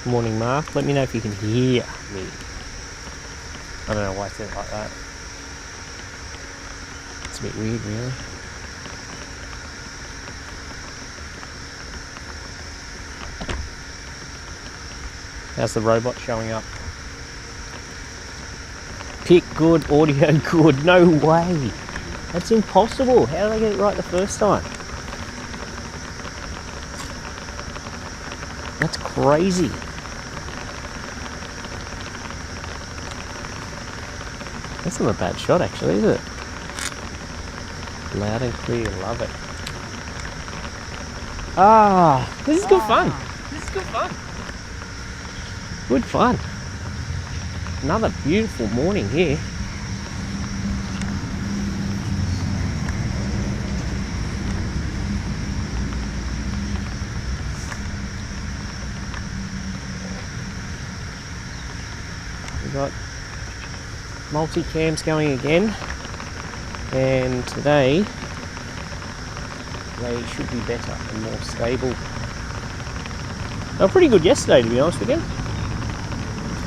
Morning, Mark. Let me know if you can hear me. I don't know why I said it like that. It's a bit weird, really. How's the robot showing up? Pick good, audio good. No way. That's impossible. How did I get it right the first time? That's crazy. That's not a bad shot, actually, is it? Loud and clear. Love it. Ah, this is good fun. This is good fun. Good fun. Another beautiful morning here. We've got multi-cams going again, and today they should be better and more stable. They were pretty good yesterday, to be honest with you,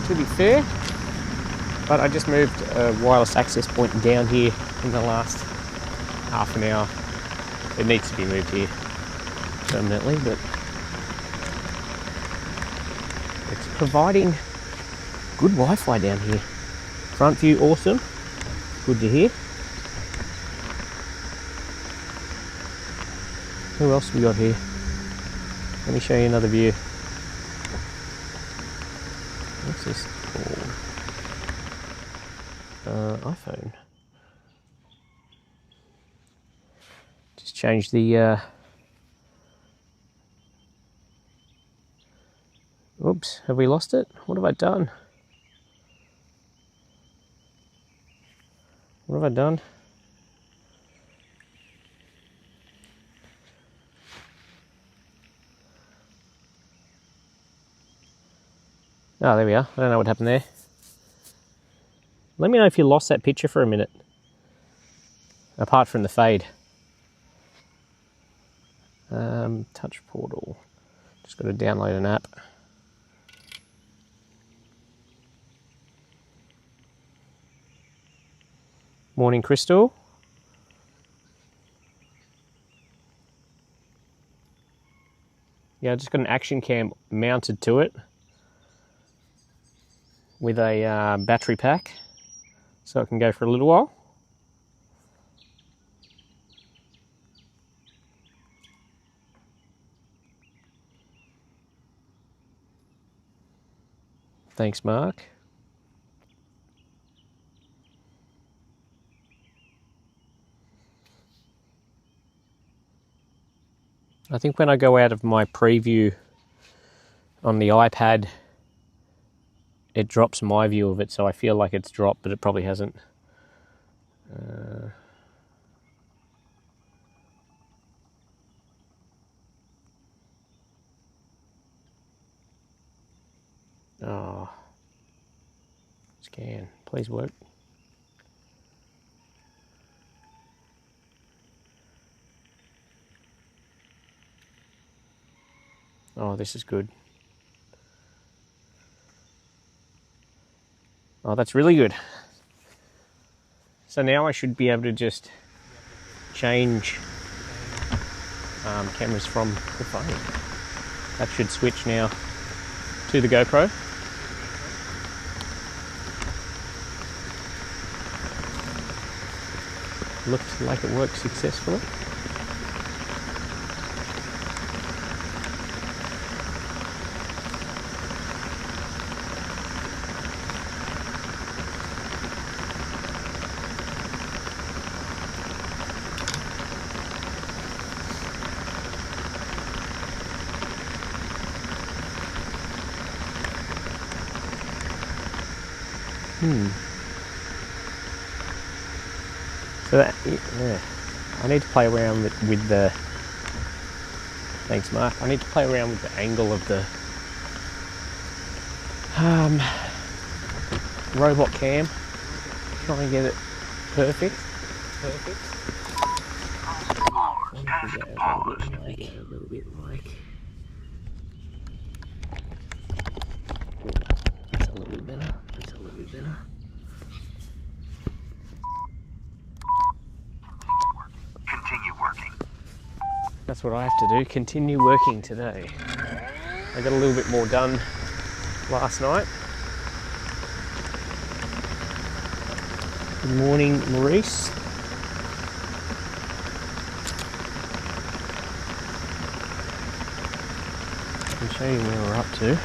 to be fair, but I just moved a wireless access point down here in the last half an hour. It needs to be moved here permanently, but it's providing good Wi-Fi down here. Front view awesome, good to hear. Who else have we got here? Let me show you another view. What's this called? iPhone. Just change the oops, have we lost it? What have I done? What have I done? Oh, there we are. I don't know what happened there. Let me know if you lost that picture for a minute. Apart from the fade. Touch portal. Just got to download an app. Morning, Crystal. Yeah, I just got an action cam mounted to it with a battery pack, so it can go for a little while. Thanks, Mark. I think when I go out of my preview on the iPad, it drops my view of it, so I feel like it's dropped, but it probably hasn't. Oh, scan, please work. Oh, this is good. Oh, that's really good. So now I should be able to just change cameras from the phone. That should switch now to the GoPro. Looked like it worked successfully. So that, yeah, I need to play around with the, thanks Mark, I need to play around with the angle of the robot cam, try and get it perfect. A little bit like a little bit better. That's a little bit better. Continue working. That's what I have to do, continue working today. I got a little bit more done last night. Good morning, Maurice. I can show you where we're up to.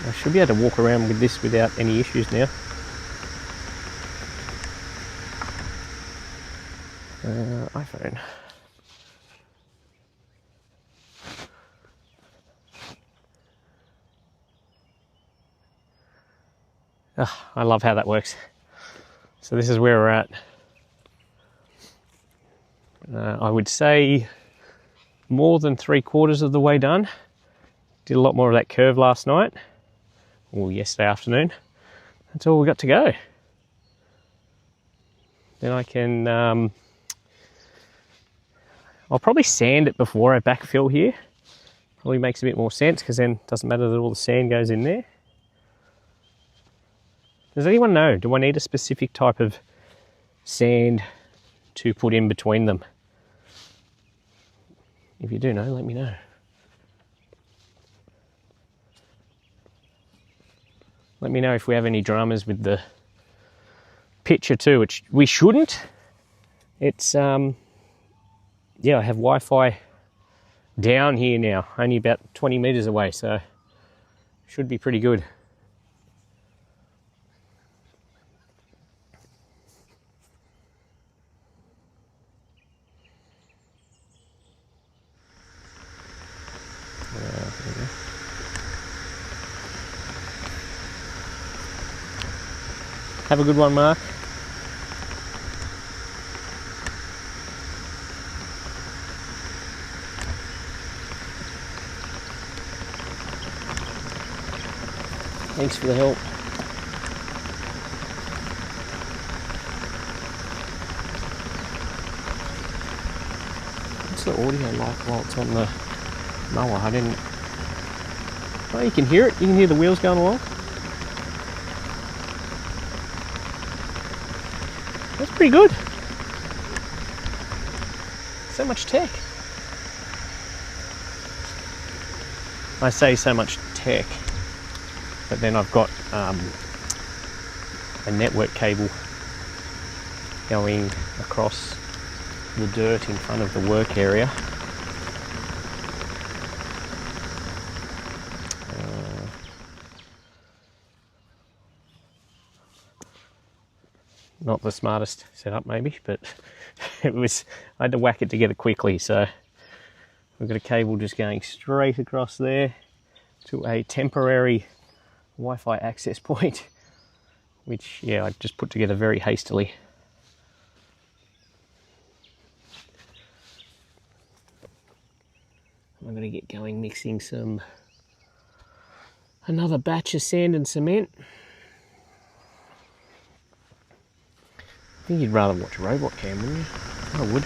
I should be able to walk around with this without any issues now. iPhone. Oh, I love how that works. So this is where we're at. I would say more than 3/4 of the way done. Did a lot more of that curve last night, or yesterday afternoon. That's all we got to go. Then I can, I'll probably sand it before I backfill here. Probably makes a bit more sense because then it doesn't matter that all the sand goes in there. Does anyone know, do I need a specific type of sand to put in between them? If you do know, let me know. Let me know if we have any dramas with the picture too, which we shouldn't. It's, yeah, I have Wi-Fi down here now, only about 20 meters away, so should be pretty good. Have a good one, Mark. Thanks for the help. What's the audio like while it's on the mower? I didn't... Oh, you can hear it. You can hear the wheels going along. That's pretty good. So much tech. I say so much tech, but then I've got a network cable going across the dirt in front of the work area. Not the smartest setup maybe, but it was, I had to whack it together quickly, so we've got a cable just going straight across there to a temporary Wi-Fi access point, which, yeah, I just put together very hastily. I'm going to get going mixing another batch of sand and cement. I think you'd rather watch Robot Cam, wouldn't you? I would.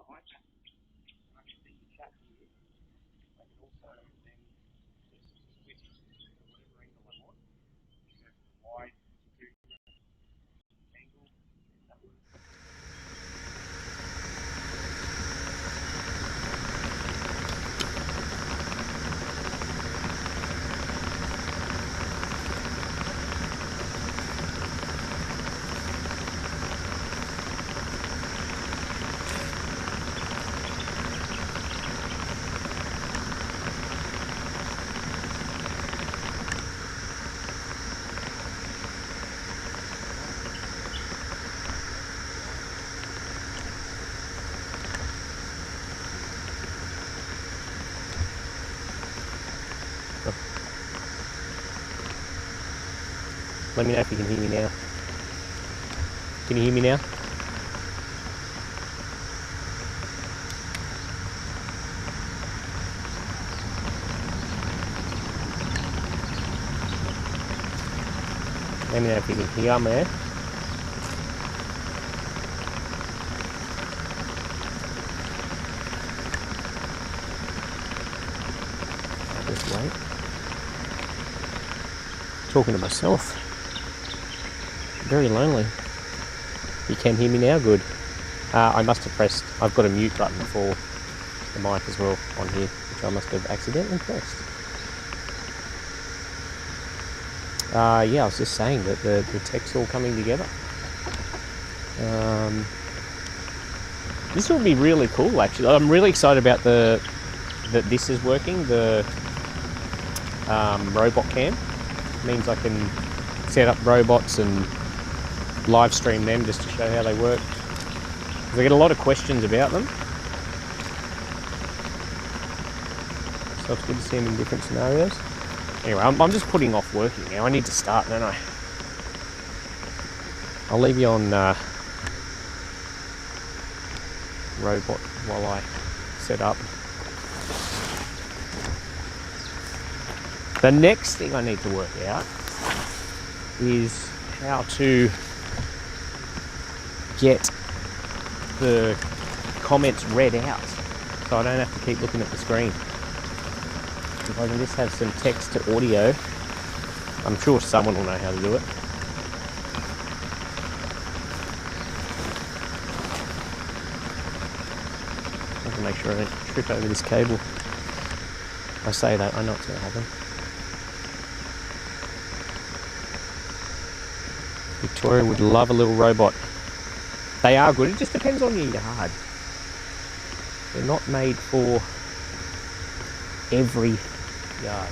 behind you. I can see your chat here. I can also then just switch to whatever angle I want. So wide, to angle, that works. Let me know if you can hear me now. Can you hear me now? Let me know if you can hear me. I'll just wait. Talking to myself. Very lonely. You can hear me now? Good. I must have pressed, I've got a mute button for the mic as well on here, which I must have accidentally pressed. Yeah, I was just saying that the tech's all coming together. This will be really cool actually. I'm really excited about that this is working, the robot cam. It means I can set up robots and live stream them just to show how they work. Because I get a lot of questions about them. So it's good to see them in different scenarios. Anyway, I'm just putting off working now. I need to start, don't I? I'll leave you on robot while I set up. The next thing I need to work out is how to get the comments read out so I don't have to keep looking at the screen. If I can just have some text to audio, I'm sure someone will know how to do it. I have to make sure I don't trip over this cable. I say that, I know it's going to happen. Victoria would love a little robot. They are good, it just depends on your yard. They're not made for every yard.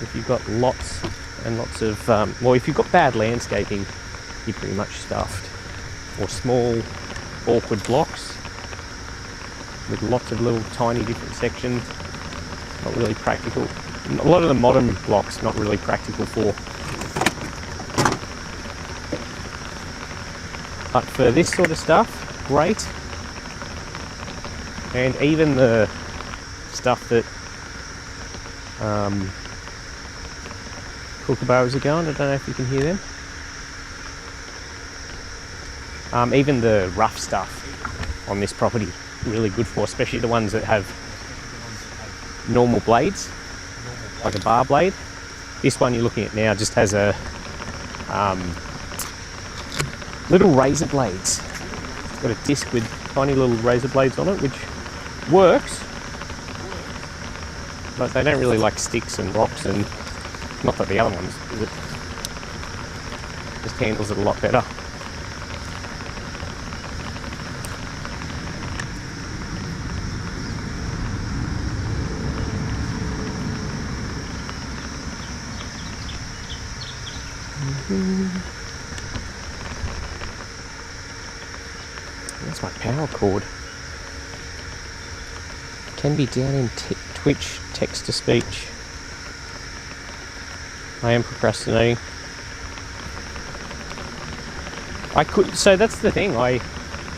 If you've got lots and lots of, well, if you've got bad landscaping, you're pretty much stuffed. Or small, awkward blocks with lots of little tiny different sections, not really practical. A lot of the modern blocks not really practical for. But for this sort of stuff, great. And even the stuff that kookaburras are going, I don't know if you can hear them. Even the rough stuff on this property, really good for, especially the ones that have normal blades, like a bar blade. This one you're looking at now just has a little razor blades. It's got a disc with tiny little razor blades on it, which works, but they don't really like sticks and rocks, and not that the other ones do it. Just handles it a lot better. That's my power cord. Can be down in Twitch text to speech. I am procrastinating. I could, so that's the thing,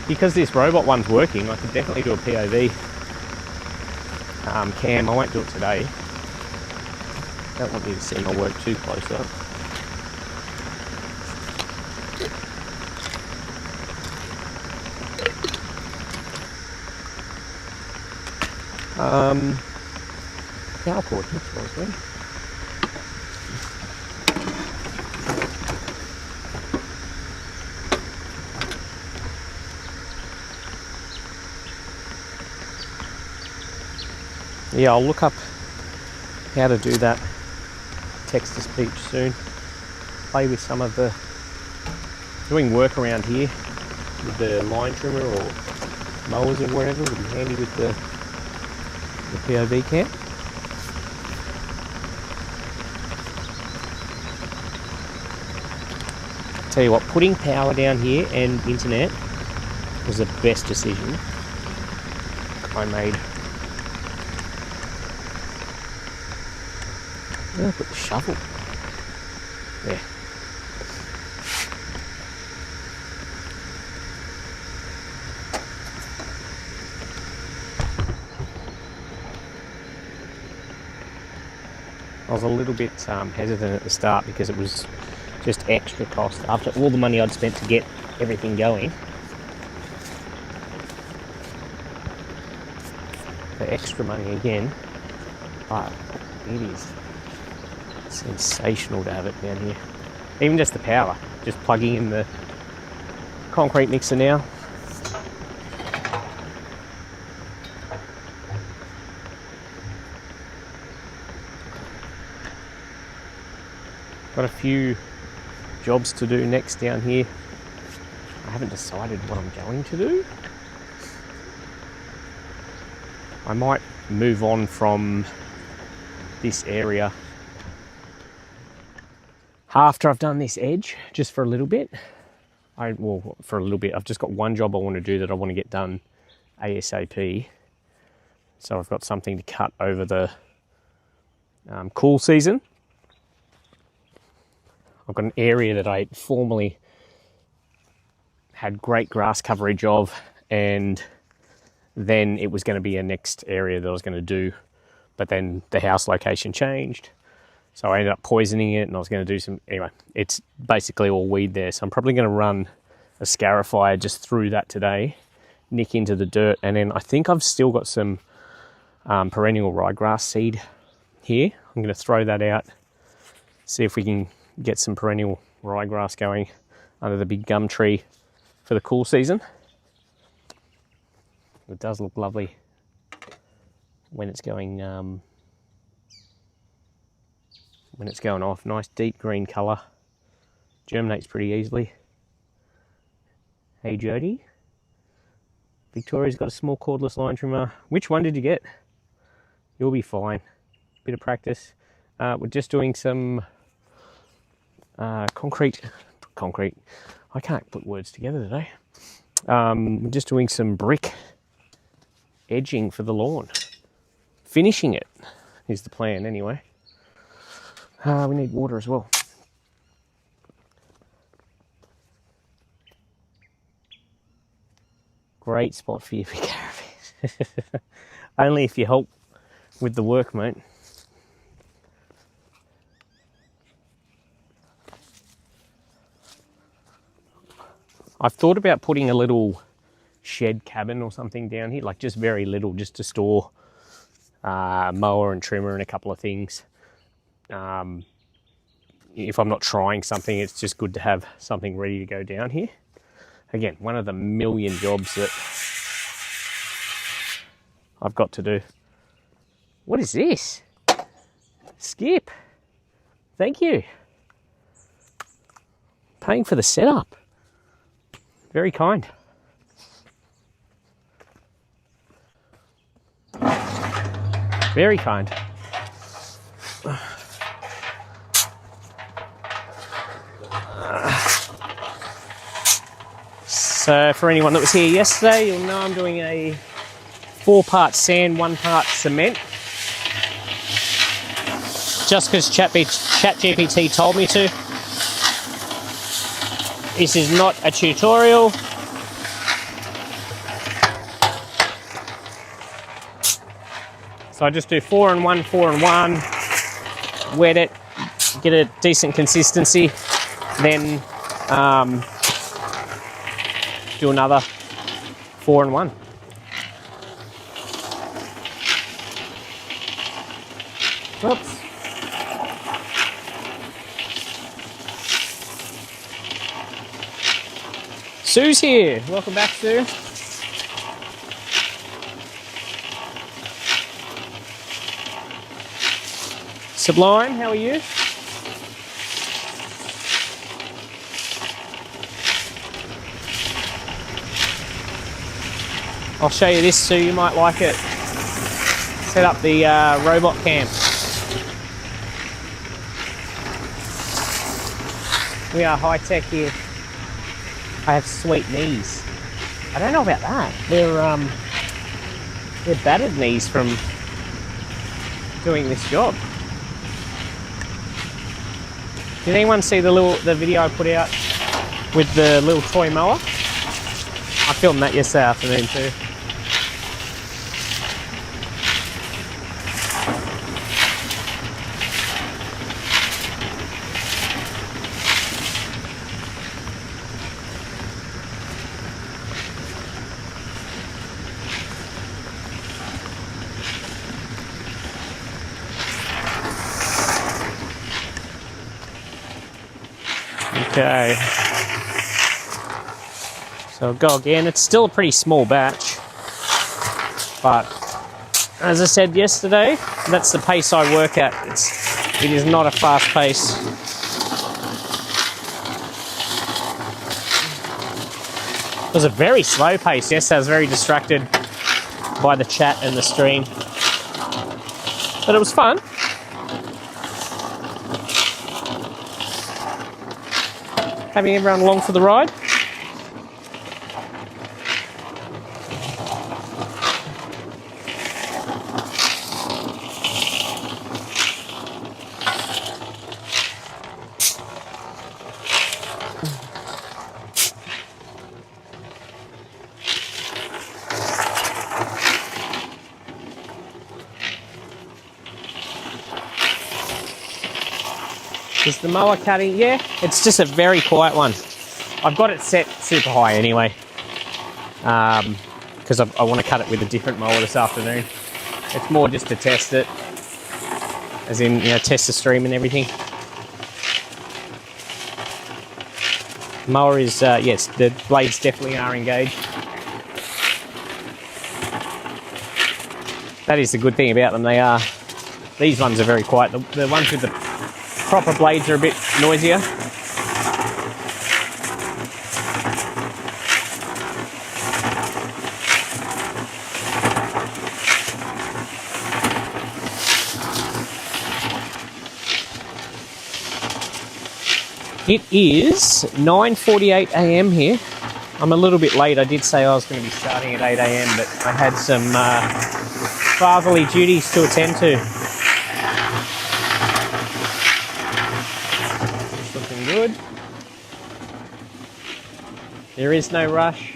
because this robot one's working, I could definitely do a POV cam. I won't do it today. Don't want you to see my work too close up. Power cord, that's what I was doing. Yeah, I'll look up how to do that text-to-speech soon. Play with some of the doing work around here with the line trimmer or mowers or whatever would be handy with the POV cam. Tell you what, putting power down here and internet was the best decision I made. Where did I put the shovel? There. I was a little bit hesitant at the start because it was just extra cost after all the money I'd spent to get everything going. The extra money again, but it is sensational to have it down here. Even just the power, just plugging in the concrete mixer now. Got a few jobs to do next down here. I haven't decided what I'm going to do. I might move on from this area after I've done this edge, just for a little bit. I've just got one job I want to do that I want to get done ASAP. So I've got something to cut over the cool season. I've got an area that I formerly had great grass coverage of, and then it was going to be a next area that I was going to do, but then the house location changed. So I ended up poisoning it, and I was going to do some... Anyway, it's basically all weed there. So I'm probably going to run a scarifier just through that today, nick into the dirt, and then I think I've still got some perennial ryegrass seed here. I'm going to throw that out, see if we can get some perennial ryegrass going under the big gum tree for the cool season. It does look lovely when it's going off. Nice deep green colour. Germinates pretty easily. Hey Jody. Victoria's got a small cordless line trimmer. Which one did you get? You'll be fine. Bit of practice. We're just doing some concrete. I can't put words together today. We're just doing some brick edging for the lawn. Finishing it is the plan anyway. We need water as well. Great spot for you for caravans. Only if you help with the work, mate. I've thought about putting a little shed cabin or something down here, like just very little, just to store mower and trimmer and a couple of things. If I'm not trying something, it's just good to have something ready to go down here. Again, one of the million jobs that I've got to do. What is this? Skip. Thank you. Paying for the setup. Very kind. Very kind. So for anyone that was here yesterday, you'll know I'm doing a 4-part sand, 1-part cement. Just because ChatGPT told me to. This is not a tutorial. So I just do 4 and 1, 4 and 1, wet it, get a decent consistency, then do another 4 and 1. Whoops. Sue's here. Welcome back, Sue. Sublime, how are you? I'll show you this, Sue. You might like it. Set up the robot cam. We are high tech here. I have sweet knees. I don't know about that. They're battered knees from doing this job. Did anyone see the video I put out with the little toy mower? I filmed that yesterday afternoon too. Okay, so I'll go again. It's still a pretty small batch, but as I said yesterday, that's the pace I work at. It is not a fast pace. It was a very slow pace. Yes, I was very distracted by the chat and the stream, but it was fun. Having everyone along for the ride. Is the mower cutting? Yeah, it's just a very quiet one. I've got it set super high anyway, because I want to cut it with a different mower this afternoon. It's more just to test it, as in, you know, test the stream and everything. Mower is, yes, the blades definitely are engaged. That is the good thing about them. These ones are very quiet. The ones with the proper blades are a bit noisier. It is 9:48 a.m. here. I'm a little bit late. I did say I was going to be starting at 8 a.m, but I had some fatherly duties to attend to. It's looking good. There is no rush.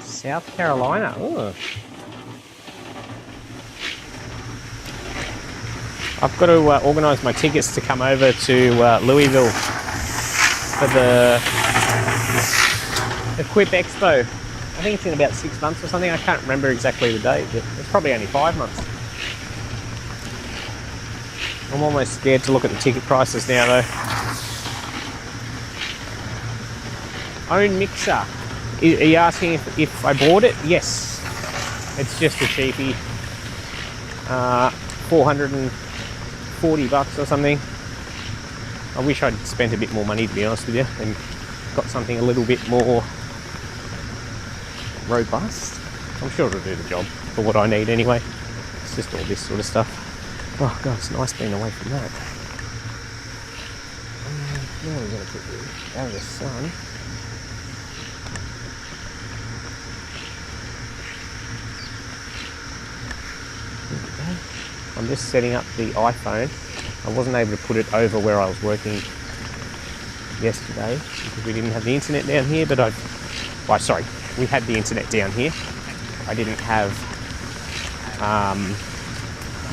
South Carolina. Ooh. I've got to organise my tickets to come over to Louisville for the Equip Expo. I think it's in about 6 months or something. I can't remember exactly the date, but it's probably only 5 months. I'm almost scared to look at the ticket prices now though. Own mixer. Are you asking if I bought it? Yes. It's just a cheapie. $440 or something. I wish I'd spent a bit more money, to be honest with you, and got something a little bit more robust. I'm sure it'll do the job for what I need anyway. It's just all this sort of stuff. Oh god, it's nice being away from that. Now we're going to put you out of the sun. I'm just setting up the iPhone. I wasn't able to put it over where I was working yesterday because we didn't have the internet down here, but we had the internet down here. I didn't have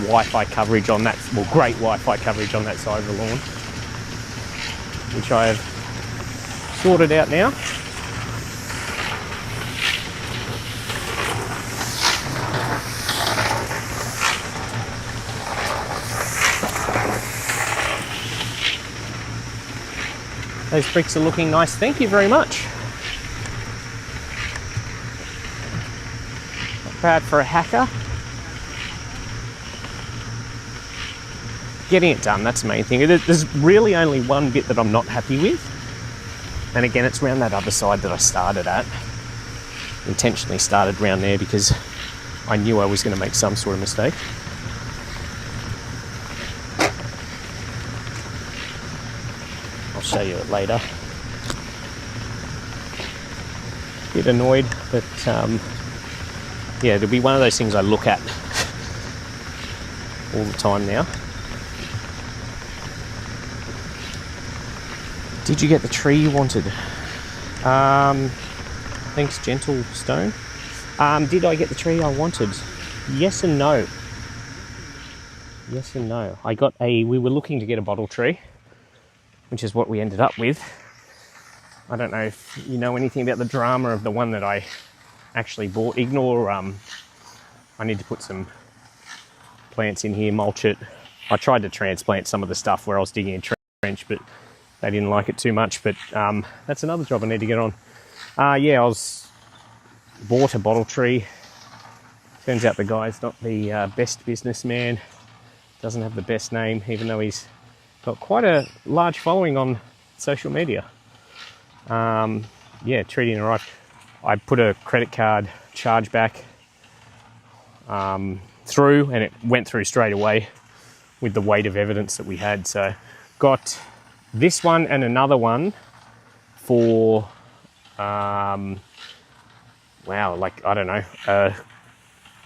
Wi-Fi coverage on that, well, great Wi-Fi coverage on that side of the lawn, which I have sorted out now. Those bricks are looking nice, thank you very much. Not bad for a hacker. Getting it done, that's the main thing. There's really only one bit that I'm not happy with. And again, it's around that other side that I started at. Intentionally started around there because I knew I was going to make some sort of mistake. I'll show you it later. Bit annoyed, but yeah, it'll be one of those things I look at all the time now. Did you get the tree you wanted? Thanks, Gentle Stone. Did I get the tree I wanted? Yes and no. Yes and no. We were looking to get a bottle tree, which is what we ended up with. I don't know if you know anything about the drama of the one that I actually bought. Ignore, I need to put some plants in here, mulch it. I tried to transplant some of the stuff where I was digging a trench, but they didn't like it too much, but that's another job I need to get on. Yeah, bought a bottle tree. Turns out the guy's not the best businessman. Doesn't have the best name, even though he's got quite a large following on social media. Yeah, tree didn't arrive. I put a credit card chargeback through, and it went through straight away with the weight of evidence that we had. So got this one and another one for, wow, like, I don't know,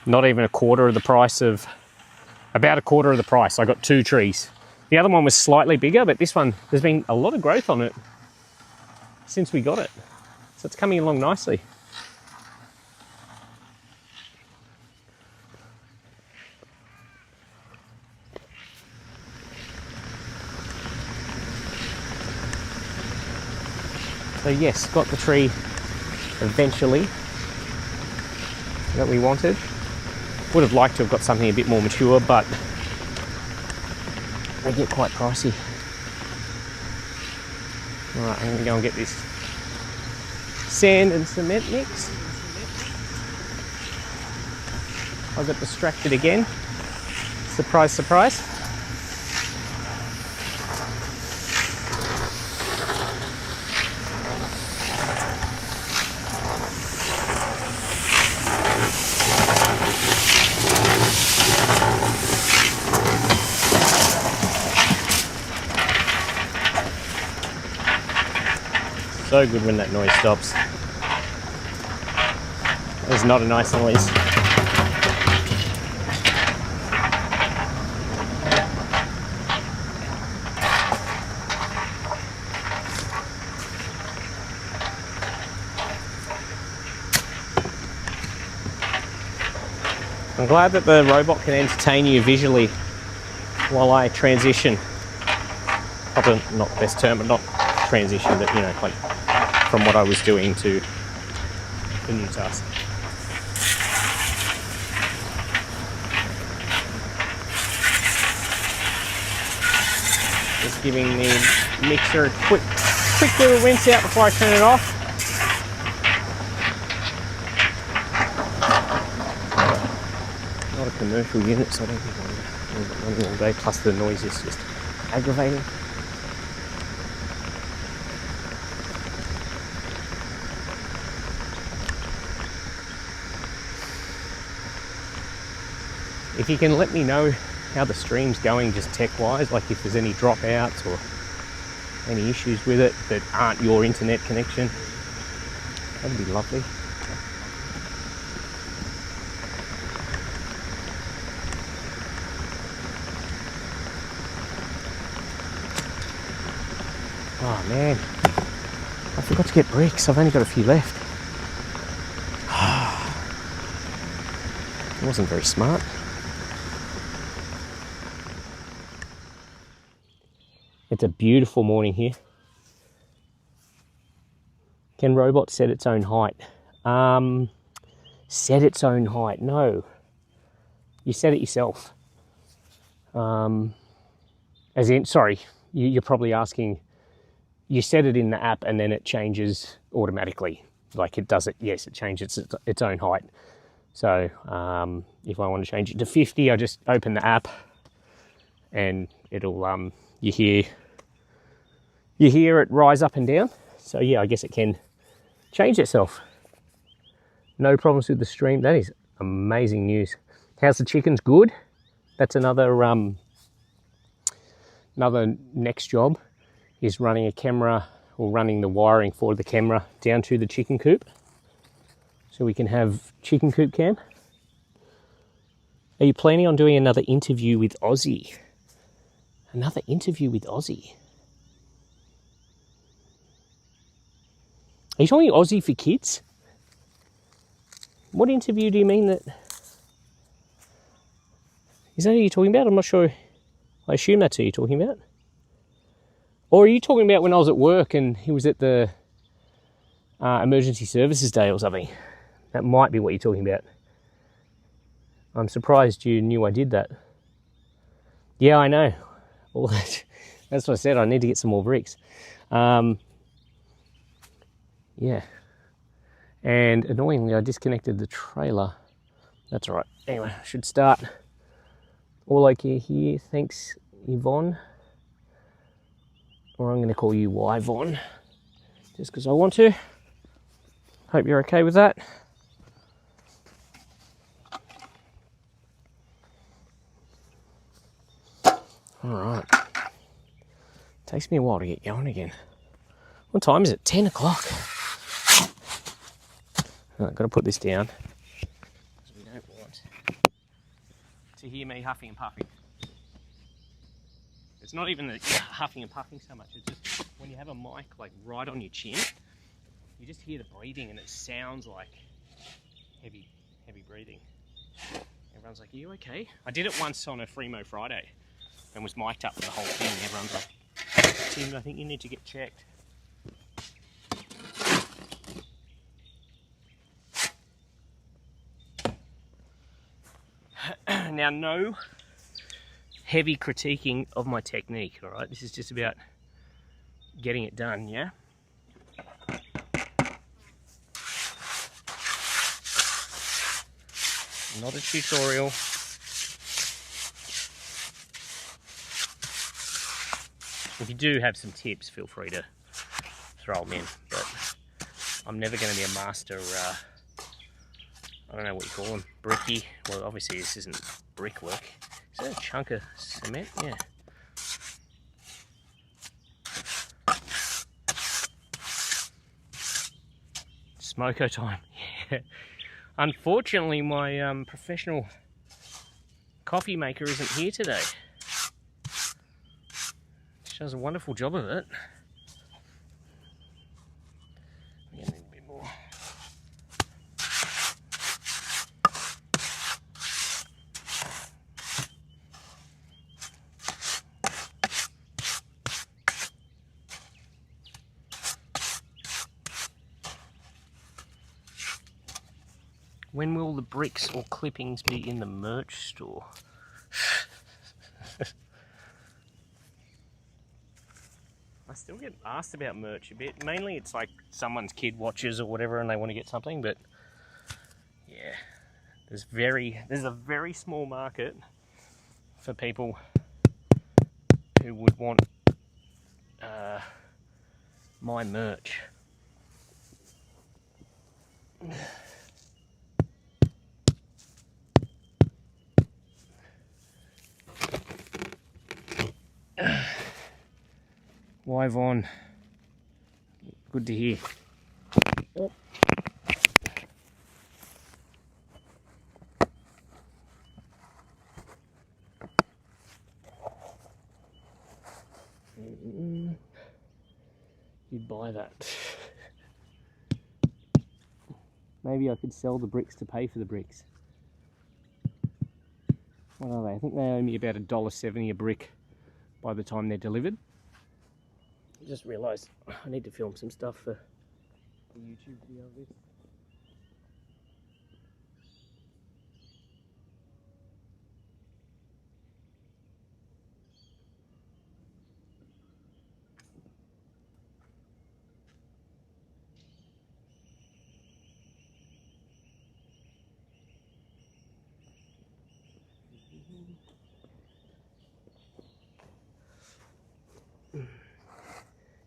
not even a quarter of the price of, about a quarter of the price. I got 2 trees. The other one was slightly bigger, but this one, there's been a lot of growth on it since we got it. So it's coming along nicely. So yes, got the tree eventually that we wanted. Would have liked to have got something a bit more mature, but they get quite pricey. Alright, I'm going to go and get this sand and cement mix. I got distracted again. Surprise, surprise. So good when that noise stops. It's not a nice noise. I'm glad that the robot can entertain you visually while I transition. Probably not the best term, but not transition, but you know, like from what I was doing to the new task. Just giving the mixer a quick little rinse out before I turn it off. Not a commercial unit, so I don't think I'm running all day, plus the noise is just aggravating. If you can let me know how the stream's going just tech-wise, like if there's any dropouts or any issues with it that aren't your internet connection, that'd be lovely. Oh man, I forgot to get bricks. I've only got a few left. It wasn't very smart. It's a beautiful morning here. Can robots set its own height? Set its own height? No. You set it yourself. As in, sorry, you're probably asking, you set it in the app and then it changes automatically. Like it does it, yes, it changes its own height. So if I want to change it to 50, I just open the app and it'll, you hear it rise up and down. So yeah, I guess it can change itself. No problems with the stream. That is amazing news. How's the chickens? Good. That's another next job is running a camera or running the wiring for the camera down to the chicken coop. So we can have chicken coop cam. Are you planning on doing another interview with Aussie? Another interview with Aussie? Are you talking Aussie for kids? What interview do you mean that... Is that who you're talking about? I'm not sure. I assume that's who you're talking about. Or are you talking about when I was at work and he was at the emergency services day or something? That might be what you're talking about. I'm surprised you knew I did that. Yeah, I know. Well, that's what I said. I need to get some more bricks. Yeah. And annoyingly, I disconnected the trailer. That's all right. Anyway, I should start. All okay here. Thanks, Yvonne. Or I'm going to call you Yvonne, just because I want to. Hope you're okay with that. All right. Takes me a while to get going again. What time is it? 10 o'clock. I've got to put this down because we don't want to hear me huffing and puffing. It's not even the huffing and puffing so much, it's just when you have a mic like right on your chin, you just hear the breathing and it sounds like heavy breathing. Everyone's like, are you okay? I did it once on a Fremo Friday and was mic'd up for the whole thing. Everyone's like, Tim, I think you need to get checked. Now, no heavy critiquing of my technique, all right? This is just about getting it done, yeah? Not a tutorial. If you do have some tips, feel free to throw them in, but I'm never going to be a master, I don't know what you call them, bricky. Well, obviously this isn't brickwork. Is that a chunk of cement? Yeah. Smoko time. Yeah. Unfortunately, my professional coffee maker isn't here today. She does a wonderful job of it. Get a little bit more. When will the bricks or clippings be in the merch store? I still get asked about merch a bit. Mainly it's like someone's kid watches or whatever and they want to get something, but yeah, there's a very small market for people who would want my merch. Why, Vaughn? Good to hear. You'd buy that. Maybe I could sell the bricks to pay for the bricks. What are they? I think they owe me about $1.70 a brick by the time they're delivered. I just realised I need to film some stuff for the YouTube video of this.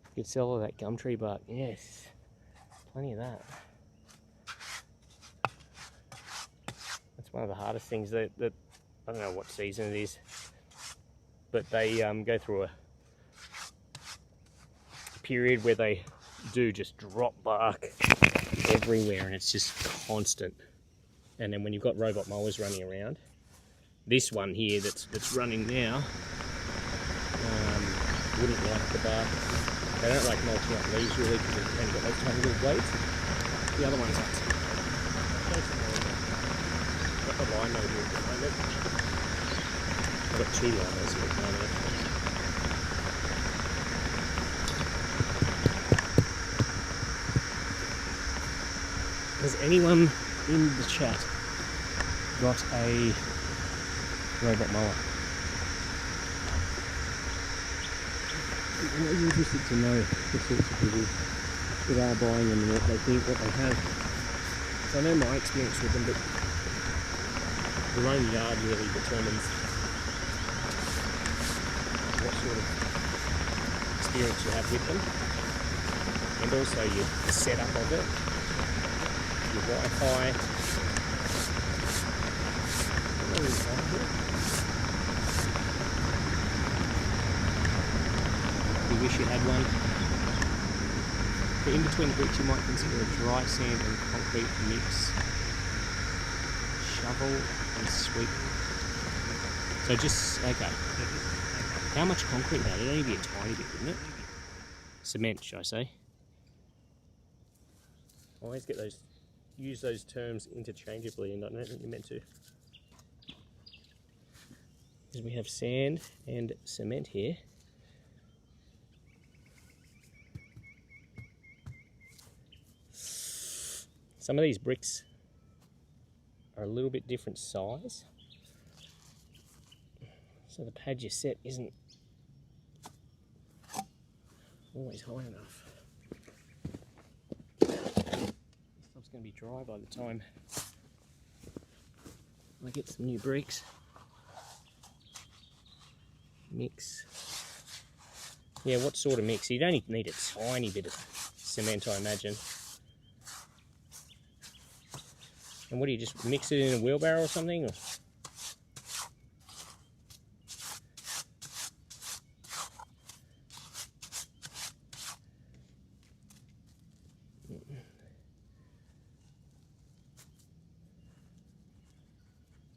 You could sell all that gum tree bark, yes, plenty of that. That's one of the hardest things that I don't know what season it is, but they go through a period where they do just drop bark everywhere and it's just constant. And then when you've got robot mowers running around, this one here that's running now wouldn't like the bark. They don't like mulching up leaves really because they've only got those tiny little blades. The other one's like got the lino here at the moment. I've got 2 linos at the moment. Has anyone in the chat got a robot mower? I'm always interested to know the sorts of people that are buying them and what they think, what they have. So I know my experience with them, but your own yard really determines what sort of experience you have with them, and also your setup of it, your Wi-Fi. You wish you had one. But in between the bricks you might consider a dry sand and concrete mix. Shovel and sweep. So just, okay. How much concrete now? It'd only be a tiny bit, wouldn't it? Cement, should I say? I always get those, use those terms interchangeably and I don't think you're meant to. Because we have sand and cement here. Some of these bricks are a little bit different size, so the pad you set isn't always high enough. This stuff's going to be dry by the time I get some new bricks. Mix. Yeah, what sort of mix? You'd only need a tiny bit of cement, I imagine. And what do you just mix it in a wheelbarrow or something? Or?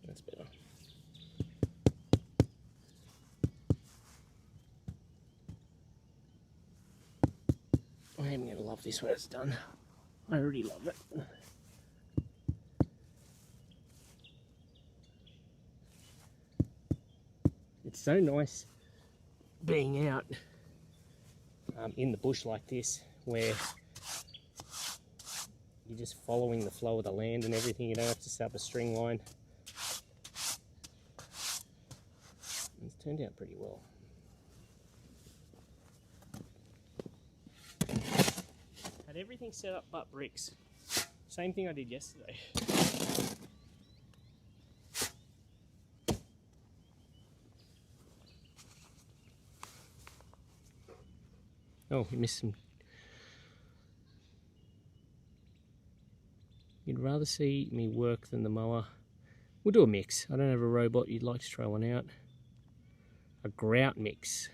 That's better. I am going to love this when it's done. I already love it. It's so nice being out in the bush like this, where you're just following the flow of the land and everything. You don't have to set up a string line. It's turned out pretty well. Had everything set up but bricks. Same thing I did yesterday. Oh, you missed some. You'd rather see me work than the mower. We'll do a mix. I don't have a robot. You'd like to try one out. A grout mix.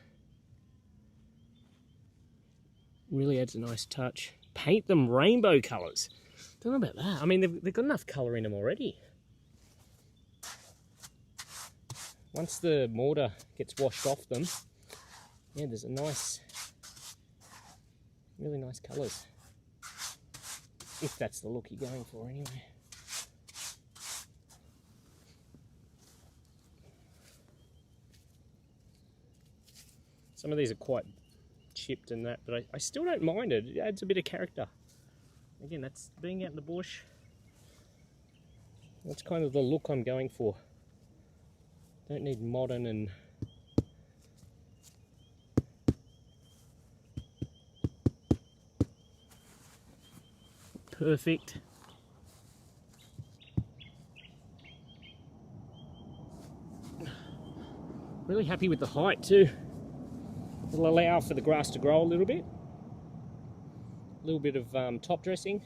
Really adds a nice touch. Paint them rainbow colours. Don't know about that. I mean, they've got enough colour in them already. Once the mortar gets washed off them, yeah, there's a nice Really nice colours. If that's the look you're going for anyway. Some of these are quite chipped and that, but I still don't mind it. It adds a bit of character. Again, that's being out in the bush. That's kind of the look I'm going for. Don't need modern and perfect. Really happy with the height too. It'll allow for the grass to grow a little bit. A little bit of top dressing.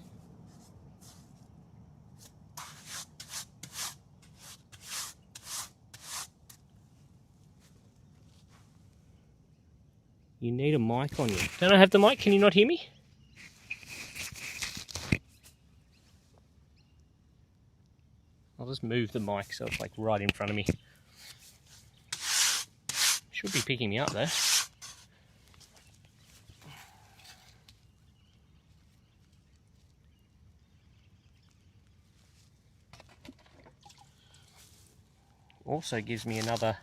You need a mic on you. Don't I have the mic? Can you not hear me? I'll just move the mic so it's like right in front of me. Should be picking me up though. Also gives me another,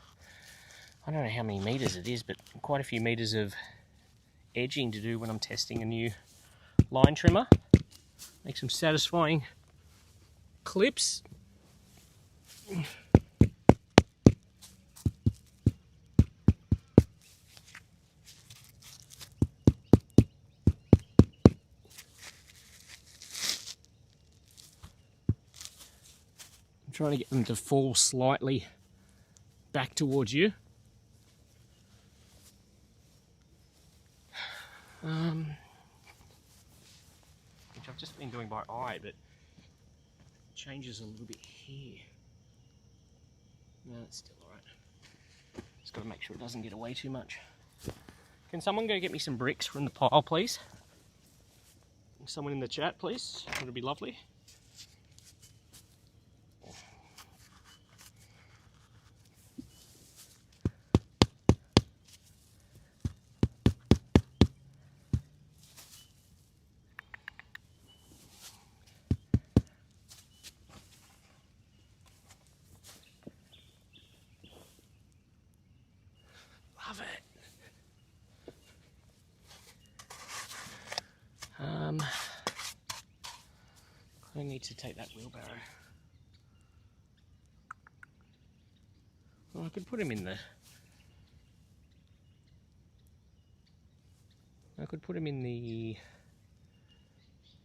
I don't know how many meters it is, but quite a few meters of edging to do when I'm testing a new line trimmer. Make some satisfying clips. I'm trying to get them to fall slightly back towards you. Which I've just been doing by eye, but it changes a little bit here. No, it's still alright. Just got to make sure it doesn't get away too much. Can someone go get me some bricks from the pile, please? Someone in the chat, please. That would be lovely. Love it. I need to take that wheelbarrow. Well, I could put him in the...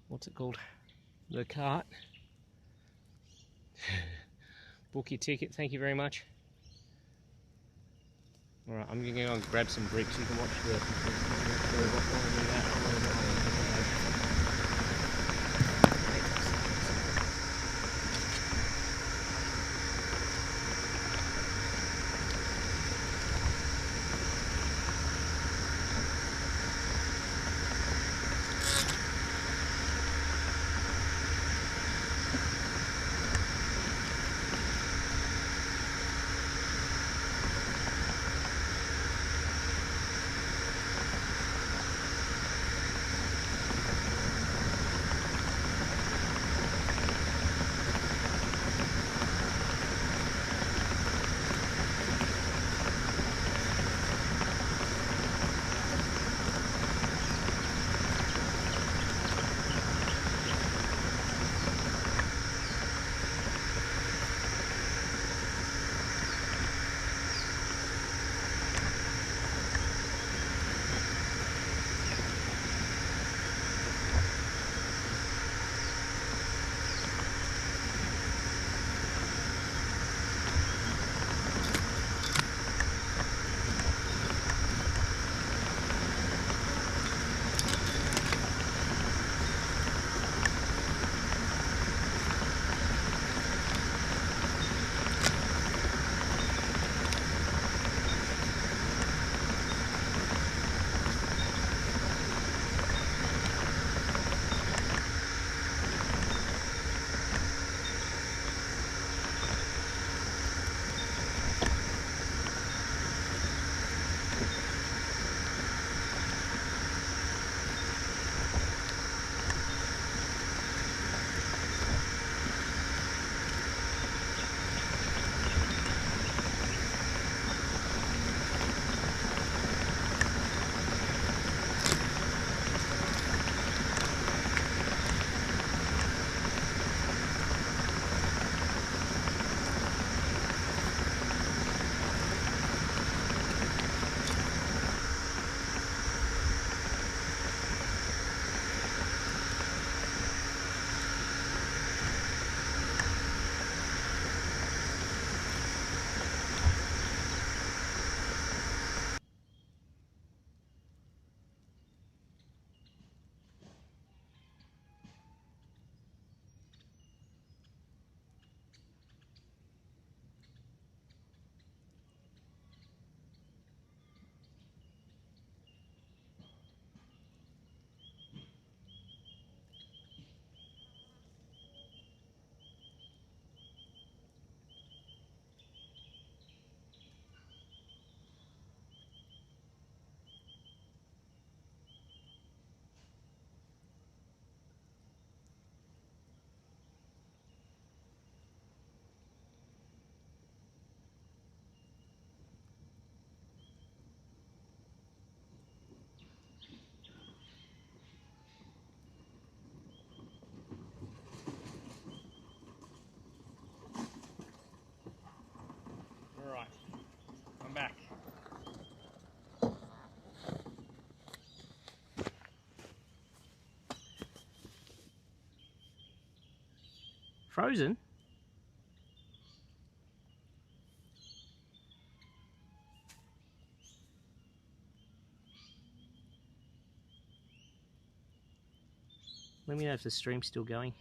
what's it called? The cart. Book your ticket, thank you very much. Alright, I'm going to go and grab some bricks. You can watch Frozen? Let me know if the stream's still going.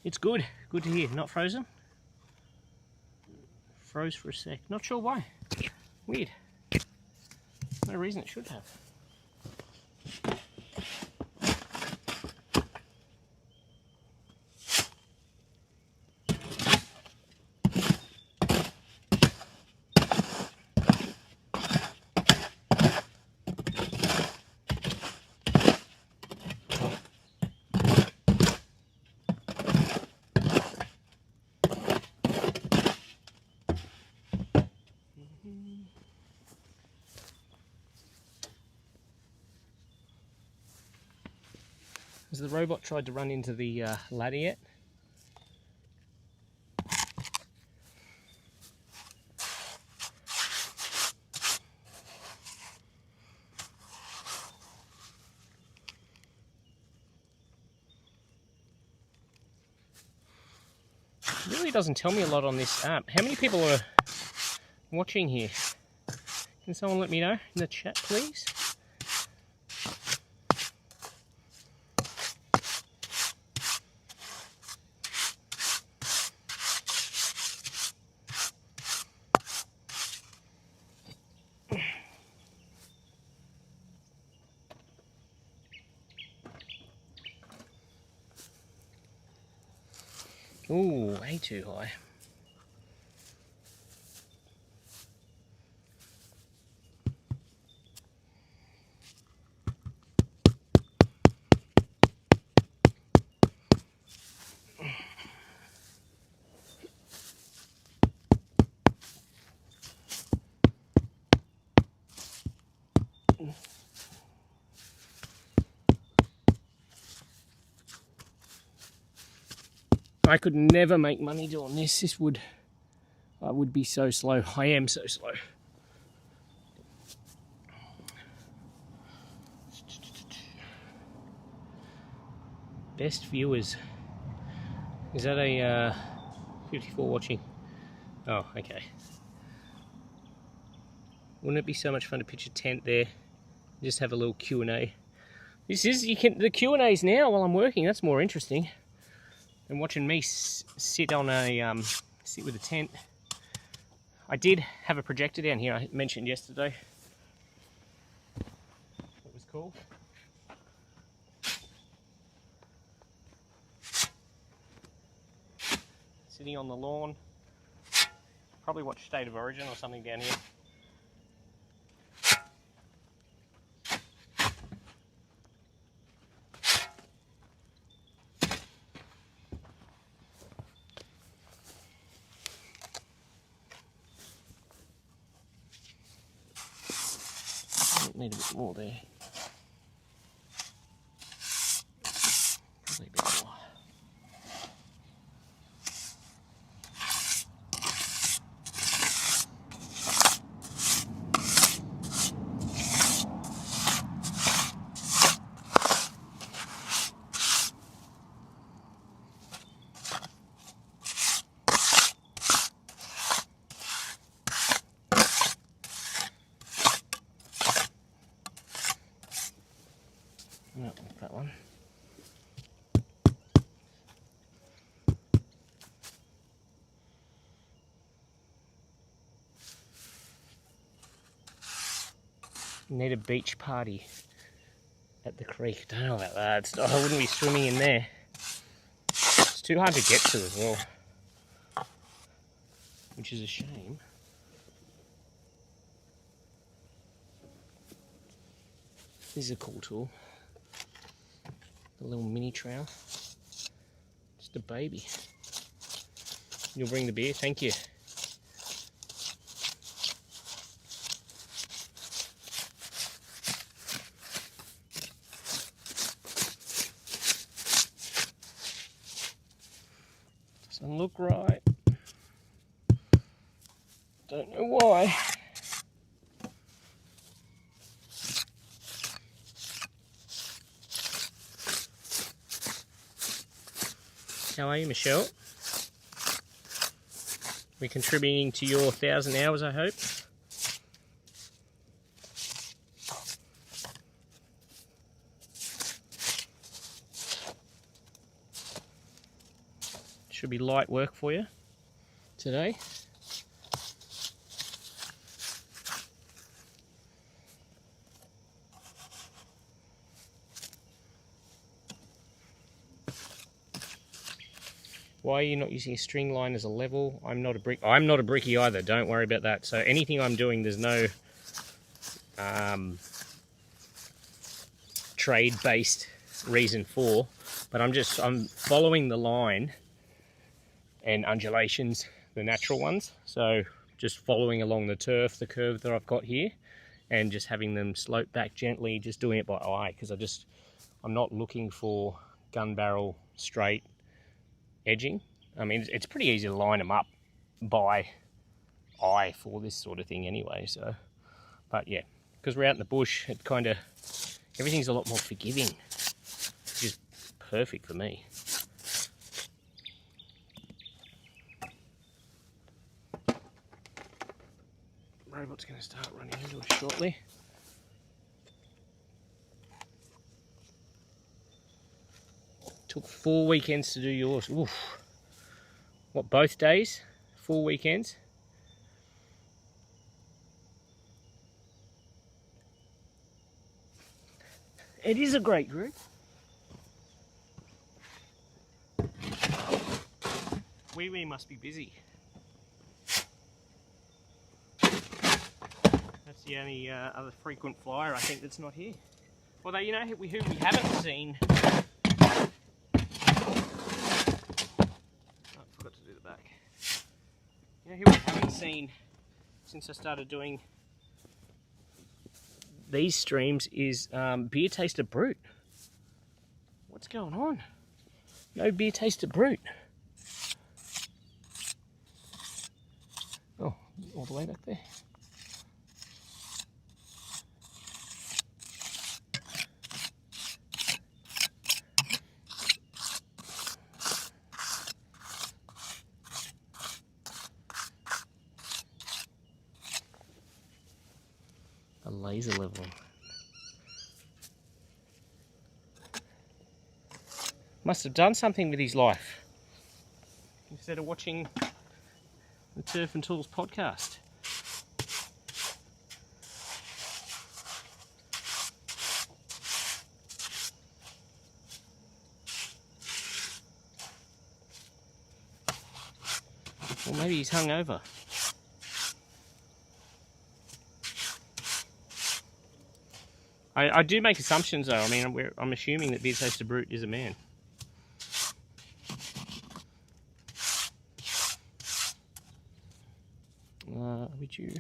It's good. Good to hear. Not frozen. Froze for a sec. Not sure why. Weird. No reason it should have. Has the robot tried to run into the ladder yet? It really doesn't tell me a lot on this app. How many people are watching here? Can someone let me know in the chat, please? Ooh, way too high. I could never make money doing this. I would be so slow. I am so slow. Best viewers. Is that a 54 watching? Oh, okay. Wouldn't it be so much fun to pitch a tent there? Just have a little Q&A. The Q&As now while I'm working. That's more interesting. And watching me sit with a tent. I did have a projector down here I mentioned yesterday. It was cool. Sitting on the lawn. Probably watch State of Origin or something down here. Need a bit more there. Probably a bit more. No, that one. Need a beach party at the creek. Don't know about that. I wouldn't be swimming in there. It's too hard to get to as well, which is a shame. This is a cool tool. A little mini trowel. Just a baby. You'll bring the beer, thank you. Doesn't look right. Don't know why. How are you, Michelle? We're contributing to your 1,000 hours, I hope. Should be light work for you today. Why are you not using a string line as a level? I'm not a brickie either, don't worry about that. So anything I'm doing, there's no trade-based reason for, but I'm following the line and undulations, the natural ones. So just following along the turf, the curve that I've got here, and just having them slope back gently, just doing it by eye, because I'm not looking for gun barrel straight edging. I mean, it's pretty easy to line them up by eye for this sort of thing anyway. So, but yeah, because we're out in the bush, it kind of, everything's a lot more forgiving, which is perfect for me. Robot's going to start running into us shortly. Took 4 weekends to do yours. Oof. What, both days? 4 weekends? It is a great group. Wee Wee must be busy. That's the only other frequent flyer I think that's not here. Although, you know who we haven't seen. You know who we haven't seen since I started doing these streams is Beer Taster Brute. What's going on? No Beer Taster Brute. Oh, all the way back there. Laser level. Must have done something with his life instead of watching the Turf and Tools podcast. Or maybe he's hungover. I do make assumptions though. I mean, I'm assuming that Beer Taster Brute is a man. Would you?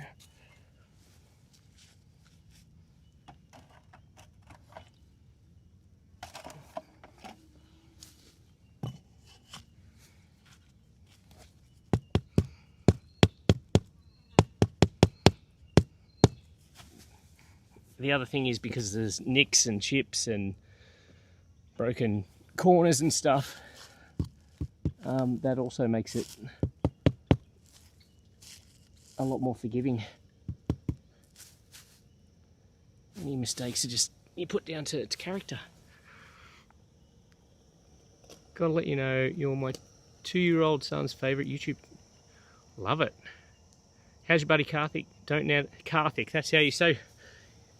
The other thing is because there's nicks and chips and broken corners and stuff, that also makes it a lot more forgiving. Any mistakes are just you put down to character. Gotta let you know, you're my 2-year-old son's favourite YouTube. Love it. How's your buddy Karthik? Karthik, that's how you say.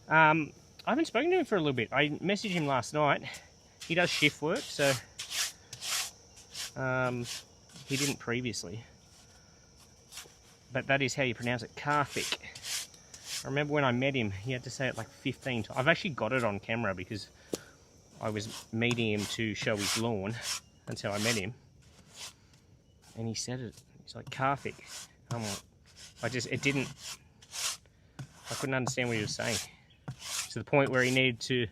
I haven't spoken to him for a little bit. I messaged him last night. He does shift work, so He didn't previously. But that is how you pronounce it, Karthik. I remember when I met him, he had to say it like 15 times. I've actually got it on camera because I was meeting him to show his lawn. That's how I met him. And he said it. He's like, Karthik. I couldn't understand what he was saying. To the point where he needed to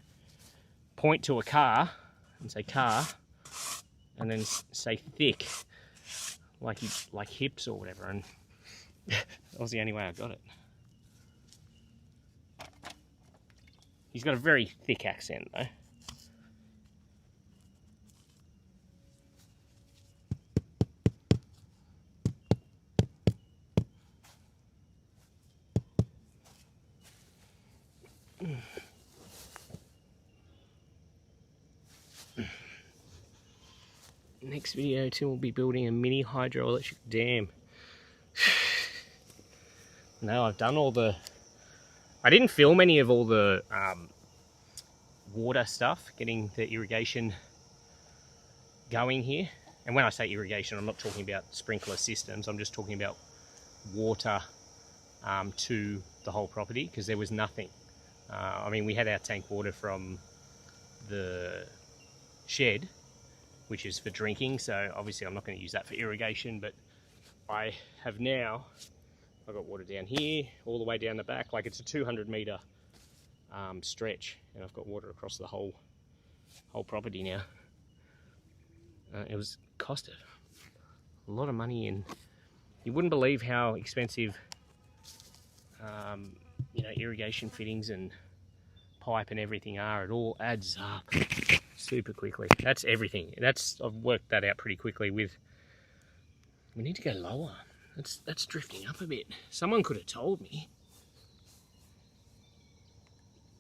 point to a car and say car, and then say thick, like hips or whatever. And that was the only way I got it. He's got a very thick accent though. Next video, Tim will be building a mini hydroelectric dam. No, I've done all the... I didn't film any of all the water stuff, getting the irrigation going here. And when I say irrigation, I'm not talking about sprinkler systems, I'm just talking about water to the whole property, because there was nothing. I mean, we had our tank water from the shed, which is for drinking, so obviously I'm not going to use that for irrigation, but I have now, I've got water down here, all the way down the back, like it's a 200-metre stretch, and I've got water across the whole property now. It was costed a lot of money, and you wouldn't believe how expensive you know, irrigation fittings and pipe and everything are. It all adds up super quickly. That's everything. I've worked that out pretty quickly with... We need to go lower. That's drifting up a bit. Someone could have told me.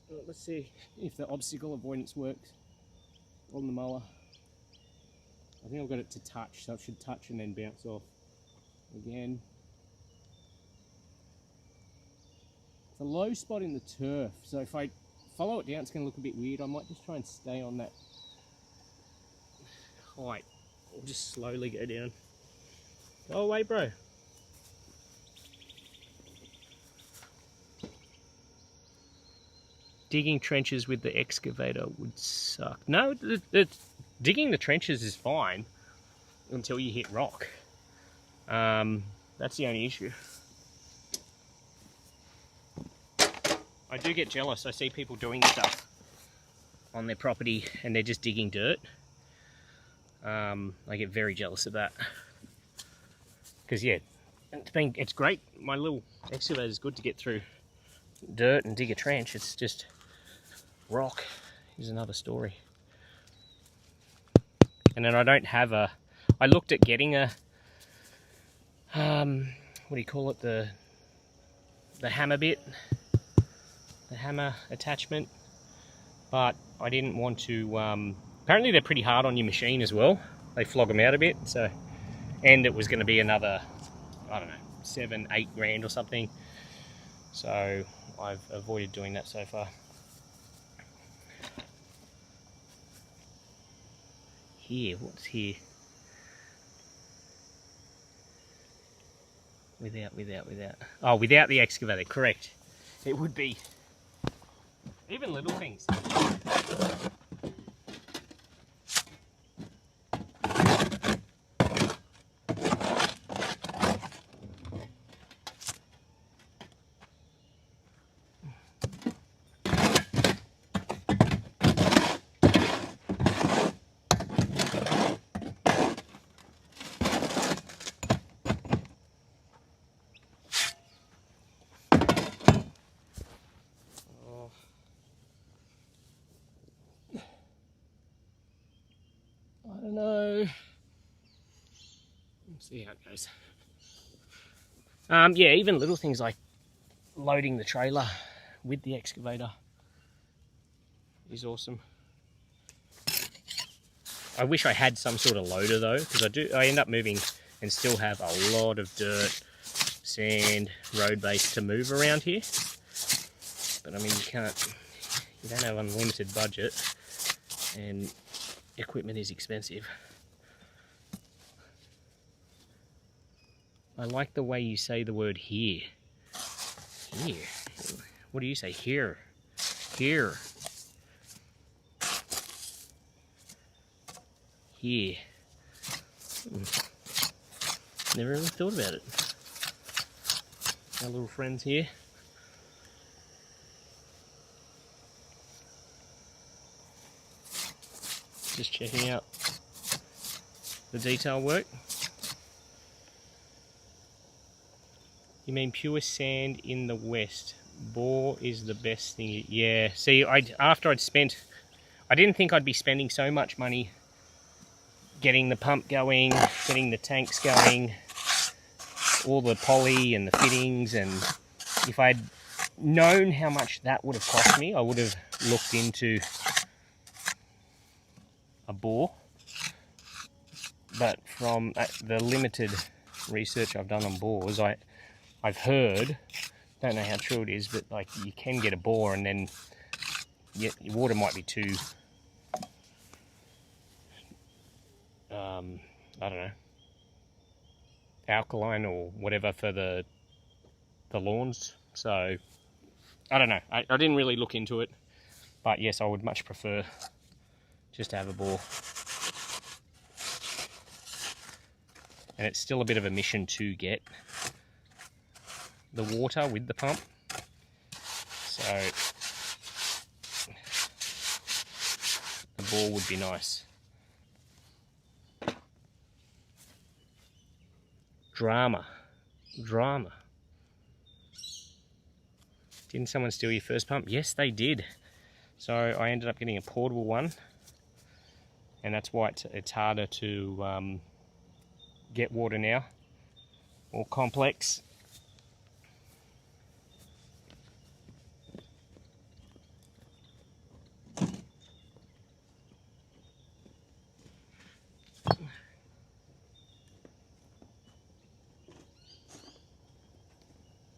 Well, let's see if the obstacle avoidance works on the mower. I think I've got it to touch, so it should touch and then bounce off again. It's a low spot in the turf, so if I follow it down, it's going to look a bit weird. I might just try and stay on that height, or just slowly go down. Go away, bro. Digging trenches with the excavator would suck. No, digging the trenches is fine until you hit rock. That's the only issue. I do get jealous. I see people doing stuff on their property and they're just digging dirt. I get very jealous of that. Because yeah, it's great. My little excavator is good to get through dirt and dig a trench. It's just rock is another story. And then I don't have a... I looked at getting a... what do you call it? The hammer bit. The hammer attachment. But I didn't want to... apparently they're pretty hard on your machine as well. They flog them out a bit. So, and it was going to be another, I don't know, 7-8 grand or something. So I've avoided doing that so far. Here, what's here? Without. Oh, without the excavator, correct. It would be even little things. I don't know. Let's see how it goes. Yeah, even little things like loading the trailer with the excavator is awesome. I wish I had some sort of loader though, because I end up moving and still have a lot of dirt, sand, road base to move around here. But I mean, you don't have unlimited budget, and equipment is expensive. I like the way you say the word here. Here. What do you say? Here. Here. Here. Never really thought about it. Our little friends here. Just checking out the detail work. You mean pure sand in the west? Bore is the best thing. Yeah. See, after I'd spent, I didn't think I'd be spending so much money getting the pump going, getting the tanks going, all the poly and the fittings, and if I'd known how much that would have cost me, I would have looked into a bore. But from the limited research I've done on bores, I've heard, don't know how true it is, but like you can get a bore and then your water might be too, I don't know, alkaline or whatever for the lawns. So I don't know. I didn't really look into it, but yes, I would much prefer just to have a bore. And it's still a bit of a mission to get the water with the pump. So a bore would be nice. Drama. Didn't someone steal your first pump? Yes, they did. So I ended up getting a portable one, and that's why it's harder to get water now. More complex.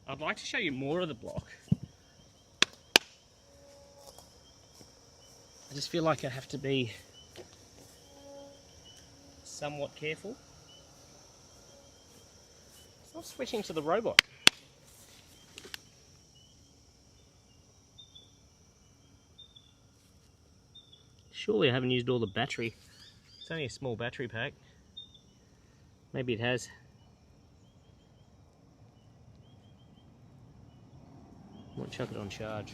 I'd like to show you more of the block. I just feel like I have to be somewhat careful. It's not switching to the robot. Surely I haven't used all the battery. It's only a small battery pack. Maybe it has. Might chuck it on charge.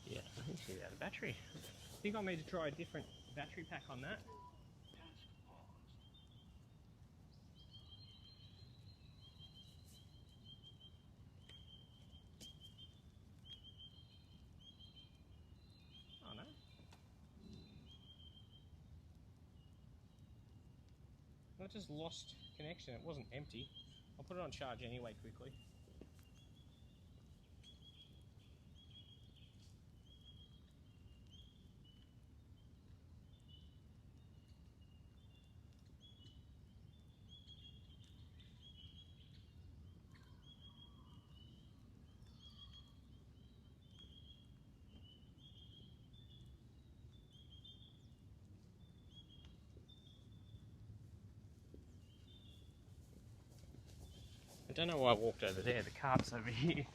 Yeah, I think she's out of battery. I think I need to try a different battery pack on that. Oh no. I just lost connection. It wasn't empty. I'll put it on charge anyway quickly. I don't know why I walked over there. The cart's over here.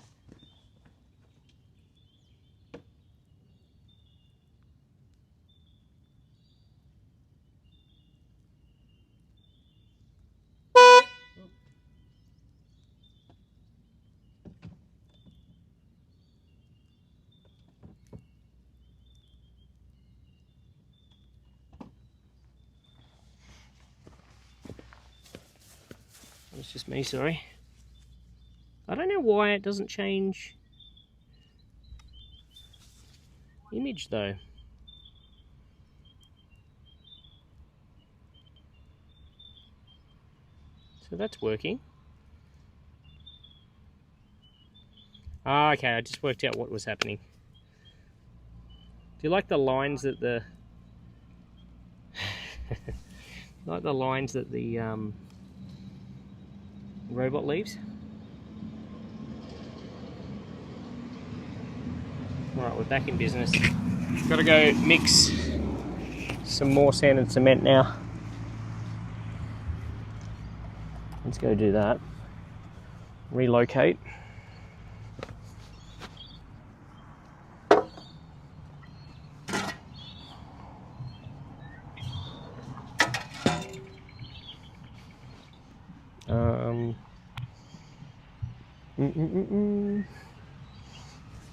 It's just me, sorry. I don't know why it doesn't change image though. So that's working. Ah, okay, I just worked out what was happening. Do you like the lines that the Like the lines that the robot leaves. Alright, we're back in business. Got to go mix some more sand and cement now. Let's go do that. Relocate.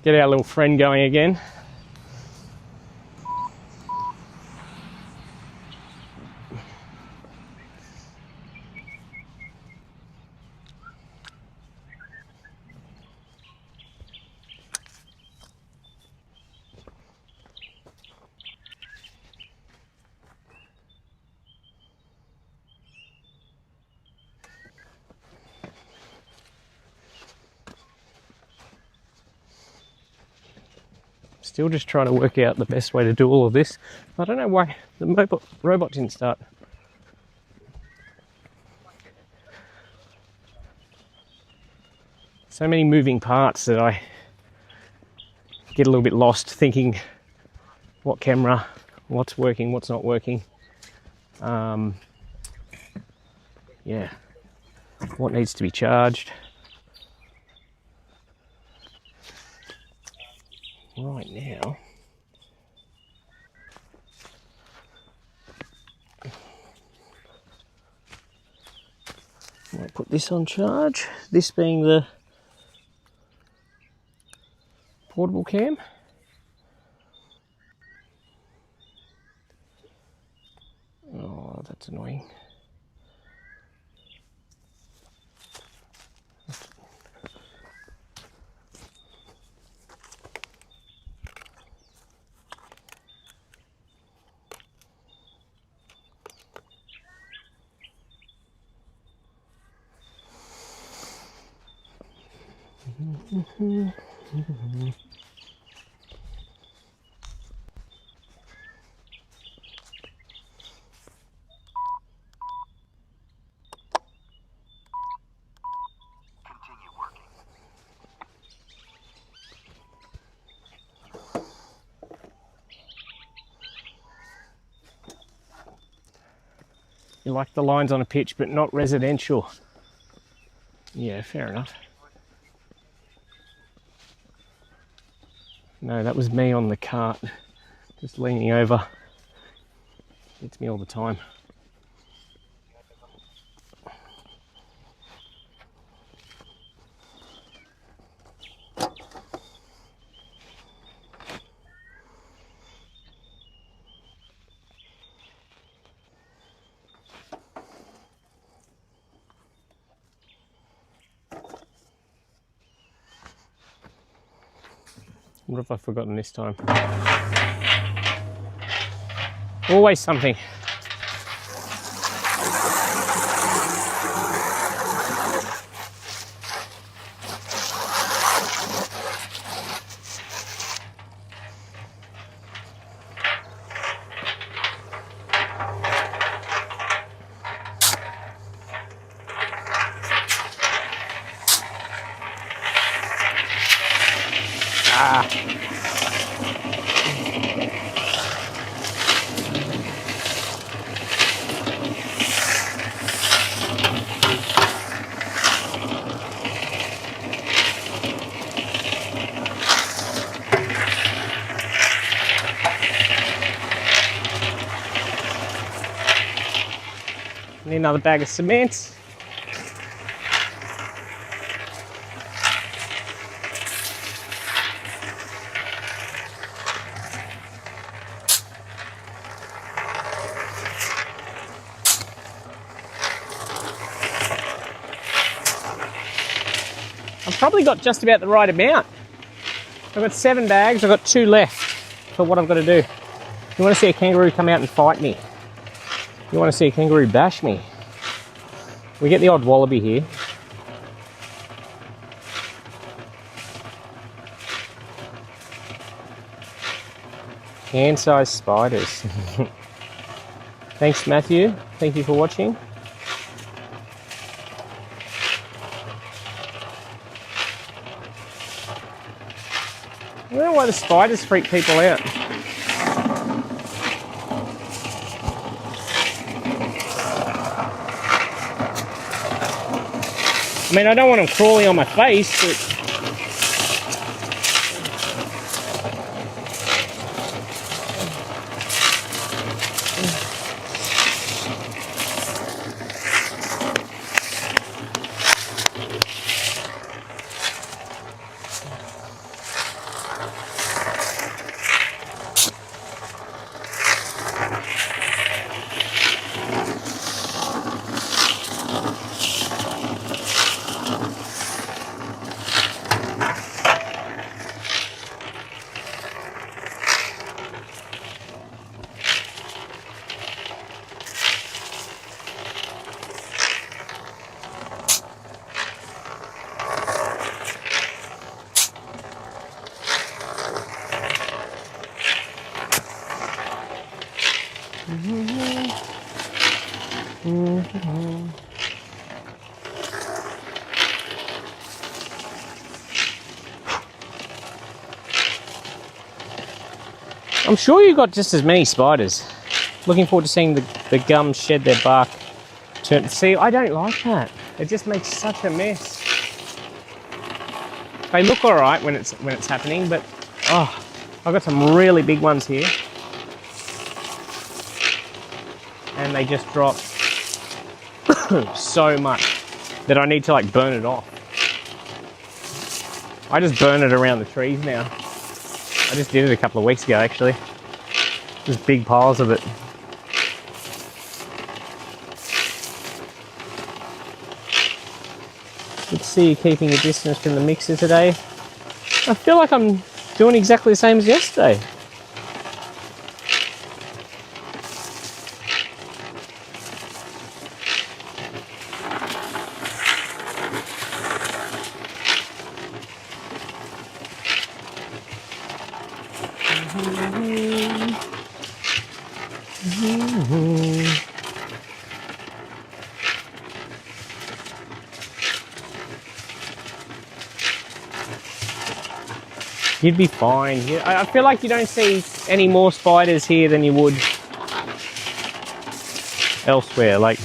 Get our little friend going again. Still just trying to work out the best way to do all of this. I don't know why the robot didn't start. So many moving parts that I get a little bit lost thinking what camera, what's working, what's not working. Yeah, what needs to be charged. Right now, I might put this on charge, this being the portable cam. Oh, that's annoying. Continue working. You like the lines on a pitch, but not residential. Yeah, fair enough. No, that was me on the cart, just leaning over. It's me all the time. What have I forgotten this time? Always something. Need another bag of cement. I've probably got just about the right amount. I've got 7 bags, I've got 2 left for what I've got to do. You want to see a kangaroo come out and fight me? You want to see a kangaroo bash me? We get the odd wallaby here. Hand-sized spiders. Thanks, Matthew. Thank you for watching. I don't know why the spiders freak people out. I mean, I don't want them crawling on my face, but... I'm sure you got just as many spiders. Looking forward to seeing the gums shed their bark. See, I don't like that. It just makes such a mess. They look all right when it's happening, but oh, I've got some really big ones here, and they just drop so much that I need to like burn it off. I just burn it around the trees now. I just did it a couple of weeks ago, actually. Just big piles of it. Good to see you keeping a distance from the mixer today. I feel like I'm doing exactly the same as yesterday. You'd be fine. I feel like you don't see any more spiders here than you would elsewhere. Like,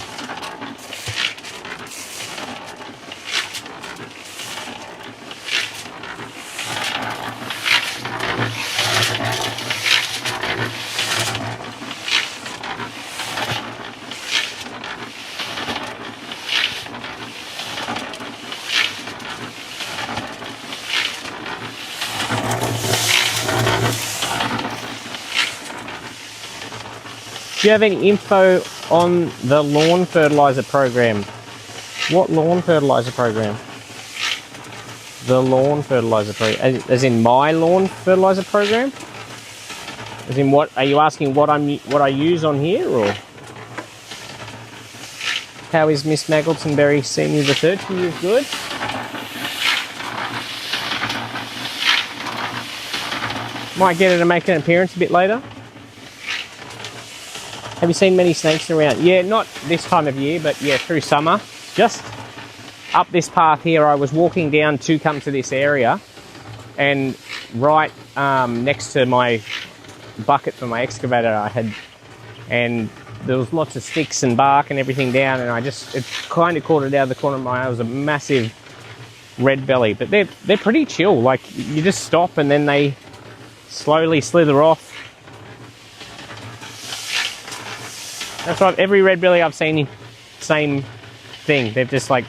do you have any info on the lawn fertilizer program? What lawn fertilizer program? The lawn fertilizer program, as in my lawn fertilizer program? As in, what are you asking? What I use on here, or how is Miss Maggletonberry Senior the Third? She is good. Might get her to make an appearance a bit later. Have you seen many snakes around? Yeah, not this time of year, but yeah, through summer. Just up this path here, I was walking down to come to this area, and right next to my bucket for my excavator and there was lots of sticks and bark and everything down, and it kind of caught it out of the corner of my eye. It was a massive red belly, but they're pretty chill. Like, you just stop and then they slowly slither off. That's right, every red belly I've seen, same thing. They've just like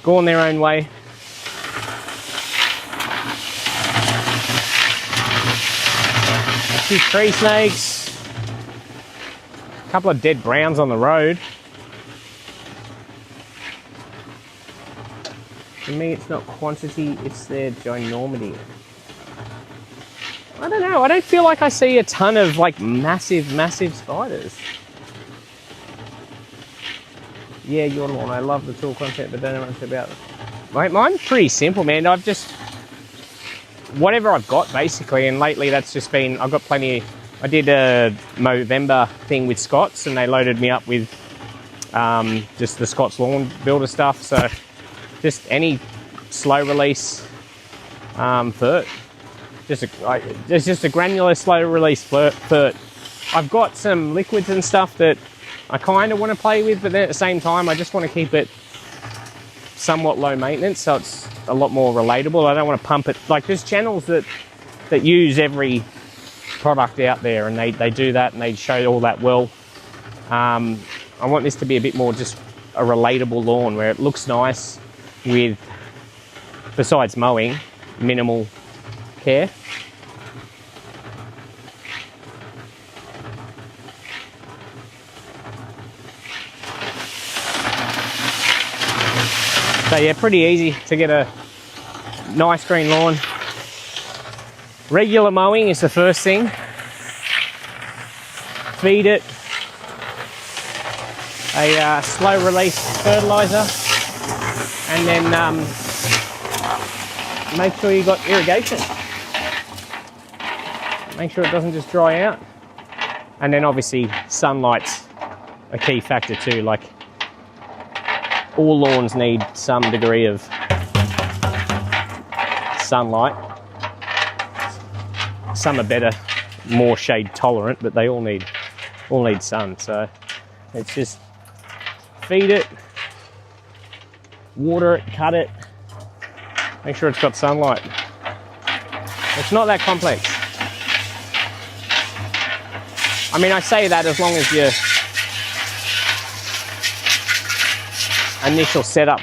gone their own way. A few tree snakes, a couple of dead browns on the road. For me, it's not quantity, it's their ginormity. I don't know, I don't feel like I see a ton of like massive spiders. Yeah, your lawn. I love the tool content, but don't know much about it. Mate, mine's pretty simple, man. I've just... whatever I've got, basically, and lately that's just been... I've got plenty... I did a Movember thing with Scott's, and they loaded me up with just the Scott's Lawn Builder stuff. So just any slow release fert. There's just a granular slow release fert. I've got some liquids and stuff that I kind of want to play with, but then at the same time I just want to keep it somewhat low maintenance, so it's a lot more relatable. I don't want to pump it. Like, there's channels that use every product out there, and they do that, and they show all that well. I want this to be a bit more just a relatable lawn where it looks nice with, besides mowing, minimal care. So yeah, pretty easy to get a nice green lawn. Regular mowing is the first thing. Feed it a slow release fertilizer, and then make sure you got irrigation. Make sure it doesn't just dry out. And then obviously sunlight's a key factor too. Like, all lawns need some degree of sunlight. Some are better, more shade tolerant, but they all need sun. So it's just feed it, water it, cut it, make sure it's got sunlight. It's not that complex. I mean, I say that as long as your initial setup's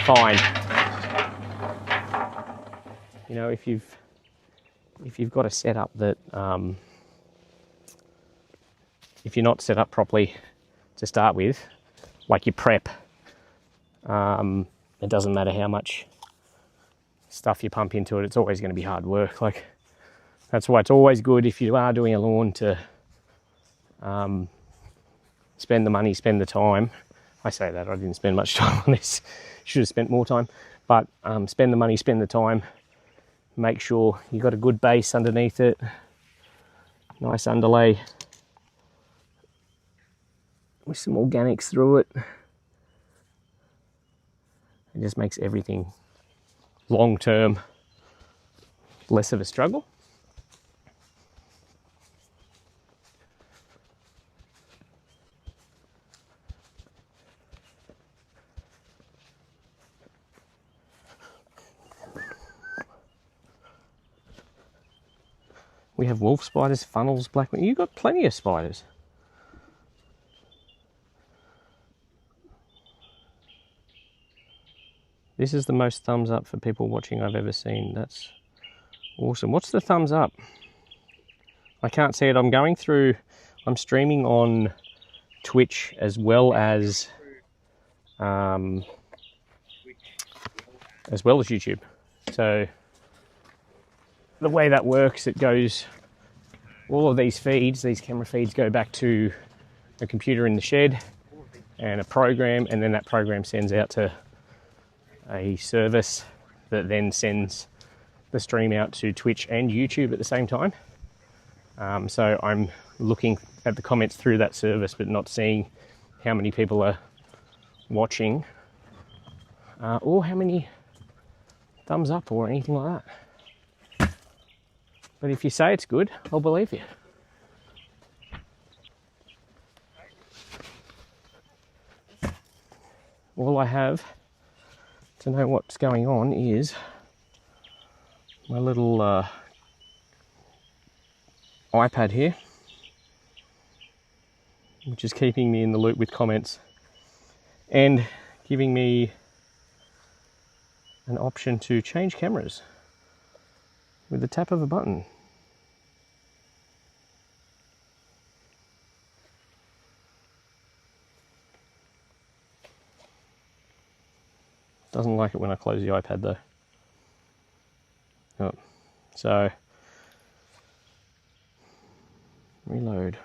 fine. You know, if you've got a setup that if you're not set up properly to start with, like your prep, it doesn't matter how much stuff you pump into it, it's always going to be hard work. Like, that's why it's always good, if you are doing a lawn, to spend the money, spend the time. I say that, I didn't spend much time on this, should have spent more time, but spend the money, spend the time, make sure you got a good base underneath it, nice underlay with some organics through it. It just makes everything long term less of a struggle. We have wolf spiders, funnels, blackwing. You've got plenty of spiders. This is the most thumbs up for people watching I've ever seen. That's awesome. What's the thumbs up? I can't see it. I'm streaming on Twitch as well as YouTube. So the way that works, it goes, all of these camera feeds go back to a computer in the shed and a program, and then that program sends out to a service that then sends the stream out to Twitch and YouTube at the same time. So I'm looking at the comments through that service, but not seeing how many people are watching or how many thumbs up or anything like that. But if you say it's good, I'll believe you. All I have to know what's going on is my little iPad here, which is keeping me in the loop with comments and giving me an option to change cameras with the tap of a button. Doesn't like it when I close the iPad though. Oh, so reload.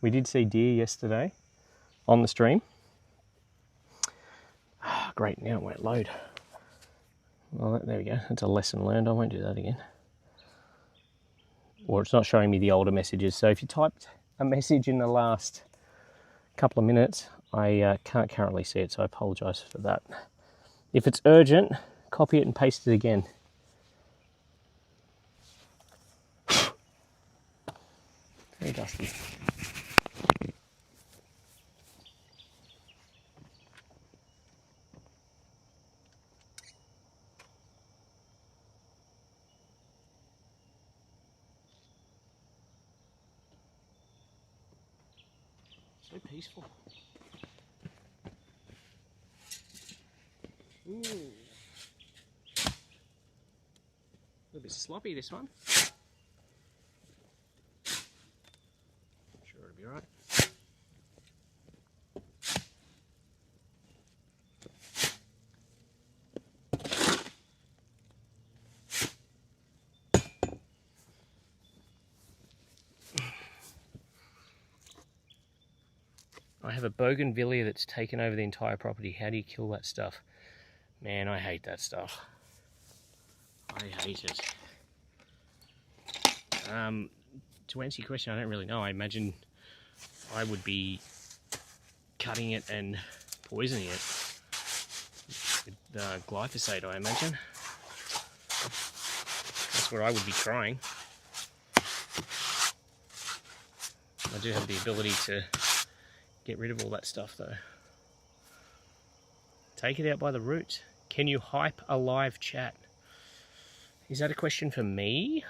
We did see deer yesterday on the stream. great, now it won't load. Well, there we go. That's a lesson learned. I won't do that again. Or it's not showing me the older messages. So if you typed a message in the last couple of minutes, I can't currently see it, so I apologise for that. If it's urgent, copy it and paste it again. Very dusty. So peaceful. Ooh. A little bit sloppy, this one. I'm sure it'll be alright. I have a bougainvillea that's taken over the entire property. How do you kill that stuff? Man, I hate that stuff. I hate it. To answer your question, I don't really know. I imagine I would be cutting it and poisoning it with glyphosate, I imagine. That's what I would be trying. I do have the ability to get rid of all that stuff though. Take it out by the roots. Can you hype a live chat? Is that a question for me?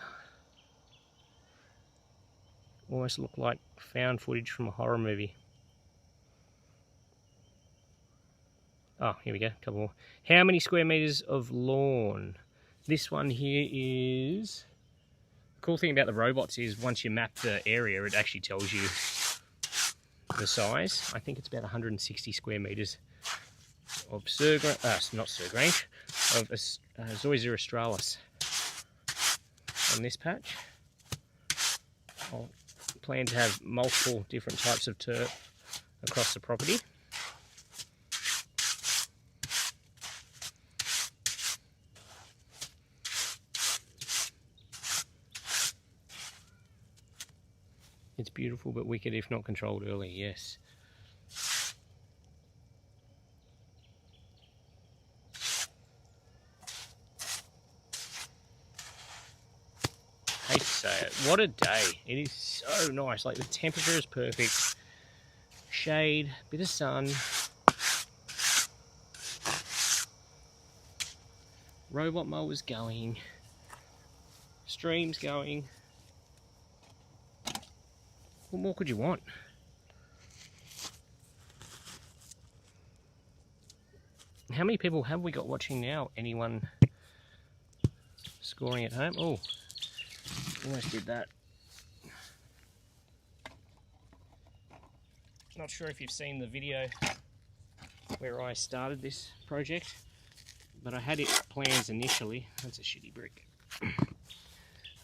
Almost look like found footage from a horror movie. Oh, here we go, a couple more. How many square meters of lawn? This one here is... The cool thing about the robots is once you map the area, it actually tells you the size. I think it's about 160 square meters of Zoysia australis on this patch. I'll plan to have multiple different types of turf across the property. It's beautiful but wicked if not controlled early, yes. Hate to say it, what a day. It is so nice, like the temperature is perfect. Shade, bit of sun. Robot mowers going. Streams going. What more could you want? How many people have we got watching now? Anyone scoring at home? Oh, almost did that. Not sure if you've seen the video where I started this project, but I had plans initially. That's a shitty brick.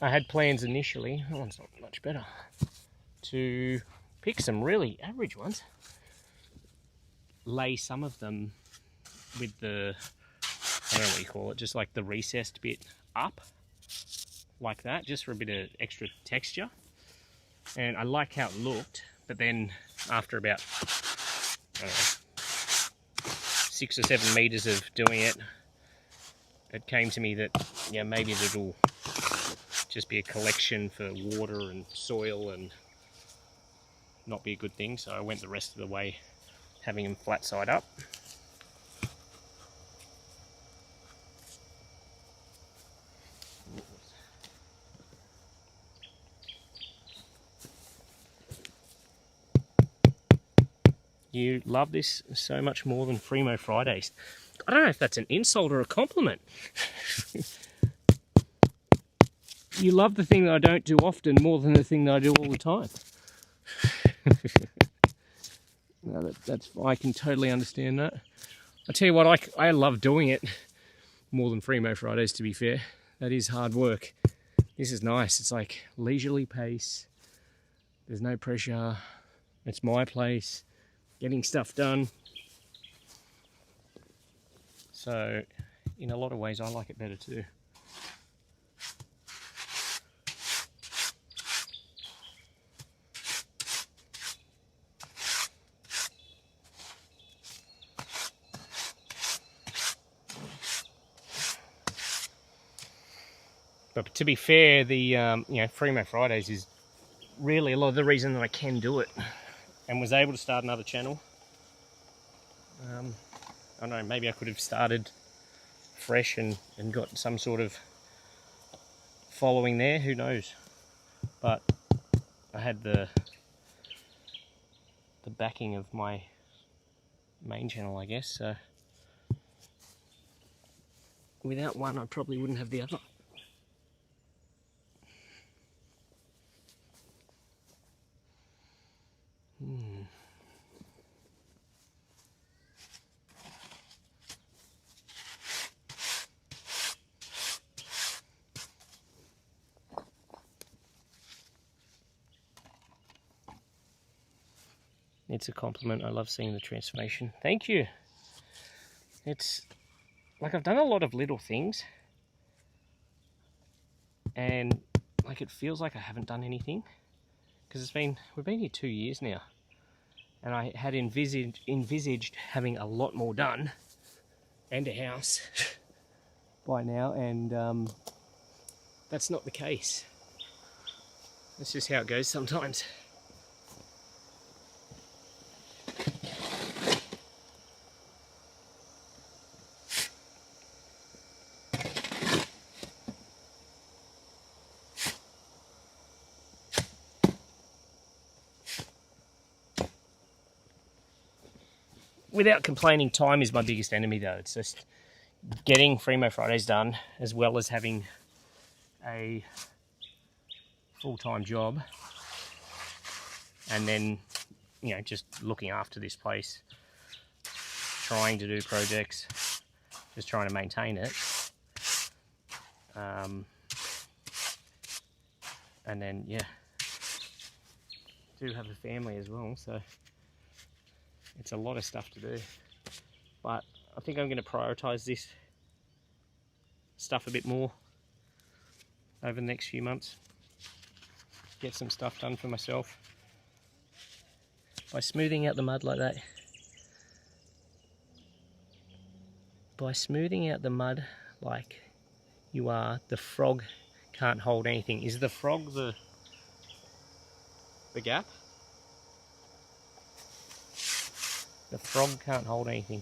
I had plans initially. That one's not much better. To pick some really average ones, lay some of them with the, I don't know what you call it, just like the recessed bit up, like that, just for a bit of extra texture. And I like how it looked, but then after about, I don't know, 6 or 7 meters of doing it, it came to me that, yeah, maybe it'll just be a collection for water and soil and not be a good thing, so I went the rest of the way having them flat side up. You love this so much more than Fremo Fridays. I don't know if that's an insult or a compliment. You love the thing that I don't do often more than the thing that I do all the time. No, that's I can totally understand that. I tell you what, I love doing it more than Fremo Fridays, to be fair. That is hard work. This is nice. It's like leisurely pace. There's no pressure. It's my place. Getting stuff done. So in a lot of ways I like it better too. But to be fair, the Fremo Fridays is really a lot of the reason that I can do it, and was able to start another channel. I don't know, maybe I could have started fresh and got some sort of following there, who knows. But I had the backing of my main channel, I guess, so without one I probably wouldn't have the other. It's a compliment. I love seeing the transformation. Thank you. It's like I've done a lot of little things, and like it feels like I haven't done anything, because we've been here 2 years now, and I had envisaged having a lot more done and a house by now, and that's not the case. That's just how it goes sometimes. Without complaining, time is my biggest enemy though. It's just getting Fremo Fridays done, as well as having a full-time job, and then just looking after this place, trying to do projects, just trying to maintain it, and then do have a family as well, so it's a lot of stuff to do. But I think I'm going to prioritise this stuff a bit more over the next few months. Get some stuff done for myself by smoothing out the mud like that. By smoothing out the mud like you are, the frog can't hold anything. Is the frog the gap? The frog can't hold anything.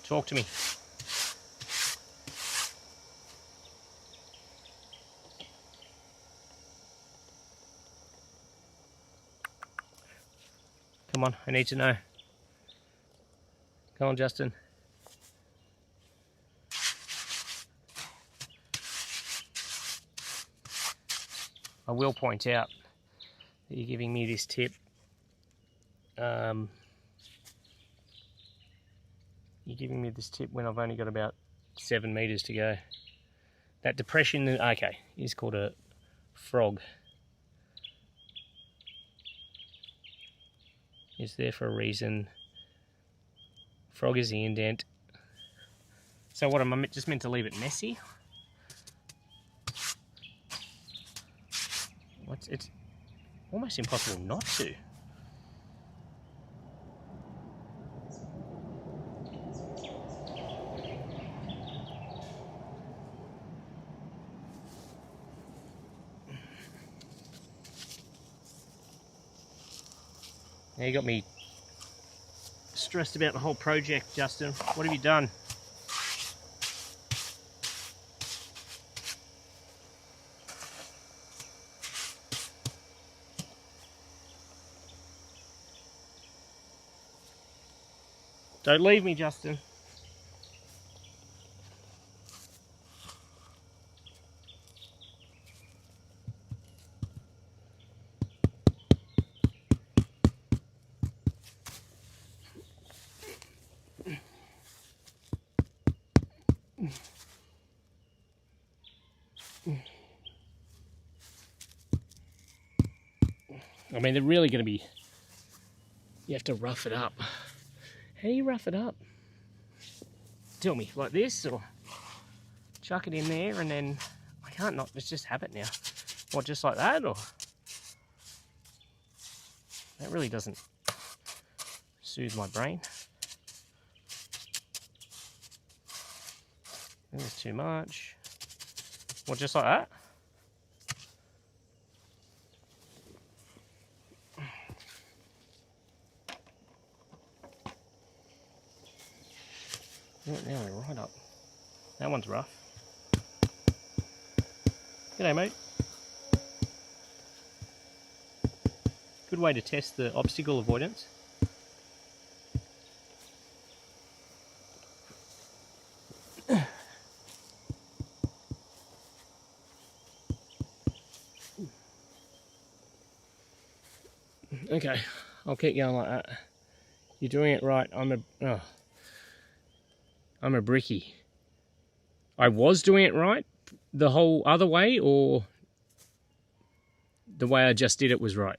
Talk to me. Come on, I need to know. Come on, Justin. I will point out that you're giving me this tip. You're giving me this tip when I've only got about 7 meters to go. That depression, okay, is called a frog. It's there for a reason. Frog is the indent. So what, am I just meant to leave it messy? It's almost impossible not to. Now you got me stressed about the whole project, Justin. What have you done? Don't leave me, Justin. I mean, they're really going to be... You have to rough it up. How do you rough it up? tell me, like this, or chuck it in there, and then I can't not. Let's just have it now. What, just like that, or that really doesn't soothe my brain. There's too much. What, just like that? Yeah, now we're right up. That one's rough. G'day, mate. Good way to test the obstacle avoidance. Okay, I'll keep going like that. You're doing it right. I'm a brickie. I was doing it right the whole other way, or the way I just did it was right?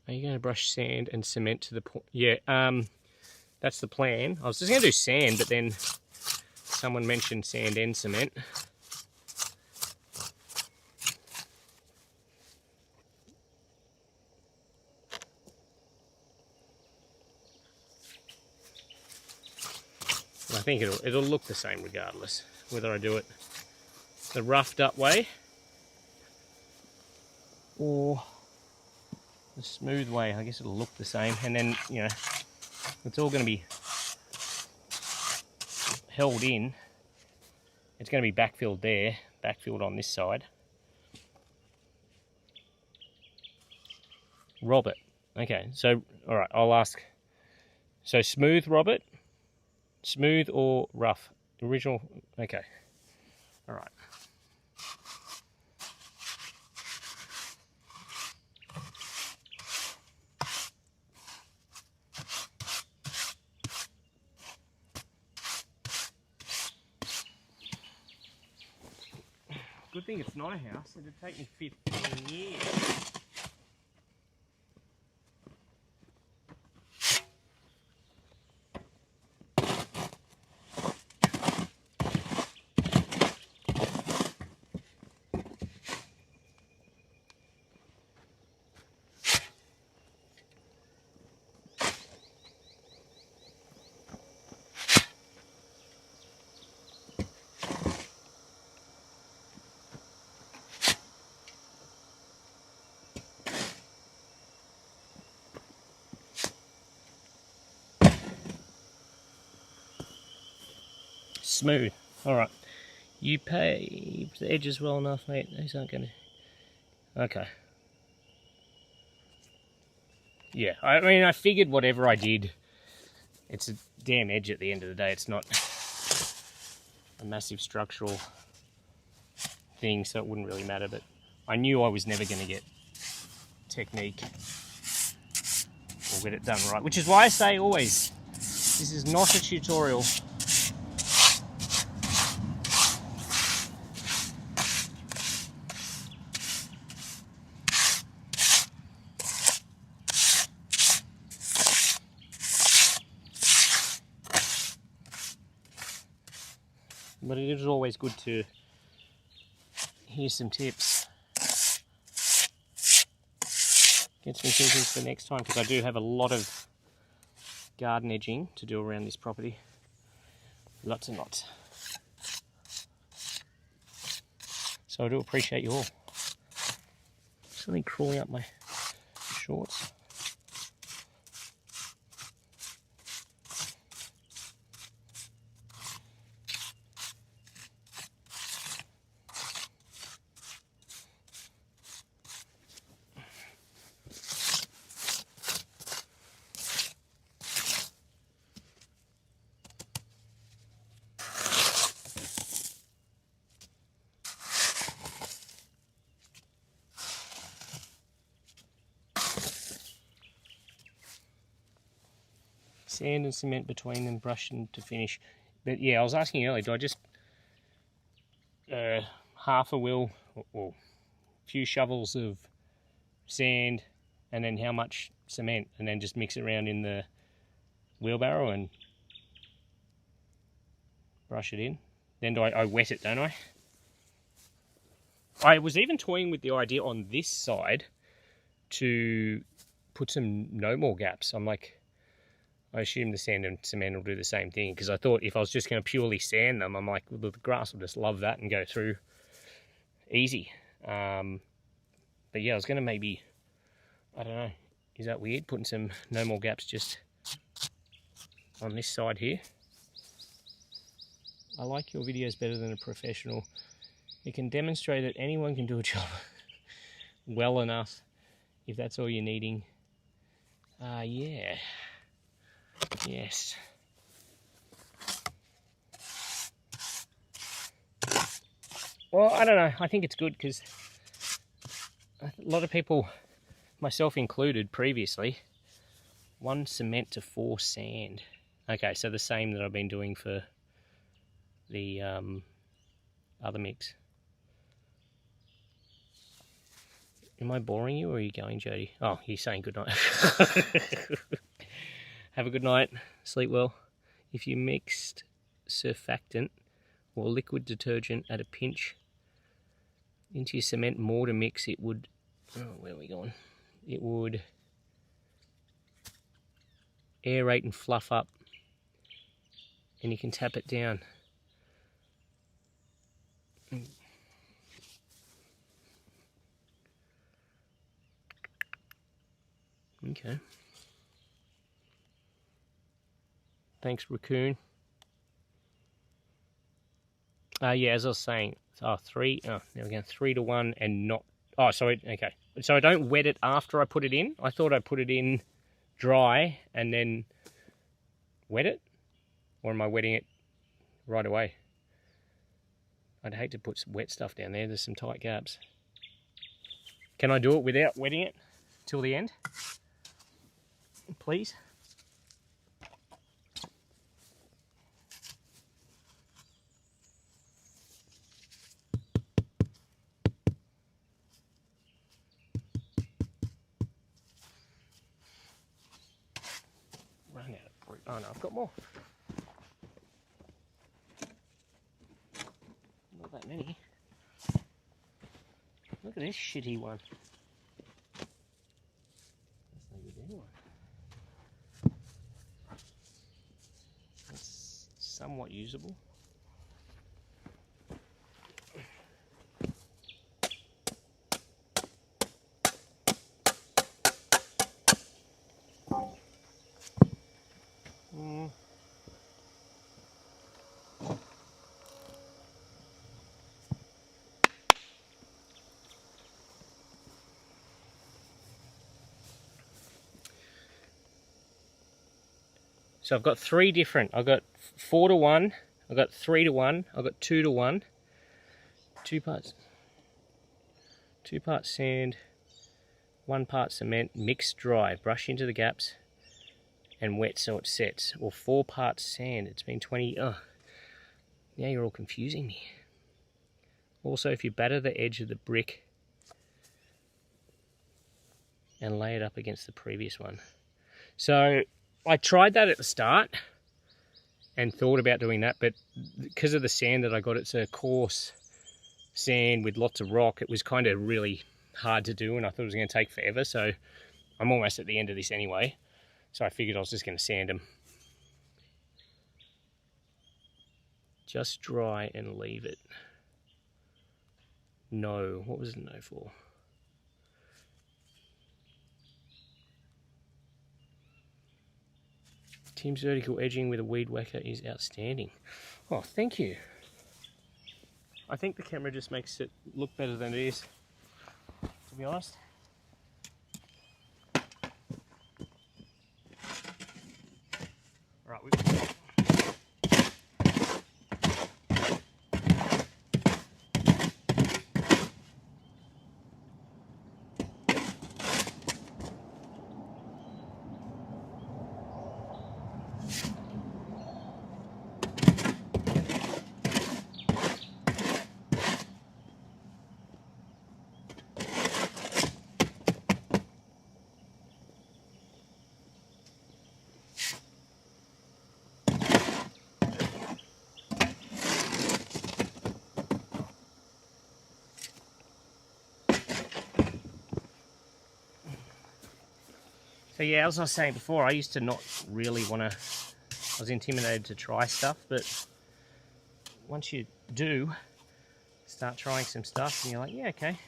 Are you going to brush sand and cement to the point? Yeah, that's the plan. I was just going to do sand, but then someone mentioned sand and cement. I think it'll look the same regardless, whether I do it the roughed up way or the smooth way. I guess it'll look the same, and then, you know, it's all going to be held in. It's going to be backfilled there, backfilled on this side. Robert. Okay, so, all right, I'll ask. So smooth, Robert? Smooth or rough? Original, okay. All right. Good thing it's not a house. It'd take me 15 years. Smooth. All right. You paved the edges well enough, mate. These aren't going to... Okay. Yeah, I mean, I figured whatever I did, it's a damn edge at the end of the day. It's not a massive structural thing, so it wouldn't really matter. But I knew I was never going to get technique or get it done right, which is why I say always, this is not a tutorial. But it is always good to hear some tips. Gets me thinking for the next time, because I do have a lot of garden edging to do around this property. Lots and lots. So I do appreciate you all. Something crawling up my shorts. sand and cement between them, brush them to finish. But yeah, I was asking earlier, do I just half a wheel or a few shovels of sand and then how much cement, and then just mix it around in the wheelbarrow and brush it in? Then I wet it, don't I? I was even toying with the idea on this side to put some no more gaps. I'm like, I assume the sand and cement will do the same thing, because I thought if I was just going to purely sand them, I'm like, well, the grass will just love that and go through easy. But yeah, I was going to maybe, I don't know, is that weird, putting some no more gaps just on this side here? I like your videos better than a professional. You can demonstrate that anyone can do a job well enough if that's all you're needing. Yeah. Yes. Well, I don't know. I think it's good because a lot of people, myself included previously, 1 cement to 4 sand. Okay, so the same that I've been doing for the other mix. Am I boring you, or are you going, Jody? Oh, you're saying good night. Have a good night. Sleep well. If you mixed surfactant or liquid detergent at a pinch into your cement mortar mix, it would... Oh, where are we going? It would aerate and fluff up, and you can tap it down. Okay. Thanks, Raccoon. Yeah, as I was saying, now we're going 3 to 1 and not... Oh, sorry, okay. So I don't wet it after I put it in? I thought I put it in dry and then wet it? Or am I wetting it right away? I'd hate to put some wet stuff down there. There's some tight gaps. Can I do it without wetting it till the end? Please? Run out of fruit. Oh no, I've got more. Not that many. Look at this shitty one. That's no good anyway. It's somewhat usable. So I've got 3 different. I've got 4 to 1, I've got 3 to 1, I've got 2 to 1. 2 parts. 2 parts sand, 1 part cement, mixed dry. Brush into the gaps and wet so it sets. Or 4 parts sand. It's been 20. Oh, now you're all confusing me. Also, if you batter the edge of the brick and lay it up against the previous one. So I tried that at the start and thought about doing that, but because of the sand that I got, it's a coarse sand with lots of rock. It was kind of really hard to do, and I thought it was going to take forever. So I'm almost at the end of this anyway. So I figured I was just going to sand them. Just dry and leave it. No. What was the no for? Tim's vertical edging with a weed whacker is outstanding. Oh, thank you. I think the camera just makes it look better than it is, to be honest. Right, So yeah, as I was saying before, I used to not really want to, I was intimidated to try stuff, but once you do start trying some stuff and you're like, yeah, okay,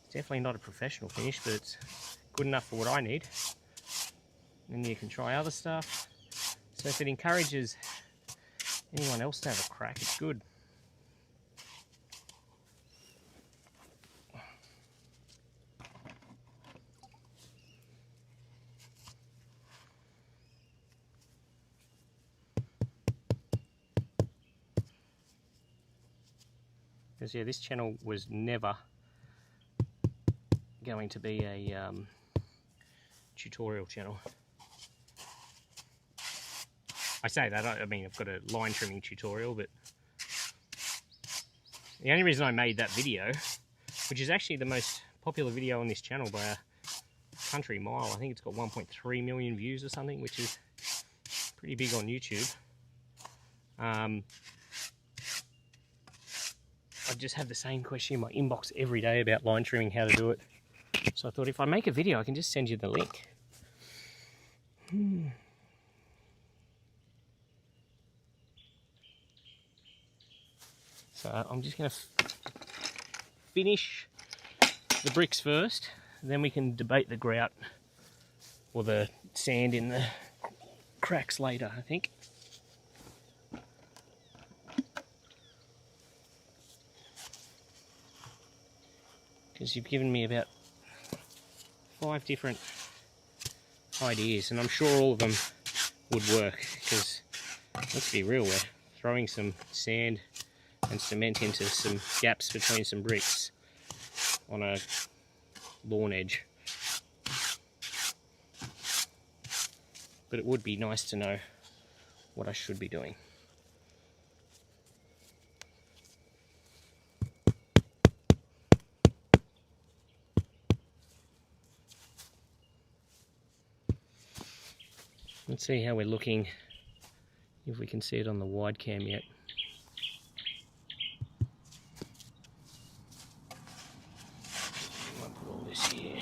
it's definitely not a professional finish, but it's good enough for what I need. And you can try other stuff. So if it encourages anyone else to have a crack, it's good. Because yeah, this channel was never going to be a tutorial channel. I say that, I mean, I've got a line trimming tutorial, but the only reason I made that video, which is actually the most popular video on this channel by a country mile, I think it's got 1.3 million views or something, which is pretty big on YouTube. I just have the same question in my inbox every day about line trimming, how to do it. So I thought if I make a video, I can just send you the link. So I'm just going to finish the bricks first, then we can debate the grout or the sand in the cracks later, I think. Because you've given me about 5 different ideas, and I'm sure all of them would work, because let's be real, we're throwing some sand and cement into some gaps between some bricks on a lawn edge. But it would be nice to know what I should be doing. Let's see how we're looking, if we can see it on the wide cam yet. I'll put all this here.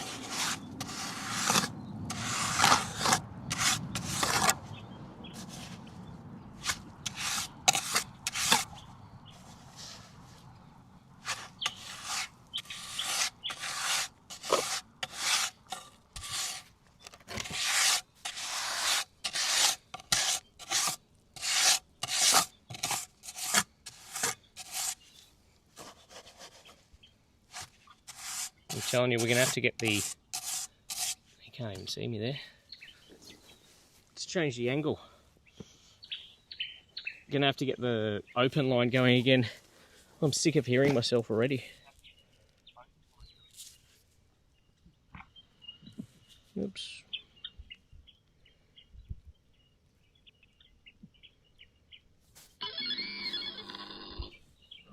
I'm telling you, we're going to have to get the... You can't even see me there. Let's change the angle. Going to have to get the open line going again. I'm sick of hearing myself already. Oops.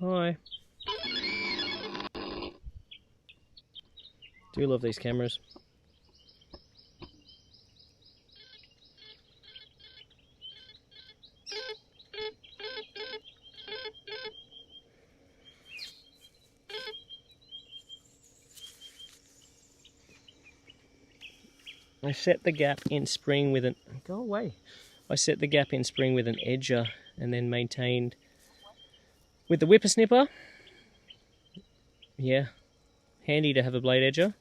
Hi. Do love these cameras. I set the gap in spring with an... Go away. I set the gap in spring with an edger and then maintained with the whippersnipper. Yeah, handy to have a blade edger.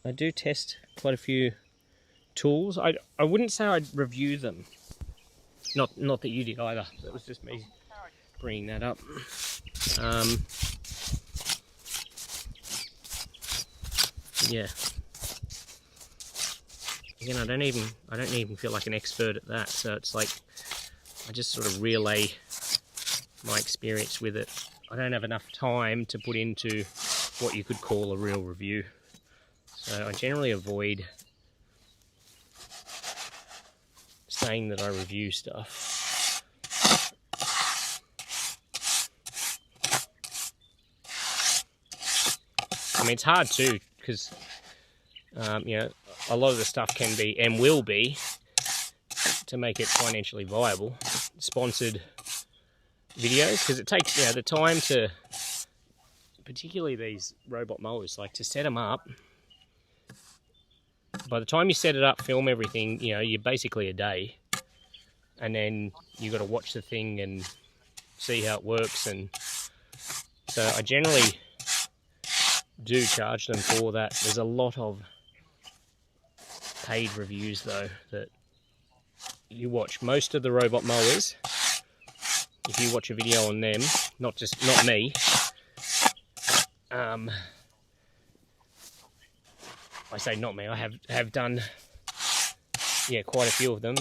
I do test quite a few tools. I wouldn't say I'd review them. Not that you did either. That was just me bringing that up. Yeah. Again, I don't even feel like an expert at that. So it's like I just sort of relay my experience with it. I don't have enough time to put into what you could call a real review. So I generally avoid saying that I review stuff. I mean, it's hard too, because you know, a lot of the stuff can be and will be, to make it financially viable, sponsored videos, because it takes, you know, the time to, particularly these robot mowers, like to set them up by the time you set it up, film everything, you know, you're basically a day. And then you got to watch the thing and see how it works. And so I generally do charge them for that. There's a lot of paid reviews though that you watch. Most of the robot mowers, if you watch a video on them, not me, I say not me, I have done, yeah, quite a few of them.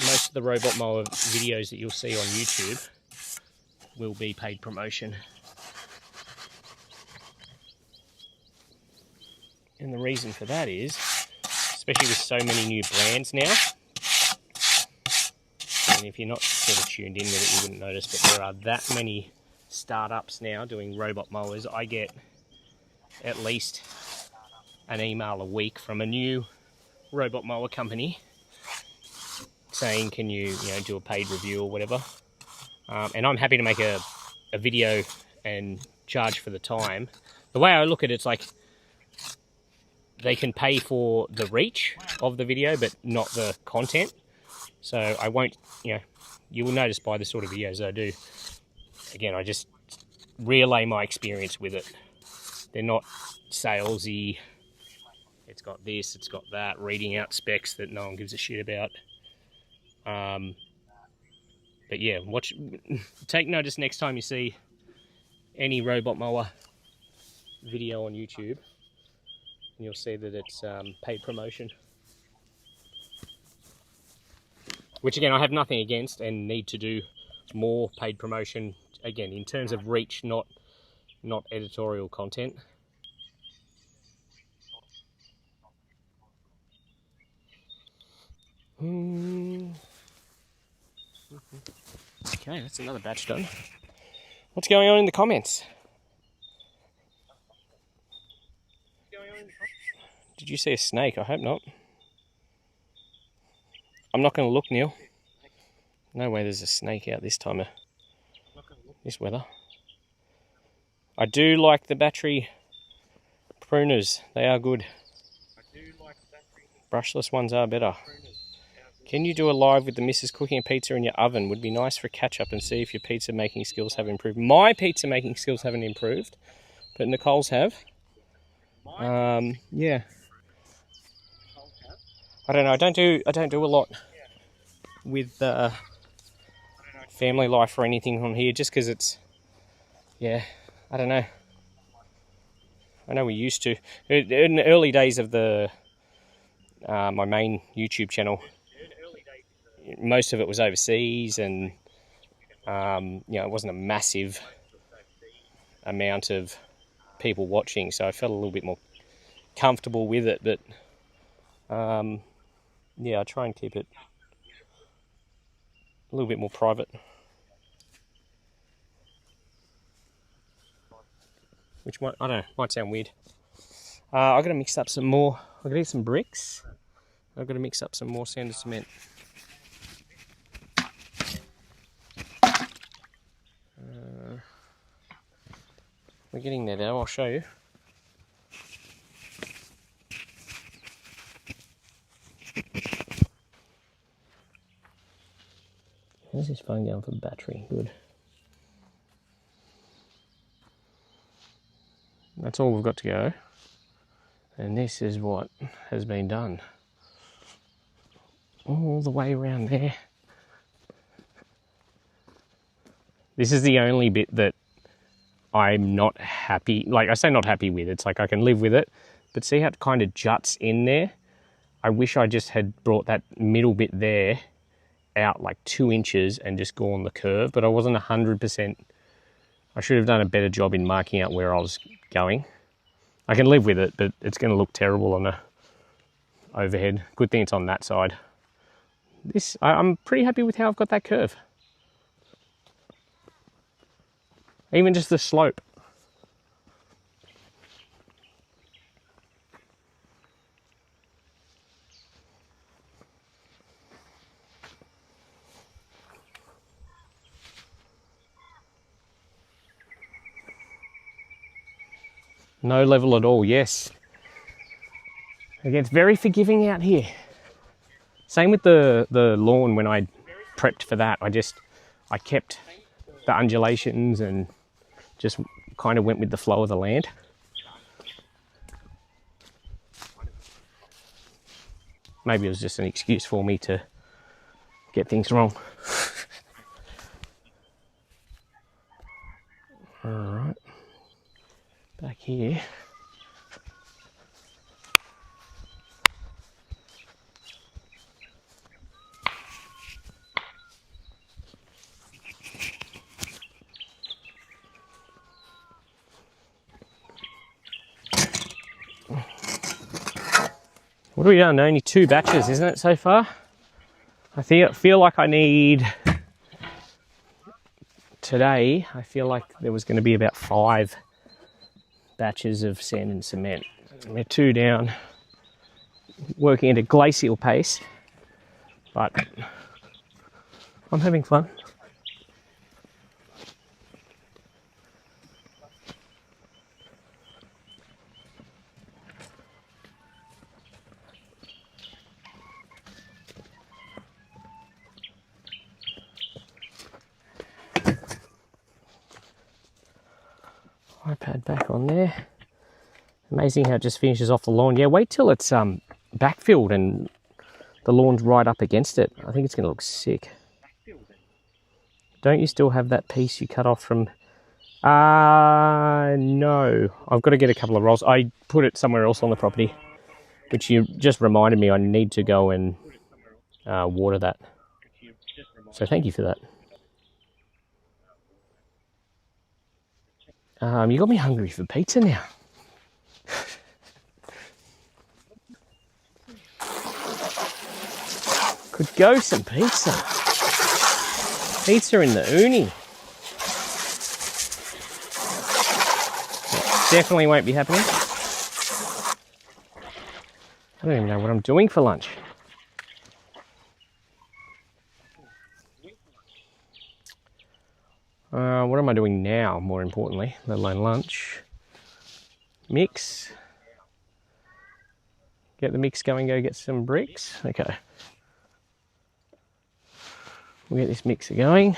Most of the robot mower videos that you'll see on YouTube will be paid promotion. And the reason for that is, especially with so many new brands now, and if you're not sort of tuned in with it, you wouldn't notice, but there are that many startups now doing robot mowers. I get at least an email a week from a new robot mower company saying, can you do a paid review or whatever. And I'm happy to make a video and charge for the time. The way I look at it, it's like they can pay for the reach of the video, but not the content. So I won't, you will notice by the sort of videos I do, again, I just relay my experience with it. They're not salesy. It's got this, it's got that, reading out specs that no one gives a shit about. But yeah, take notice next time you see any robot mower video on YouTube, and you'll see that it's paid promotion. Which again, I have nothing against and need to do more paid promotion, again, in terms of reach, not editorial content. Okay, that's another batch done. What's going on in the comments? Did you see a snake? I hope not. I'm not going to look, Neil. No way there's a snake out this time of this weather. I do like the battery pruners. They are good. Brushless ones are better. Can you do a live with the missus cooking a pizza in your oven? Would be nice for a catch up and see if your pizza making skills have improved. My pizza making skills haven't improved, but Nicole's have. Yeah. I don't know. I don't do a lot with family life or anything on here, just because it's, yeah, I don't know. I know we used to in the early days of the my main YouTube channel. Most of it was overseas, and it wasn't a massive amount of people watching, so I felt a little bit more comfortable with it. But yeah, I try and keep it a little bit more private, which might, I don't know, might sound weird. I've got to mix up some more. I've got to get some bricks. I've got to mix up some more sand and cement. We're getting there now, I'll show you. How's this phone going for battery? Good. That's all we've got to go. And this is what has been done. All the way around there. This is the only bit that I'm not happy, like I say not happy with. It's like I can live with it, but see how it kind of juts in there? I wish I just had brought that middle bit there out like 2 inches and just gone the curve, but I wasn't 100%. I should have done a better job in marking out where I was going. I can live with it, but it's going to look terrible on a overhead. Good thing it's on that side. I'm pretty happy with how I've got that curve. Even just the slope. No level at all, yes. Again, it's very forgiving out here. Same with the lawn. When I prepped for that, I kept the undulations and just kind of went with the flow of the land. Maybe it was just an excuse for me to get things wrong. All right, back here. What have we done? Only 2 batches, isn't it, so far? I feel like I need... Today, I feel like there was going to be about 5 batches of sand and cement. We're 2 down, working at a glacial pace, but I'm having fun. iPad back on there. Amazing how it just finishes off the lawn. Yeah, wait till it's backfilled and the lawn's right up against it. I think it's going to look sick. Don't you still have that piece you cut off from... no. I've got to get a couple of rolls. I put it somewhere else on the property, which you just reminded me I need to go and water that. So thank you for that. You got me hungry for pizza now. Could go some pizza. Pizza in the uni. Definitely won't be happening. I don't even know what I'm doing for lunch. What am I doing now, more importantly, let alone lunch? Mix. Get the mix going, go get some bricks. Okay. We'll get this mixer going.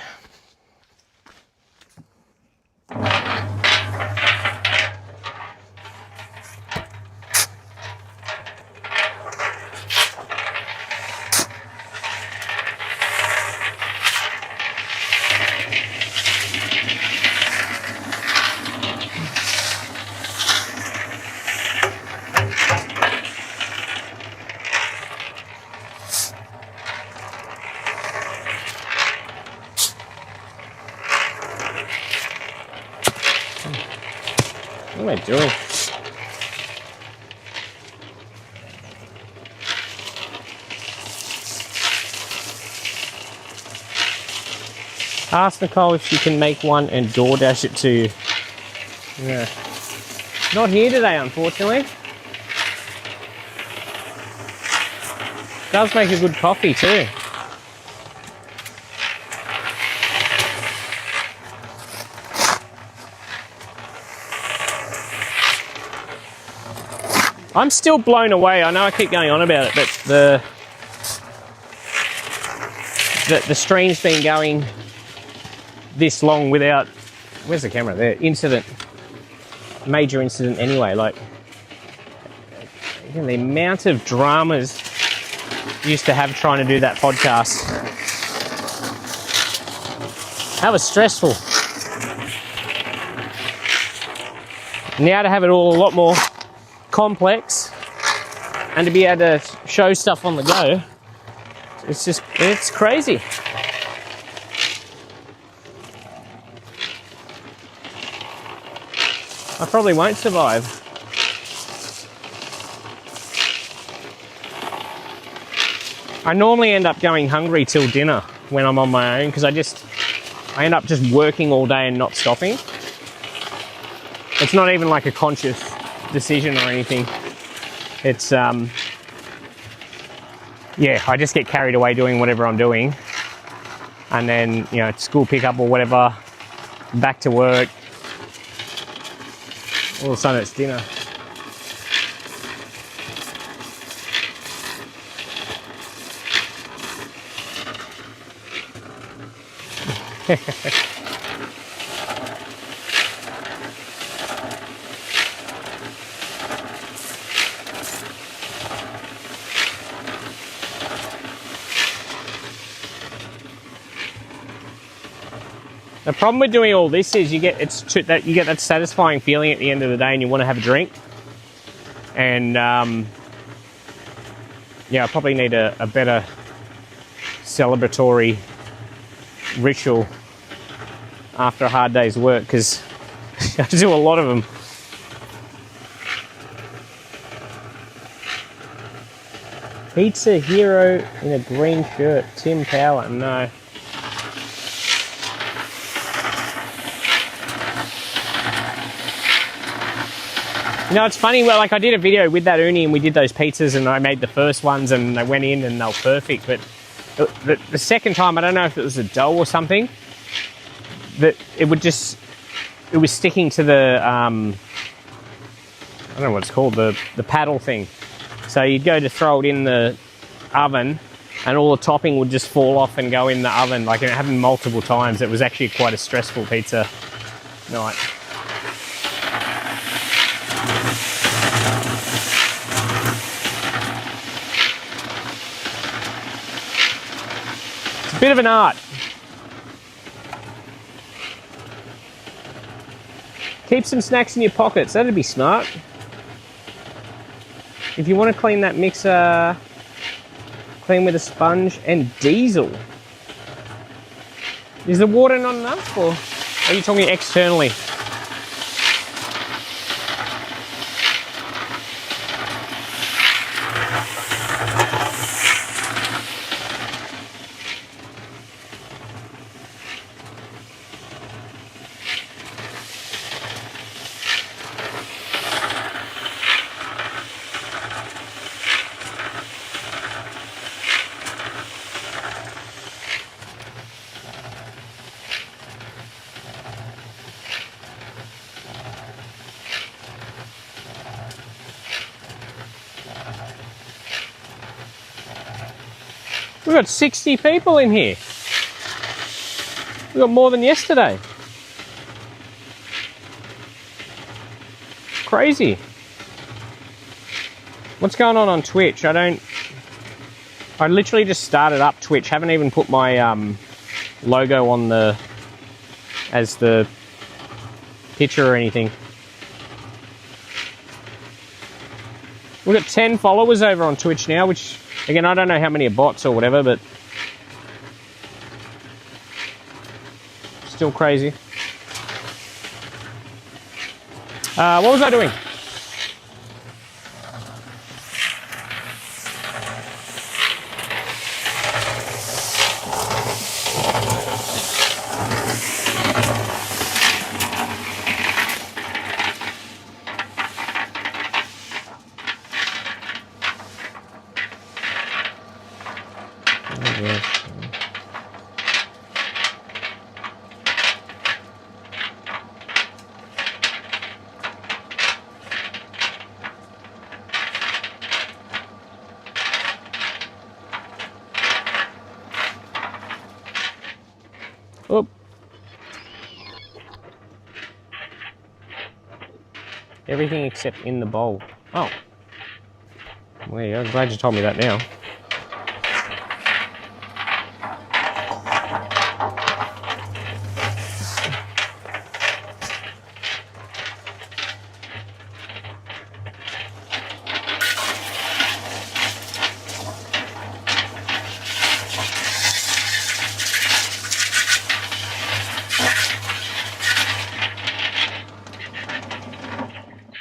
What am I doing? Ask Nicole if she can make one and DoorDash it to you. Yeah. Not here today, unfortunately. Does make a good coffee too. I'm still blown away. I know I keep going on about it, but the stream's been going this long without... Where's the camera? There. Major incident anyway. Like, again, the amount of dramas used to have trying to do that podcast. That was stressful. Now to have it all a lot more complex and to be able to show stuff on the go, it's crazy. I probably won't survive. I normally end up going hungry till dinner when I'm on my own because I end up just working all day and not stopping. It's not even like a conscious decision or anything. It's yeah, I just get carried away doing whatever I'm doing, and then, you know, school pickup or whatever, back to work, all of a sudden it's dinner. The problem with doing all this is you get that satisfying feeling at the end of the day, and you want to have a drink. And yeah, I probably need a better celebratory ritual after a hard day's work, because I do a lot of them. Pizza hero in a green shirt, Tim Power, no. You know, it's funny, well, like I did a video with that uni and we did those pizzas and I made the first ones and they went in and they were perfect, but the second time, I don't know if it was a dough or something, that it was sticking to the, I don't know what it's called, the paddle thing. So you'd go to throw it in the oven and all the topping would just fall off and go in the oven. Like, it happened multiple times. It was actually quite a stressful pizza night. It's a bit of an art. Keep some snacks in your pockets. That'd be smart. If you want to clean that mixer, clean with a sponge and diesel. Is the water not enough, or are you talking externally? We've got 60 people in here. We've got more than yesterday. Crazy. What's going on Twitch? I literally just started up Twitch. Haven't even put my logo on as the picture or anything. We've got 10 followers over on Twitch now, which, again, I don't know how many are bots or whatever, but still crazy. What was I doing? Oh. Everything except in the bowl. Oh. Well, yeah, I'm glad you told me that now.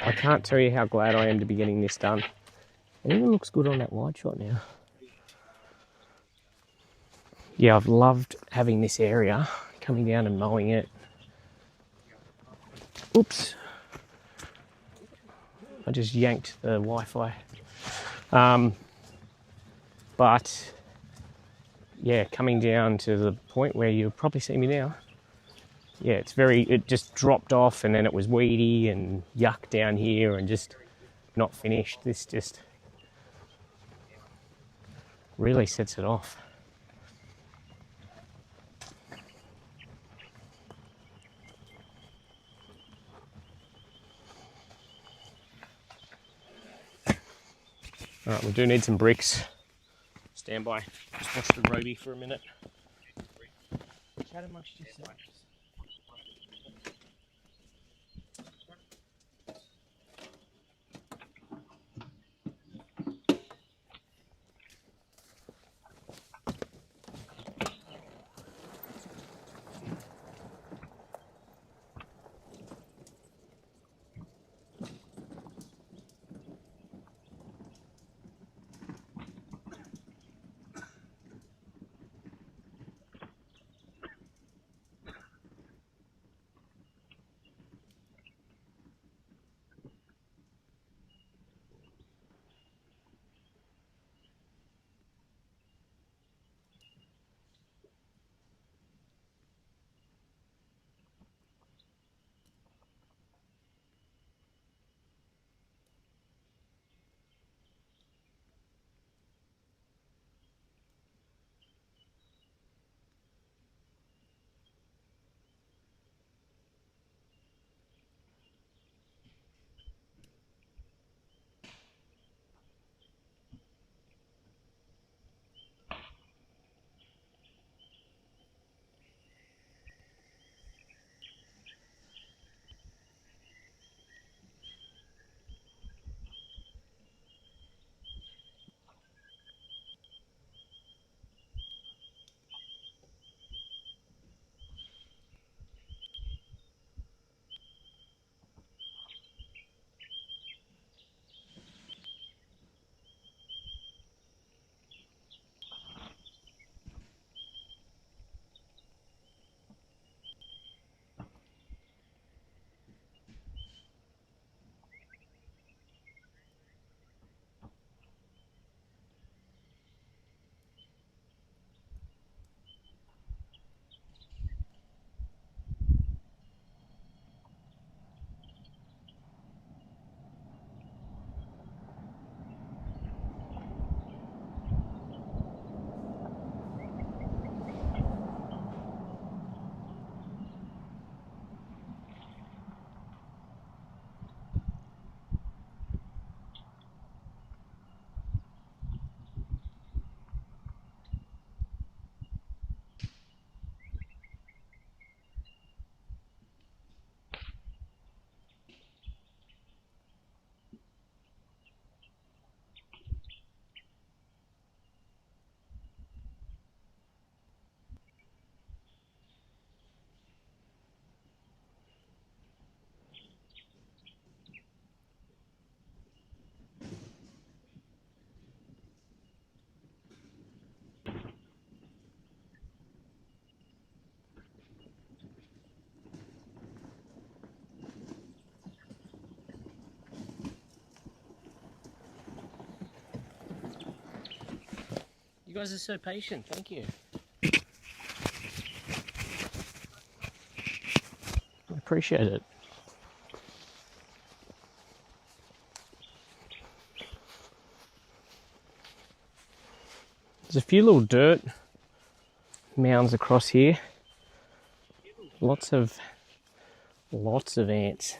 I can't tell you how glad I am to be getting this done. It even looks good on that wide shot now. Yeah, I've loved having this area, coming down and mowing it. Oops. I just yanked the Wi-Fi. But yeah, coming down to the point where you'll probably see me now. Yeah, it just dropped off and then it was weedy and yuck down here and just not finished. This just really sets it off. Alright, we do need some bricks. Stand by. Just watch the roadie for a minute. Chat amongst yourselves. You guys are so patient, thank you. I appreciate it. There's a few little dirt mounds across here. Lots of ants.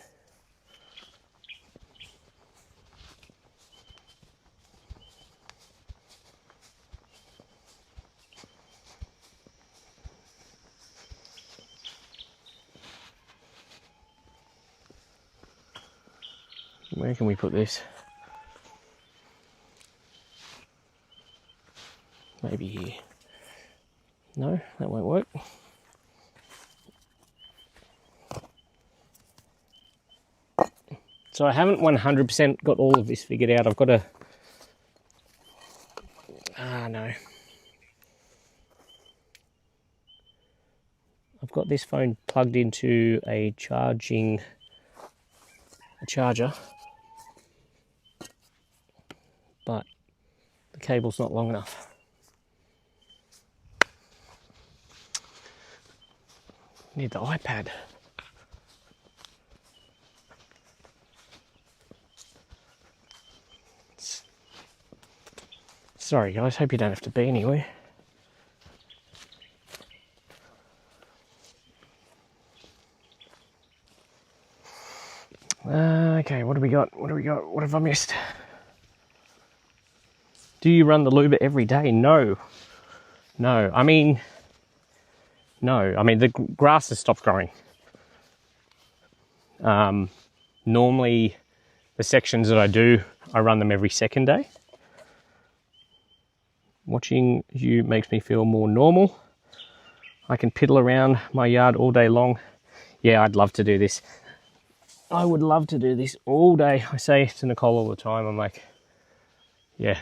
Where can we put this? Maybe here. No, that won't work. So I haven't 100% got all of this figured out. I've got to... no. I've got this phone plugged into a charger, but the cable's not long enough. Need the iPad. Sorry guys, hope you don't have to be anywhere. Okay, what do we got? What have I missed? Do you run the louver every day? No. No. I mean, no. I mean, the grass has stopped growing. Normally, the sections that I do, I run them every second day. Watching you makes me feel more normal. I can piddle around my yard all day long. Yeah, I'd love to do this. I would love to do this all day. I say to Nicole all the time, I'm like, yeah,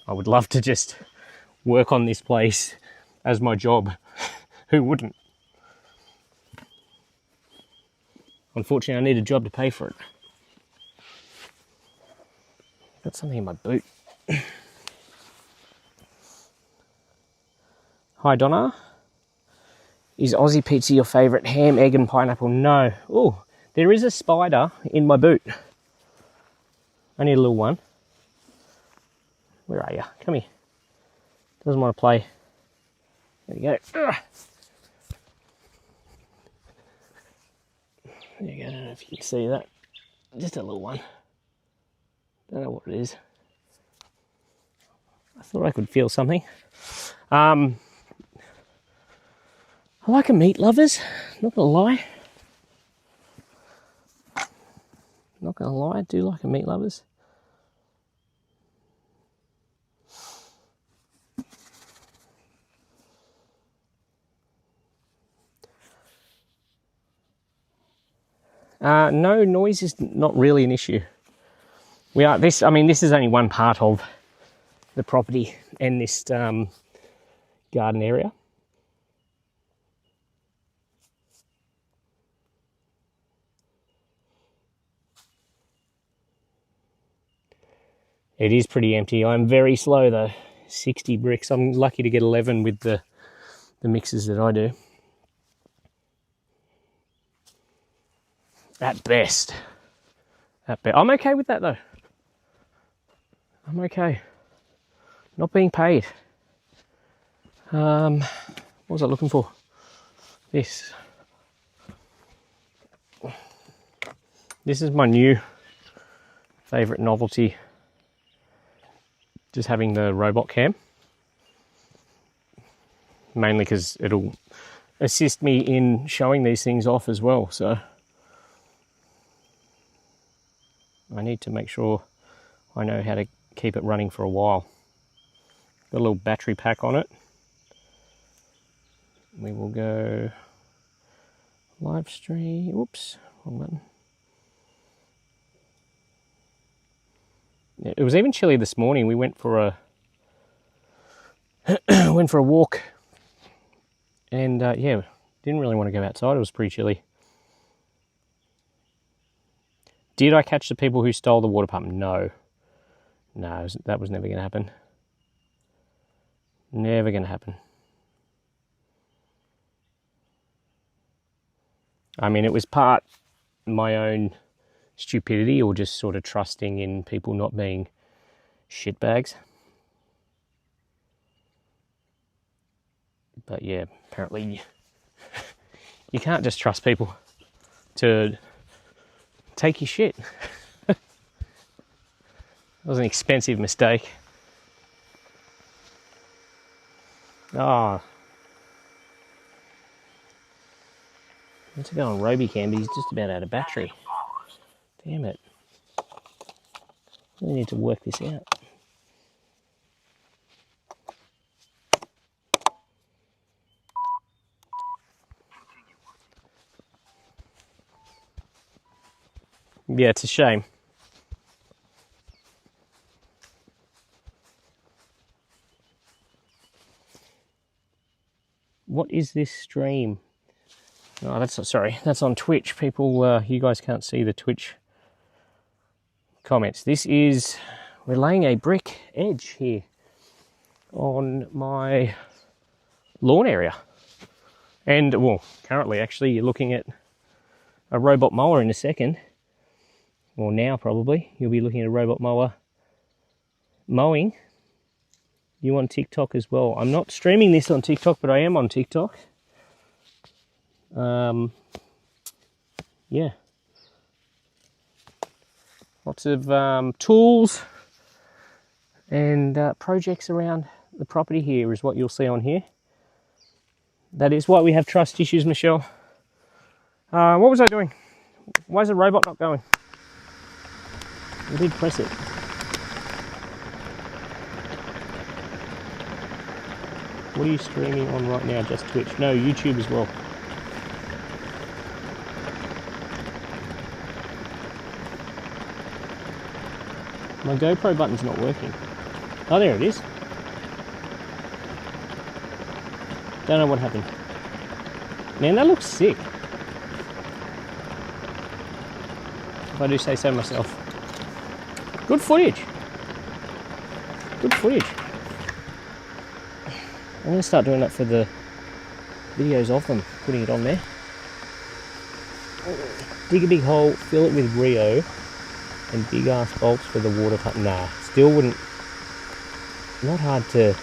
I would love to just work on this place as my job. Who wouldn't? Unfortunately, I need a job to pay for it. Got something in my boot. Hi, Donna. Is Aussie pizza your favourite? Ham, egg and pineapple? No. Oh, there is a spider in my boot. Only a little one. Where are you? Come here. Doesn't want to play. There you go. Ugh. There you go. I don't know if you can see that. Just a little one. Don't know what it is. I thought I could feel something. I like a meat lovers. Not gonna lie. Not gonna lie. I do like a meat lovers. No, noise is not really an issue. We are this. I mean, this is only one part of the property and this garden area. It is pretty empty. I'm very slow though. 60 bricks. I'm lucky to get 11 with the mixes that I do. At best. I'm okay with that though. I'm okay. Not being paid. What was I looking for? This. This is my new favourite novelty. Just having the robot cam. Mainly because it'll assist me in showing these things off as well, so I need to make sure I know how to keep it running for a while. Got a little battery pack on it. We will go live stream. Whoops, wrong button. It was even chilly this morning. We went for a walk, and yeah, didn't really want to go outside. It was pretty chilly. Did I catch the people who stole the water pump? No. No, that was never going to happen. Never going to happen. I mean, it was part my own stupidity or just sort of trusting in people not being shitbags. But yeah, apparently you can't just trust people to take your shit. That was an expensive mistake. Oh. I want to go on Robicam, but he's just about out of battery. Damn it. We need to work this out. Yeah, it's a shame. What is this stream? Oh, that's on Twitch. People, you guys can't see the Twitch comments. We're laying a brick edge here on my lawn area. And, well, currently, actually, you're looking at a robot mower in a second. Well, now probably. You'll be looking at a robot mower mowing. You on TikTok as well. I'm not streaming this on TikTok, but I am on TikTok. Yeah. Lots of tools and projects around the property here is what you'll see on here. That is why we have trust issues, Michelle. What was I doing? Why is the robot not going? I did press it. What are you streaming on right now? Just Twitch? No, YouTube as well. My GoPro button's not working. Oh, there it is. Don't know what happened. Man, that looks sick. If I do say so myself. Good footage. Good footage. I'm going to start doing that for the videos of them, putting it on there. Dig a big hole, fill it with Rio, and big ass bolts for the water pump. Nah, still wouldn't. Not hard to.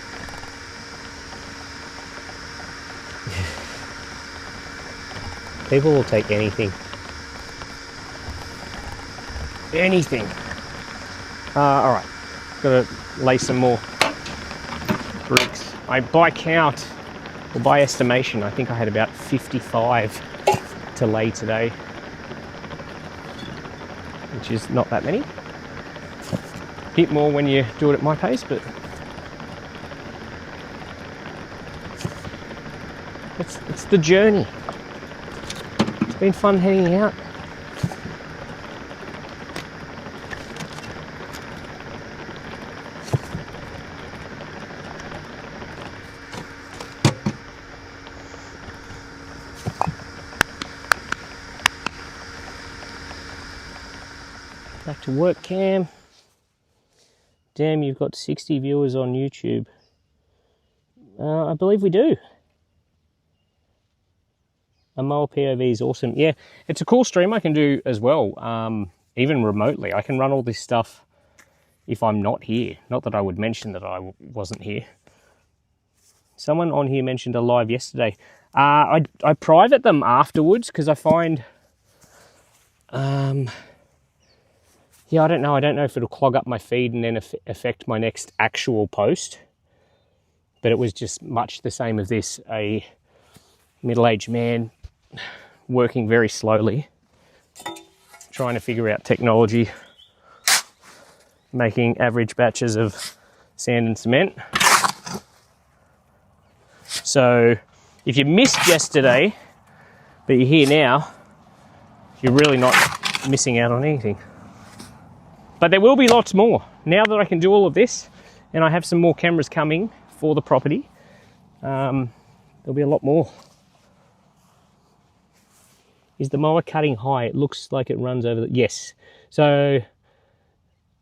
People will take anything. Anything. Alright, gotta lay some more bricks. By count, or by estimation, I think I had about 55 to lay today, which is not that many. A bit more when you do it at my pace, but it's the journey. It's been fun hanging out. Back to work cam. Damn, you've got 60 viewers on YouTube. I believe we do. A mower POV is awesome. Yeah, it's a cool stream I can do as well, even remotely. I can run all this stuff if I'm not here. Not that I would mention that I wasn't here. Someone on here mentioned a live yesterday. I private them afterwards because I find... yeah, I don't know if it'll clog up my feed and then affect my next actual post. But it was just much the same as this. A middle-aged man working very slowly, trying to figure out technology, making average batches of sand and cement. So if you missed yesterday, but you're here now, you're really not missing out on anything. But there will be lots more. Now that I can do all of this, and I have some more cameras coming for the property, there'll be a lot more. Is the mower cutting high? It looks like it runs over the... Yes. So,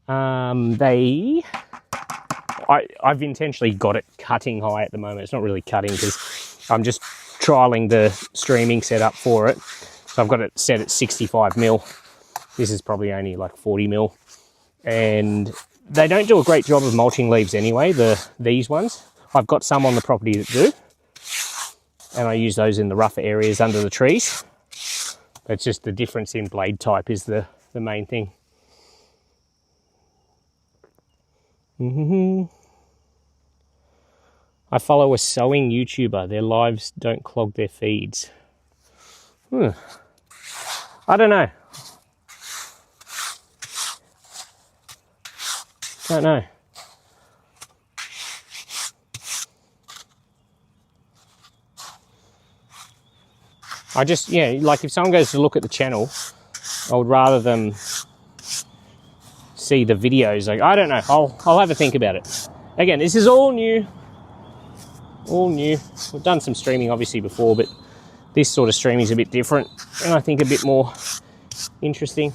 I've intentionally got it cutting high at the moment. It's not really cutting because I'm just trialing the streaming setup for it. So I've got it set at 65 mil. This is probably only like 40 mil. And they don't do a great job of mulching leaves anyway, these ones. I've got some on the property that do. And I use those in the rougher areas under the trees. It's just the difference in blade type is the main thing. I follow a sewing YouTuber. Their lives don't clog their feeds. I don't know. Don't know. I just, yeah, like if someone goes to look at the channel, I would rather them see the videos. Like, I don't know. I'll have a think about it. Again, this is all new. All new. We've done some streaming obviously before, but this sort of streaming is a bit different and I think a bit more interesting.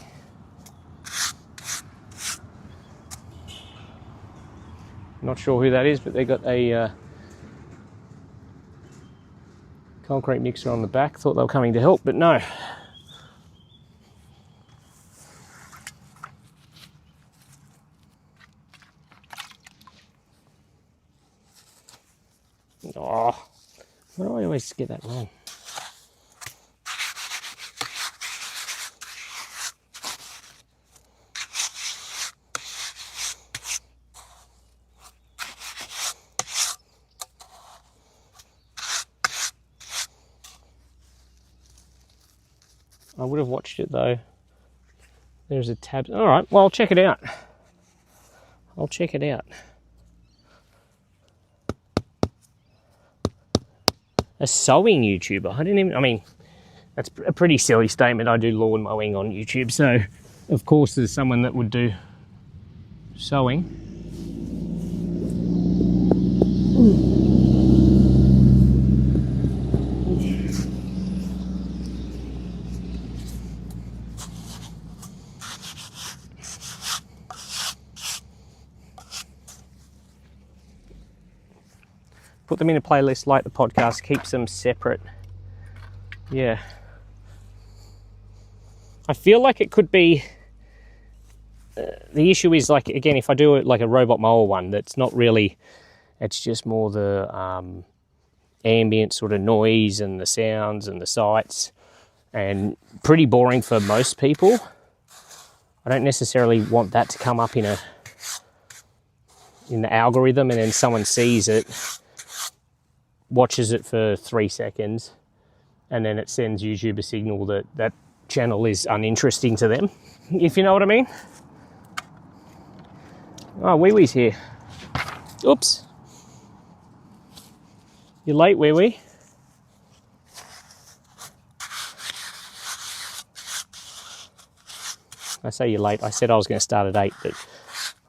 Not sure who that is, but they got a concrete mixer on the back. Thought they were coming to help, but no. Oh, why do I always get that wrong? I would have watched it though. There's a tab. All right, well, I'll check it out. I'll check it out. A sewing YouTuber. I mean, that's a pretty silly statement. I do lawn mowing on YouTube, so of course there's someone that would do sewing. Put them in a playlist like the podcast, keeps them separate. Yeah. I feel like it could be, the issue is like, again, if I do it like a robot mower one, that's not really, it's just more the ambient sort of noise and the sounds and the sights, and pretty boring for most people. I don't necessarily want that to come up in the algorithm and then someone sees it, watches it for 3 seconds, and then it sends YouTube a signal that that channel is uninteresting to them, if you know what I mean. Oh, Wee Wee's here. Oops. You're late, Wee Wee. I say you're late. I said I was going to start at 8, but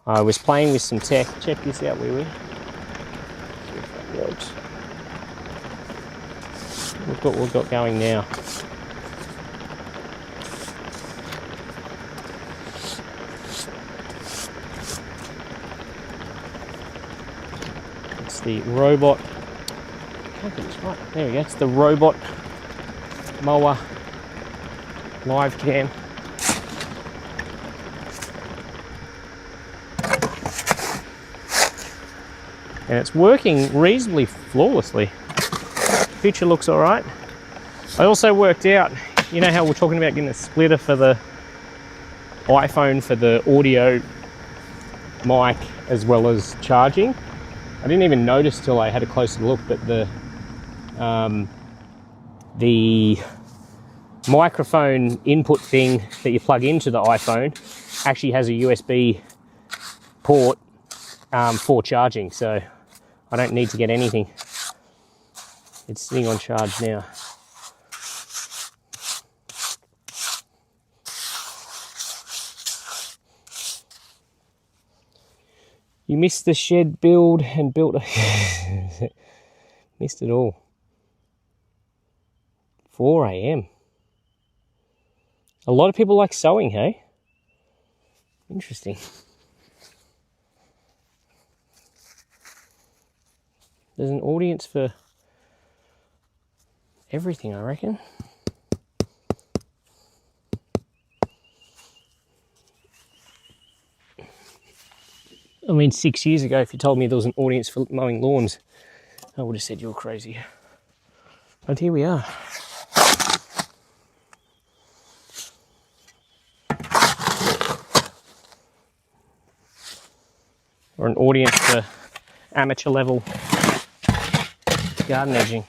I was playing with some tech. Check this out, Wee Wee. See if that works. Look what we've got going now. It's the robot. I can't get this right. There we go. It's the robot mower live cam. And it's working reasonably flawlessly. Picture looks all right. I also worked out, you know how we're talking about getting a splitter for the iPhone for the audio mic as well as charging? I didn't even notice till I had a closer look, but the microphone input thing that you plug into the iPhone actually has a USB port for charging, so I don't need to get anything. It's sitting on charge now. You missed the shed build and built a... Missed it all. 4 a.m. A lot of people like sewing, hey? Interesting. There's an audience for everything, I reckon. I mean, 6 years ago, if you told me there was an audience for mowing lawns, I would have said you're crazy. But here we are. Or an audience for amateur level garden edging.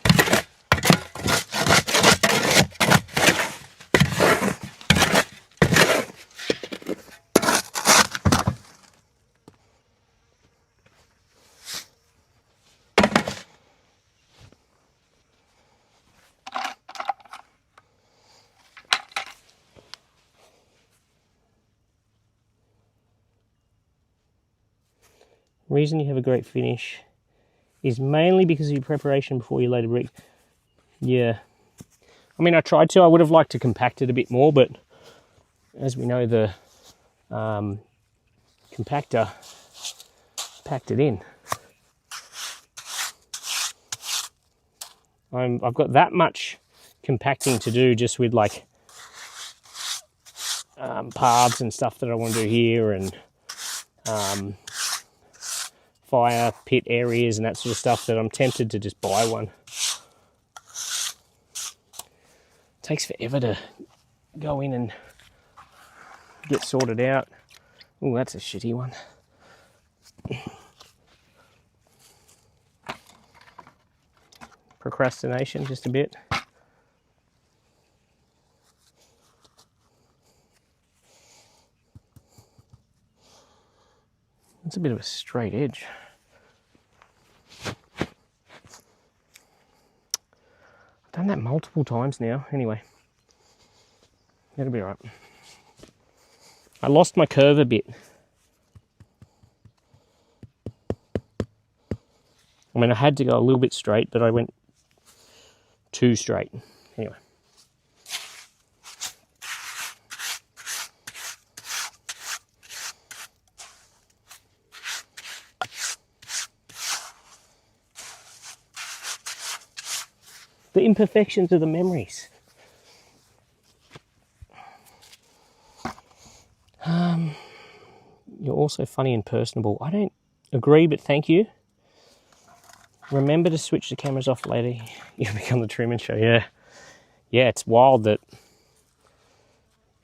Reason you have a great finish is mainly because of your preparation before you lay the brick. Yeah. I mean, I tried to. I would have liked to compact it a bit more, but as we know, the compactor packed it in. I've got that much compacting to do just with like paths and stuff that I want to do here, and fire pit areas and that sort of stuff, that I'm tempted to just buy one. It takes forever to go in and get sorted out. Oh, that's a shitty one. Procrastination just a bit. That's a bit of a straight edge. I've done that multiple times now. Anyway, it'll be all right. I lost my curve a bit. I mean, I had to go a little bit straight, but I went too straight. Anyway. The imperfections of the memories. You're also funny and personable. I don't agree, but thank you. Remember to switch the cameras off later. You become the Truman Show. Yeah. Yeah, it's wild that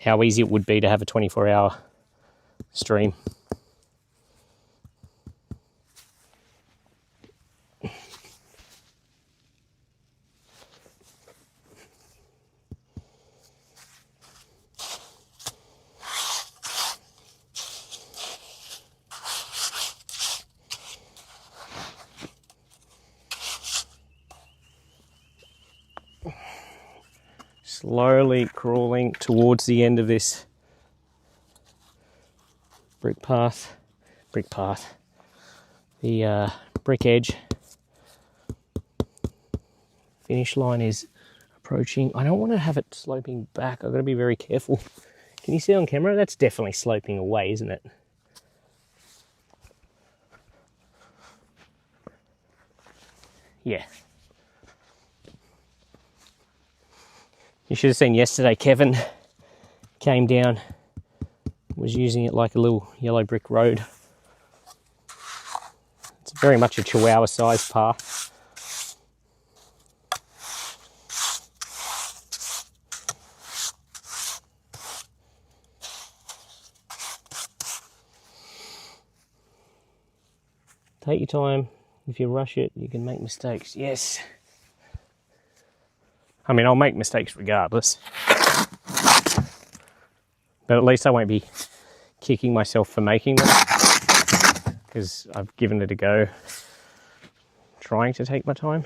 how easy it would be to have a 24-hour stream. Slowly crawling towards the end of this brick path, the brick edge. Finish line is approaching. I don't want to have it sloping back. I've got to be very careful. Can you see on camera? That's definitely sloping away, isn't it? Yeah. You should have seen yesterday, Kevin came down, was using it like a little yellow brick road. It's very much a Chihuahua sized path. Take your time. If you rush it, you can make mistakes. Yes. I mean, I'll make mistakes regardless. But at least I won't be kicking myself for making them, because I've given it a go trying to take my time.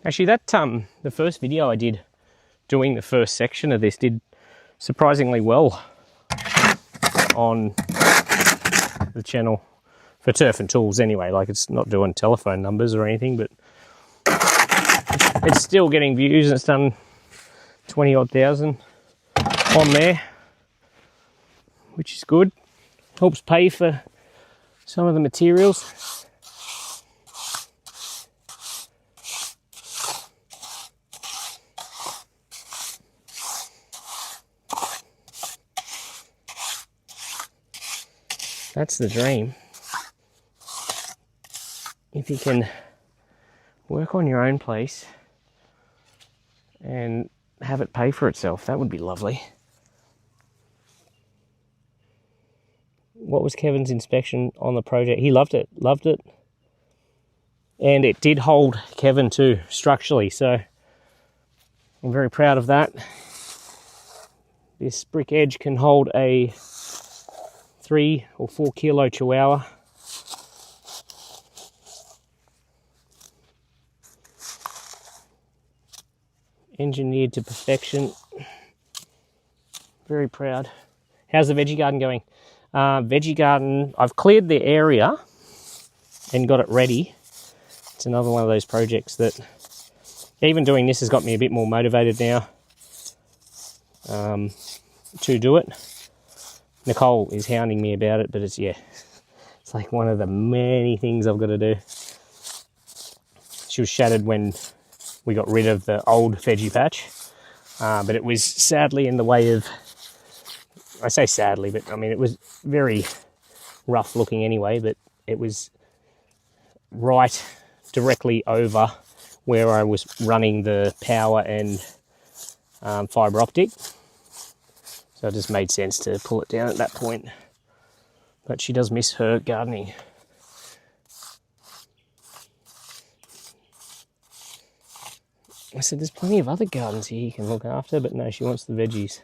Actually, that the first video I did doing the first section of this did surprisingly well on the channel for Turf and Tools anyway. Like, it's not doing telephone numbers or anything, but it's still getting views, and it's done 20 odd thousand on there, which is good. Helps pay for some of the materials. That's the dream. If you can work on your own place and have it pay for itself, that would be lovely. What was Kevin's inspection on the project? He loved it. And it did hold Kevin too, structurally, so I'm very proud of that. This brick edge can hold a 3 or 4 kilo Chihuahua. Engineered to perfection. Very proud. How's the veggie garden going? Veggie garden, I've cleared the area and got it ready. It's another one of those projects that even doing this has got me a bit more motivated now to do it. Nicole is hounding me about it, but it's like one of the many things I've got to do. She was shattered when we got rid of the old veggie patch, but it was sadly in the way of, I say sadly, but I mean it was very rough looking anyway, but it was right directly over where I was running the power and fibre optic. So it just made sense to pull it down at that point. But she does miss her gardening. I said, there's plenty of other gardens here you can look after, but no, she wants the veggies.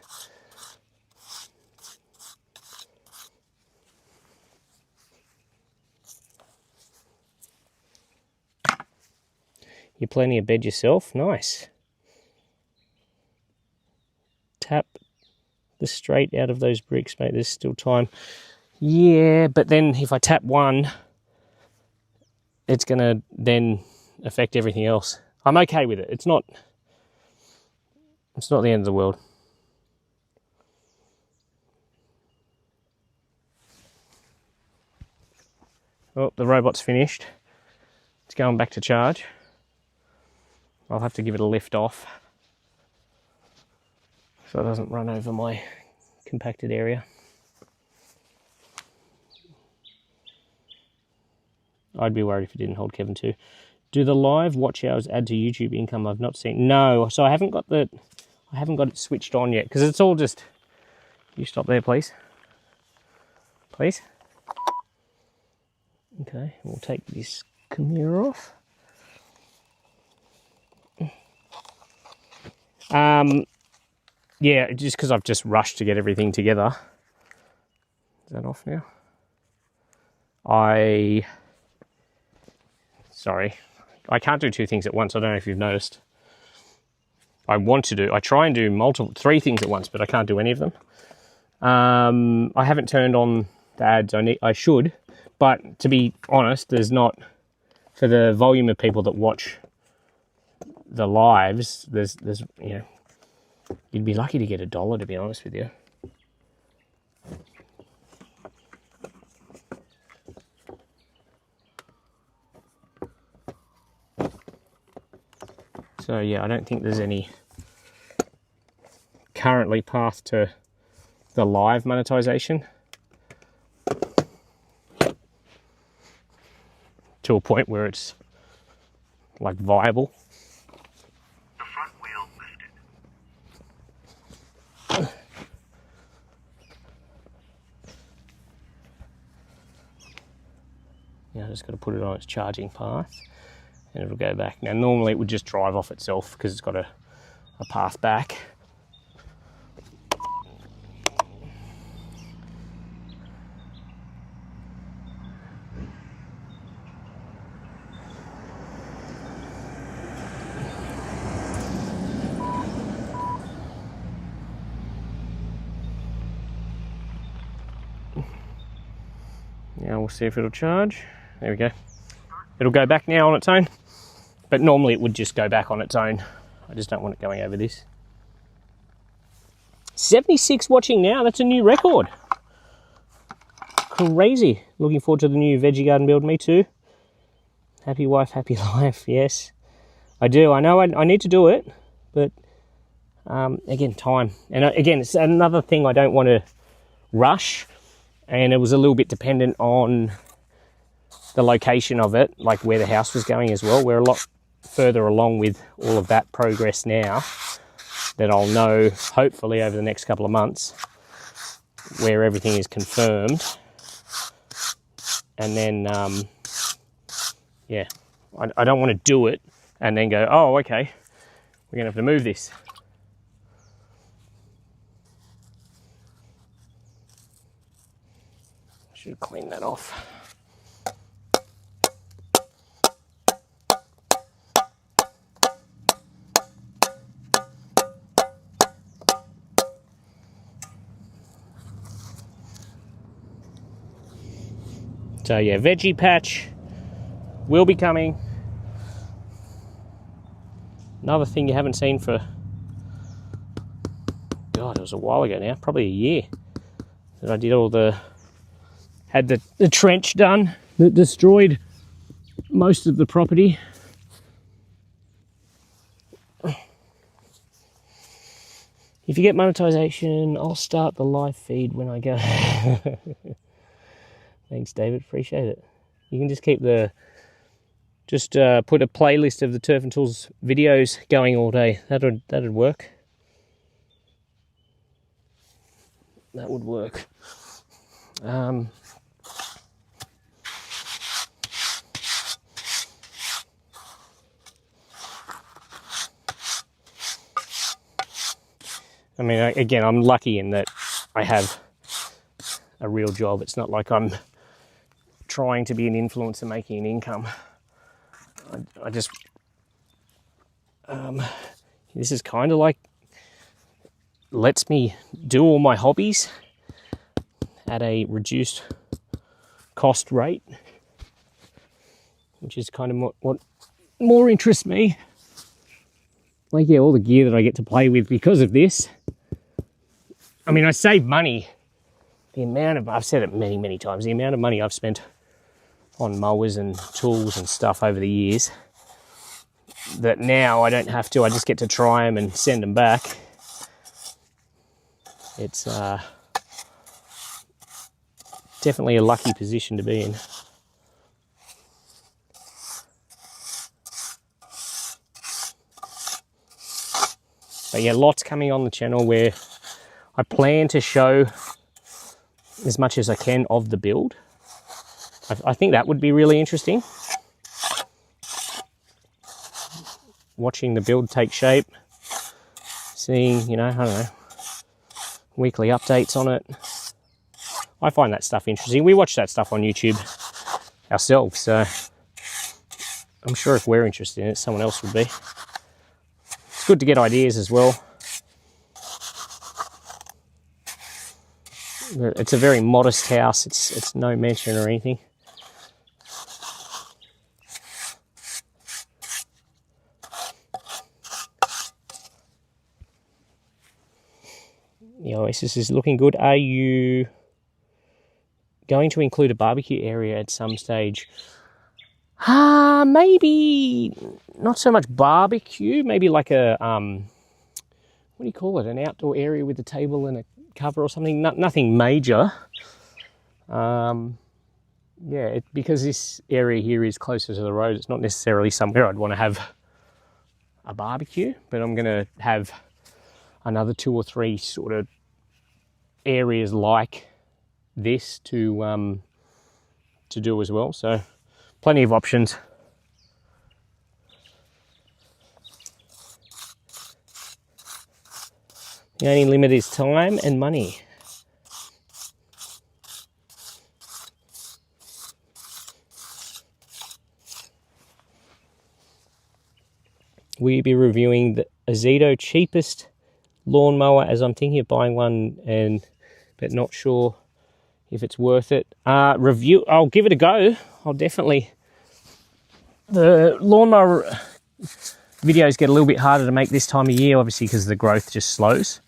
You're planting a bed yourself? Nice. Tap the straight out of those bricks, mate. There's still time. Yeah, but then if I tap one, it's going to then affect everything else. I'm okay with it. It's not the end of the world. Oh, the robot's finished. It's going back to charge. I'll have to give it a lift off so it doesn't run over my compacted area. I'd be worried if it didn't hold Kevin too. Do the live watch hours add to YouTube income? I've not seen. No, so I haven't got it switched on yet because it's all just. You stop there, please. Please. Okay, we'll take this camera off. Yeah, just because I've just rushed to get everything together. Is that off now? Sorry. I can't do two things at once. I don't know if you've noticed. I try and do three things at once, but I can't do any of them. I haven't turned on the ads. I should, but to be honest, there's not, for the volume of people that watch the lives, there's you'd be lucky to get $1, to be honest with you. So yeah, I don't think there's any currently path to the live monetization to a point where it's like viable. The front wheel lifted. Yeah, I just got to put it on its charging path and it'll go back. Now normally it would just drive off itself because it's got a path back. Now we'll see if it'll charge. There we go. It'll go back now on its own, but normally it would just go back on its own. I just don't want it going over this. 76 watching now, that's a new record. Crazy. Looking forward to the new veggie garden build, me too. Happy wife, happy life, yes. I do, I know I need to do it, but again, time. And again, it's another thing I don't want to rush, and it was a little bit dependent on the location of it, like where the house was going as well. We're a lot further along with all of that progress now that I'll know hopefully over the next couple of months where everything is confirmed. And then, yeah, I don't want to do it and then go, oh, okay, we're going to have to move this. Should clean that off. So yeah, veggie patch will be coming. Another thing you haven't seen for, God, it was a while ago now, probably a year, that I did had the trench done that destroyed most of the property. If you get monetization, I'll start the live feed when I go. Thanks, David. Appreciate it. You can just keep put a playlist of the Turf and Tools videos going all day. That'd work. That would work. I mean, again, I'm lucky in that I have a real job. It's not like I'm trying to be an influencer making an income. I just, this is kind of like, lets me do all my hobbies at a reduced cost rate, which is kind of what more interests me. Like, yeah, all the gear that I get to play with because of this. I mean, I save money. The amount of, I've said it many, many times, the amount of money I've spent on mowers and tools and stuff over the years, that now I don't have to, I just get to try them and send them back. It's definitely a lucky position to be in. But yeah, lots coming on the channel where I plan to show as much as I can of the build. I think that would be really interesting. Watching the build take shape, seeing, you know, I don't know, weekly updates on it. I find that stuff interesting. We watch that stuff on YouTube ourselves, so I'm sure if we're interested in it, someone else would be. It's good to get ideas as well. It's a very modest house. It's no mansion or anything. The Oasis is looking good. Are you going to include a barbecue area at some stage? Maybe not so much barbecue. Maybe like a what do you call it? An outdoor area with a table and a cover or something. Nothing major. Yeah, because this area here is closer to the road. It's not necessarily somewhere I'd want to have a barbecue, but I'm going to have another 2 or 3 sort of areas like this to do as well. So plenty of options. The only limit is time and money. We'll be reviewing the Azito cheapest lawnmower, as I'm thinking of buying one, but not sure if it's worth it. I'll give it a go. I'll definitely. The lawnmower videos get a little bit harder to make this time of year, obviously, because the growth just slows.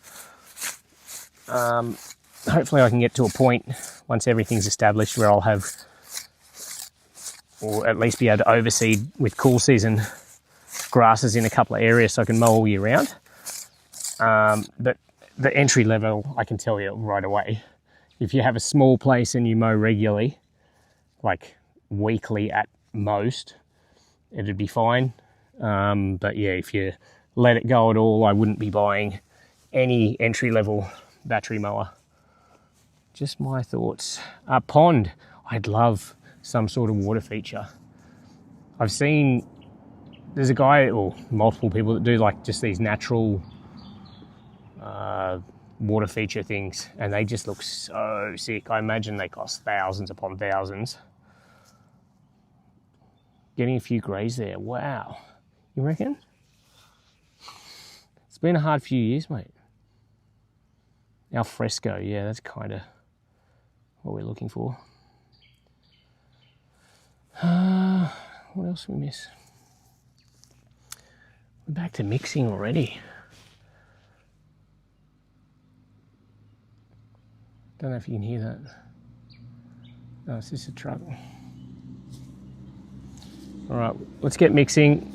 Hopefully I can get to a point once everything's established where I'll have, or at least be able to overseed with cool season grasses in a couple of areas so I can mow all year round. But the entry level, I can tell you right away, if you have a small place and you mow regularly, like weekly at most, it'd be fine. But yeah, if you let it go at all, I wouldn't be buying any entry level battery mower. Just my thoughts. Pond, I'd love some sort of water feature. I've seen, there's a guy, or multiple people that do like just these natural water feature things, and they just look so sick. I imagine they cost thousands upon thousands. Getting a few greys there, wow. You reckon? It's been a hard few years, mate. Al fresco, yeah, that's kind of what we're looking for. What else did we miss? We're back to mixing already. Don't know if you can hear that. No, it's just a truck. All right, let's get mixing.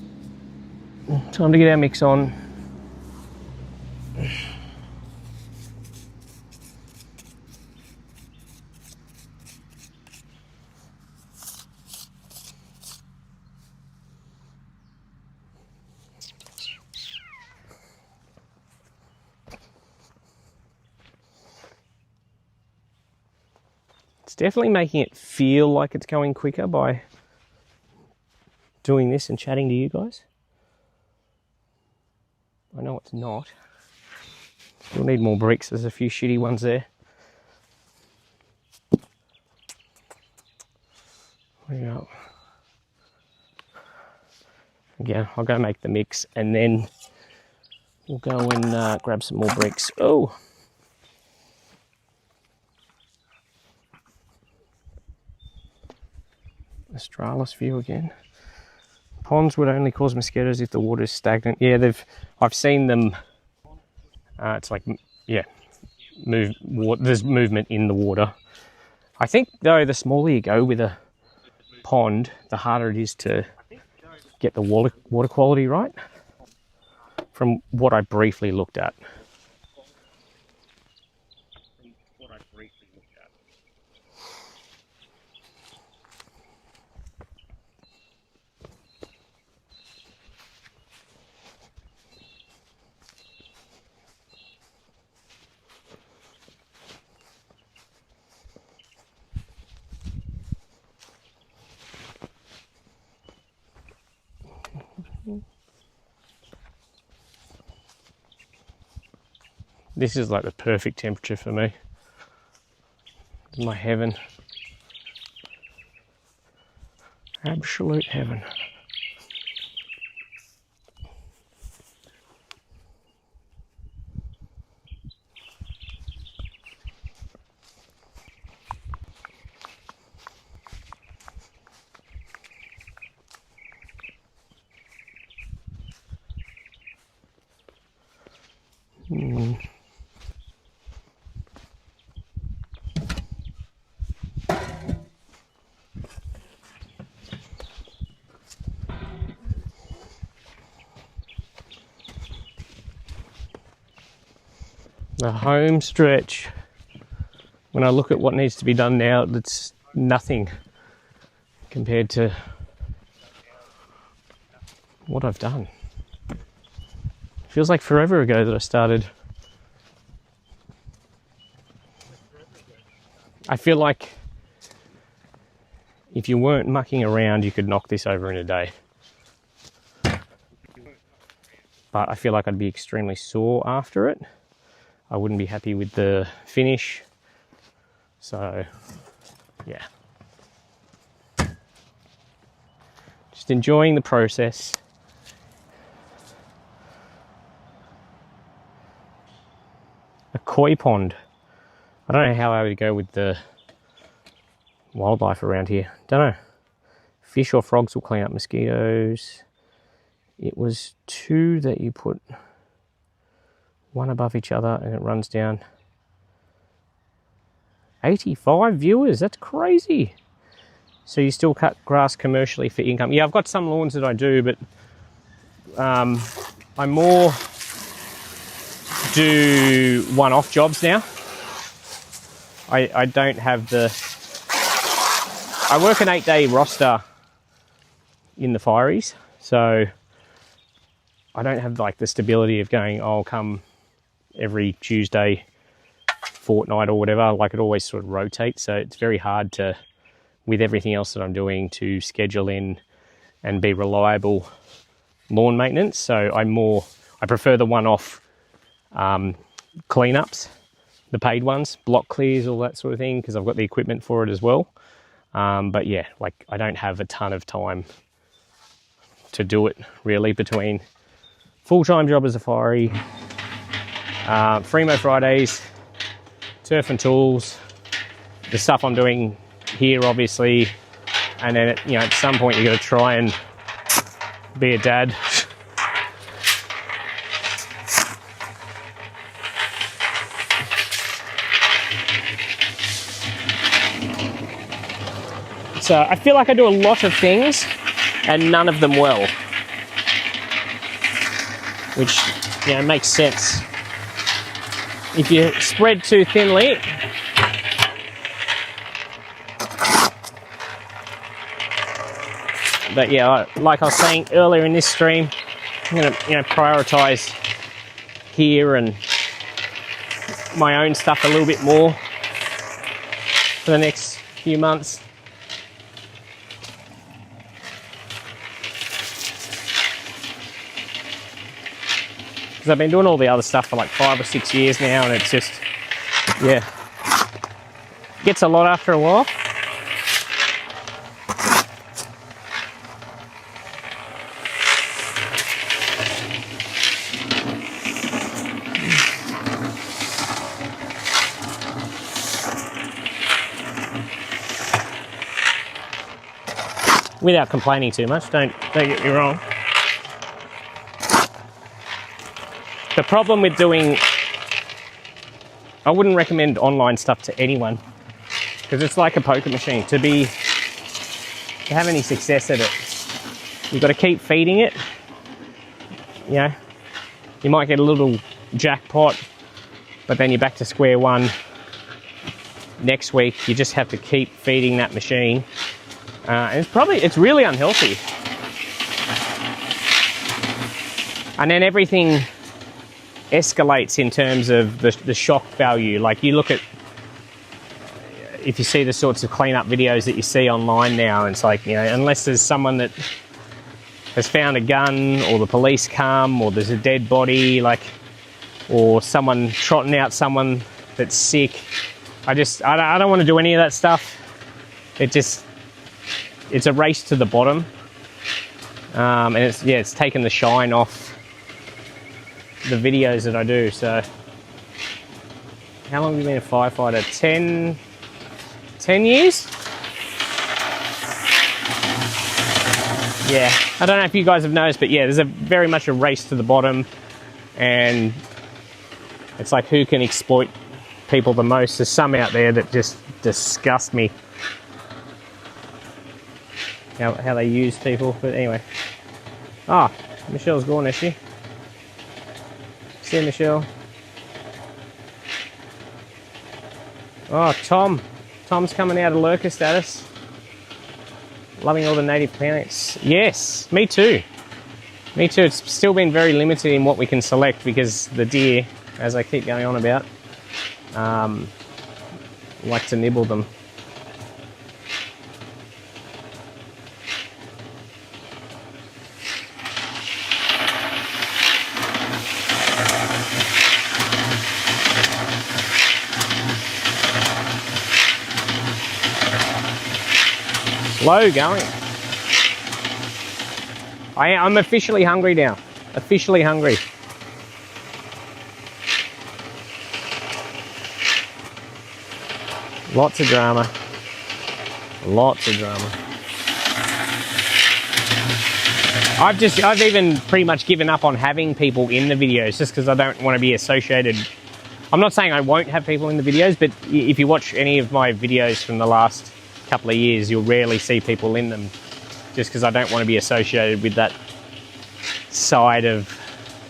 Time to get our mix on. It's definitely making it feel like it's going quicker by doing this and chatting to you guys. I know it's not. We'll need more bricks. There's a few shitty ones there. There you go. Again, I'll go make the mix and then we'll go and grab some more bricks. Oh! Australis view again. Ponds would only cause mosquitoes if the water is stagnant. Yeah, I've seen them. It's like, yeah, there's movement in the water. I think though, the smaller you go with a pond, the harder it is to get the water quality right. From what I briefly looked at. This is like the perfect temperature for me. This is my heaven. Absolute heaven. The home stretch. When I look at what needs to be done now, it's nothing compared to what I've done. Feels like forever ago that I started. I feel like if you weren't mucking around, you could knock this over in a day. But I feel like I'd be extremely sore after it. I wouldn't be happy with the finish. So, yeah. Just enjoying the process. A koi pond. I don't know how I would go with the wildlife around here. Don't know. Fish or frogs will clean up mosquitoes. It was 2 that you put one above each other and it runs down. 85 viewers, that's crazy. So you still cut grass commercially for income? Yeah, I've got some lawns that I do, but I more do one-off jobs now. I don't have the... I work an 8-day roster in the Fireys, so I don't have like the stability of going, oh, I'll come every Tuesday, fortnight or whatever. Like, it always sort of rotates, so it's very hard to, with everything else that I'm doing, to schedule in and be reliable lawn maintenance. So I prefer the one-off cleanups, the paid ones, block clears, all that sort of thing, because I've got the equipment for it as well. But yeah, like, I don't have a ton of time to do it really between full-time job as a firey, Fremo Fridays, turf and tools, the stuff I'm doing here obviously, and then at some point you got to try and be a dad. So I feel like I do a lot of things and none of them well, which makes sense. If you spread too thinly, but yeah, like I was saying earlier in this stream, I'm gonna prioritize here and my own stuff a little bit more for the next few months. because I've been doing all the other stuff for like 5 or 6 years now, and it's just, yeah, gets a lot after a while. Without complaining too much, don't get me wrong. The problem with doing, I wouldn't recommend online stuff to anyone, because it's like a poker machine. To have any success at it, you've got to keep feeding it. You know, you might get a little jackpot, but then you're back to square one next week. You just have to keep feeding that machine. And it's really unhealthy. And then everything escalates in terms of the shock value. Like, you look at, if you see the sorts of cleanup videos that you see online now, it's like, you know, unless there's someone that has found a gun, or the police come, or there's a dead body, like, or someone trotting out someone that's sick, I don't want to do any of that stuff. It's a race to the bottom, and it's taken the shine off the videos that I do. So, how long have you been a firefighter? 10 years? Yeah, I don't know if you guys have noticed, but yeah, there's very much a race to the bottom, and it's like, who can exploit people the most? There's some out there that just disgust me. How they use people, but anyway. Ah, Michelle's gone, is she? See you, Michelle. Oh, Tom's coming out of lurker status. Loving all the native plants. Yes, me too. Me too. It's still been very limited in what we can select, because the deer, as I keep going on about, like to nibble them. Slow going. I'm officially hungry now. Officially hungry. Lots of drama. Lots of drama. I've even pretty much given up on having people in the videos, just because I don't want to be associated. I'm not saying I won't have people in the videos, but if you watch any of my videos from the last couple of years, you'll rarely see people in them, just because I don't want to be associated with that side of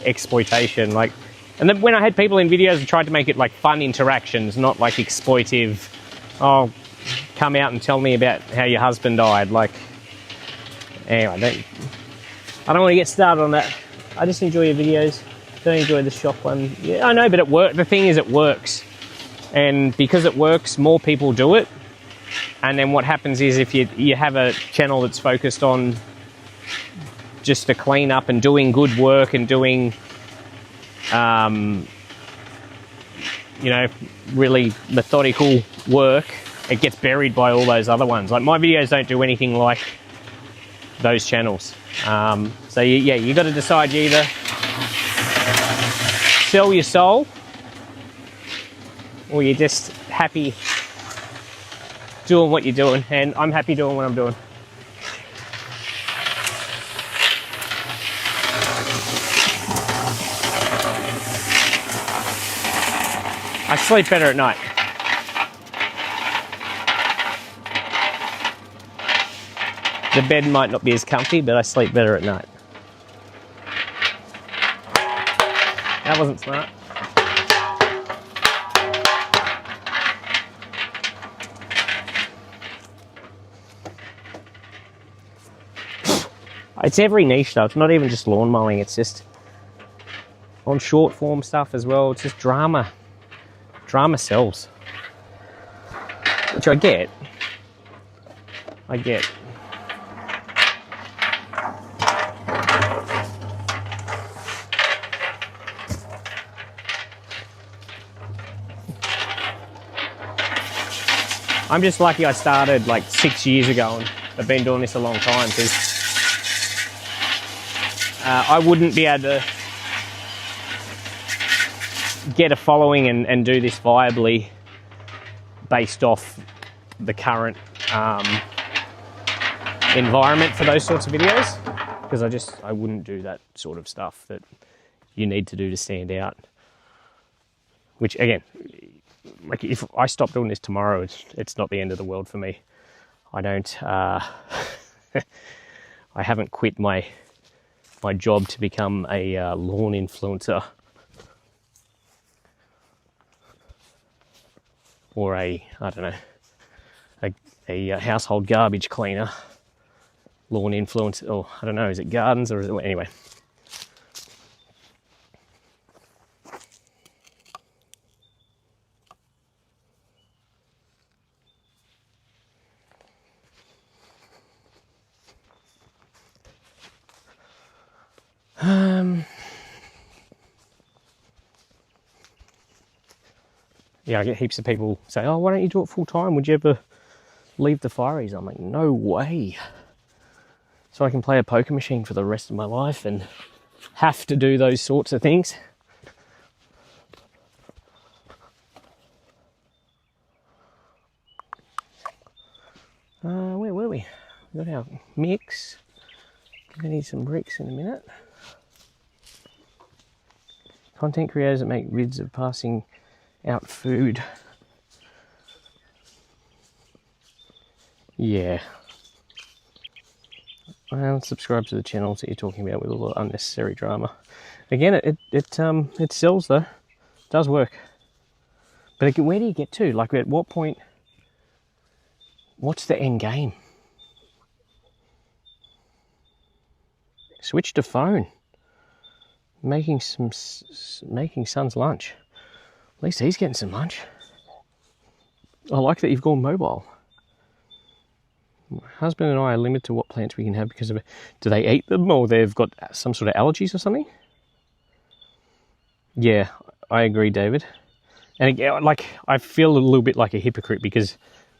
exploitation. Like, and then when I had people in videos, I tried to make it like fun interactions, not like exploitive. Oh, come out and tell me about how your husband died. Like, anyway, I don't want to get started on that. I just enjoy your videos. Don't enjoy the shop one. Yeah, I know, but it works. The thing is, it works, and because it works, more people do it. And then what happens is, if you have a channel that's focused on just a clean up and doing good work and doing, you know, really methodical work, it gets buried by all those other ones. Like, my videos don't do anything like those channels. So you got to decide, you either sell your soul, or you're just happy doing what you're doing, and I'm happy doing what I'm doing. I sleep better at night. The bed might not be as comfy, but I sleep better at night. That wasn't smart. It's every niche though. It's not even just lawn mowing. It's just on short form stuff as well. It's just drama. Drama sells. Which I get. I'm just lucky I started like 6 years ago and I've been doing this a long time, because I wouldn't be able to get a following and do this viably based off the current environment for those sorts of videos, because I wouldn't do that sort of stuff that you need to do to stand out. Which again, like if I stop doing this tomorrow, it's not the end of the world for me. I don't I haven't quit my job to become a lawn influencer or I don't know, a household garbage cleaner, lawn influencer, or I don't know, is it gardens or is it, anyway. Yeah, I get heaps of people say, oh, why don't you do it full time? Would you ever leave the fireys? I'm like, no way. So I can play a poker machine for the rest of my life and have to do those sorts of things. Where were we? We got our mix. Gonna need some bricks in a minute. Content creators that make vids of passing out food. Yeah. Well, subscribe to the channels that you're talking about with all the unnecessary drama. Again, it sells though. It does work. But again, where do you get to? Like, at what point? What's the end game? Switch to phone. Making son's lunch. At least he's getting some lunch. I like that you've gone mobile. My husband and I are limited to what plants we can have because of it. Do they eat them, or they've got some sort of allergies or something? Yeah, I agree, David. And again, like, I feel a little bit like a hypocrite because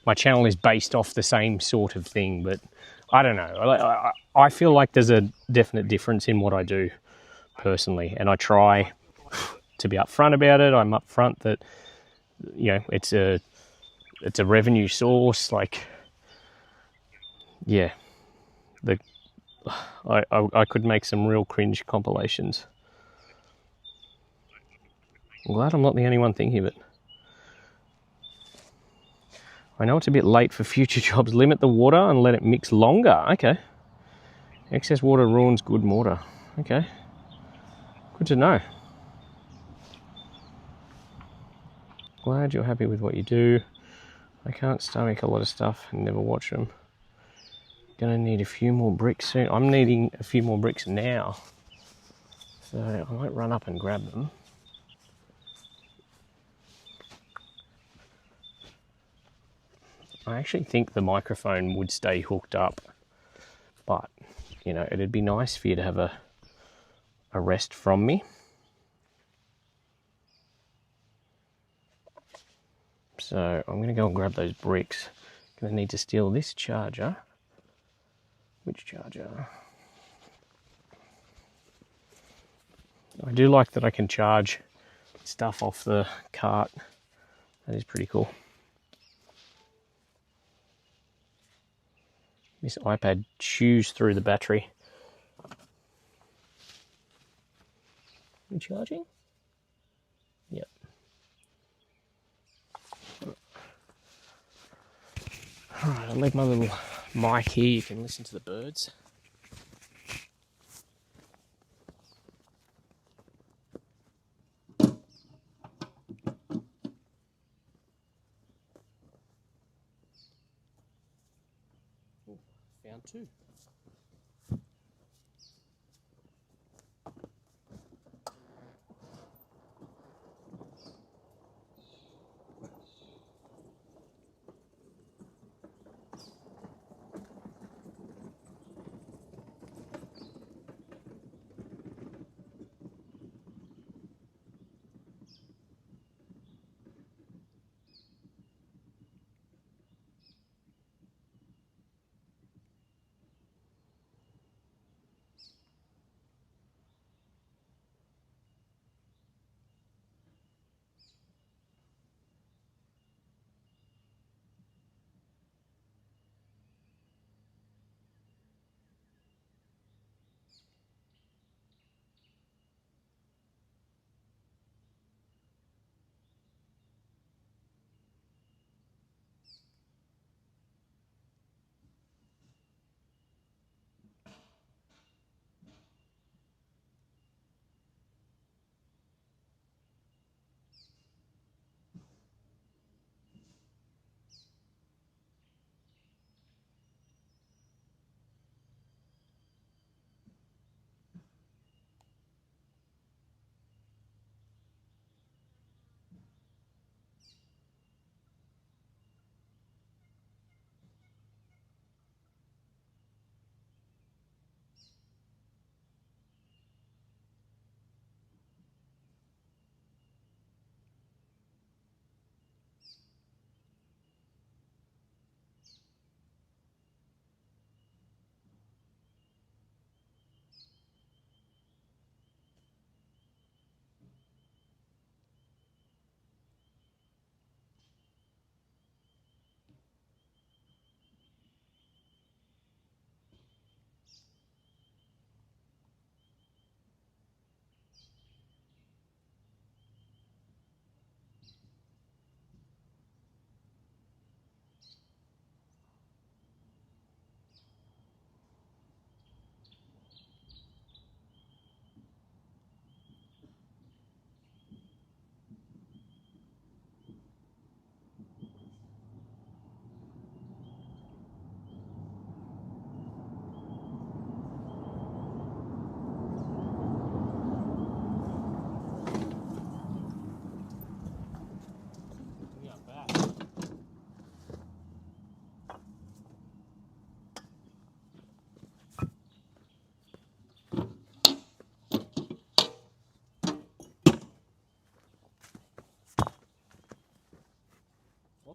my channel is based off the same sort of thing, but I don't know. I feel like there's a definite difference in what I do personally, and I try to be upfront about it. I'm upfront that, you know, it's a revenue source. Like, yeah, I could make some real cringe compilations. I'm glad I'm not the only one thinking of it. I know it's a bit late for future jobs. Limit the water and let it mix longer. Okay. Excess water ruins good mortar. Okay. Good to know. Glad you're happy with what you do. I can't stomach a lot of stuff and never watch them. Gonna need a few more bricks soon. I'm needing a few more bricks now. So I might run up and grab them. I actually think the microphone would stay hooked up, but, you know, it'd be nice for you to have a rest from me. So I'm going to go and grab those bricks. Going to need to steal this charger. Which charger? I do like that I can charge stuff off the cart. That is pretty cool. This iPad chews through the battery. You charging? Yep. Alright, I'll leave my little mic here. You can listen to the birds. Ooh, found two.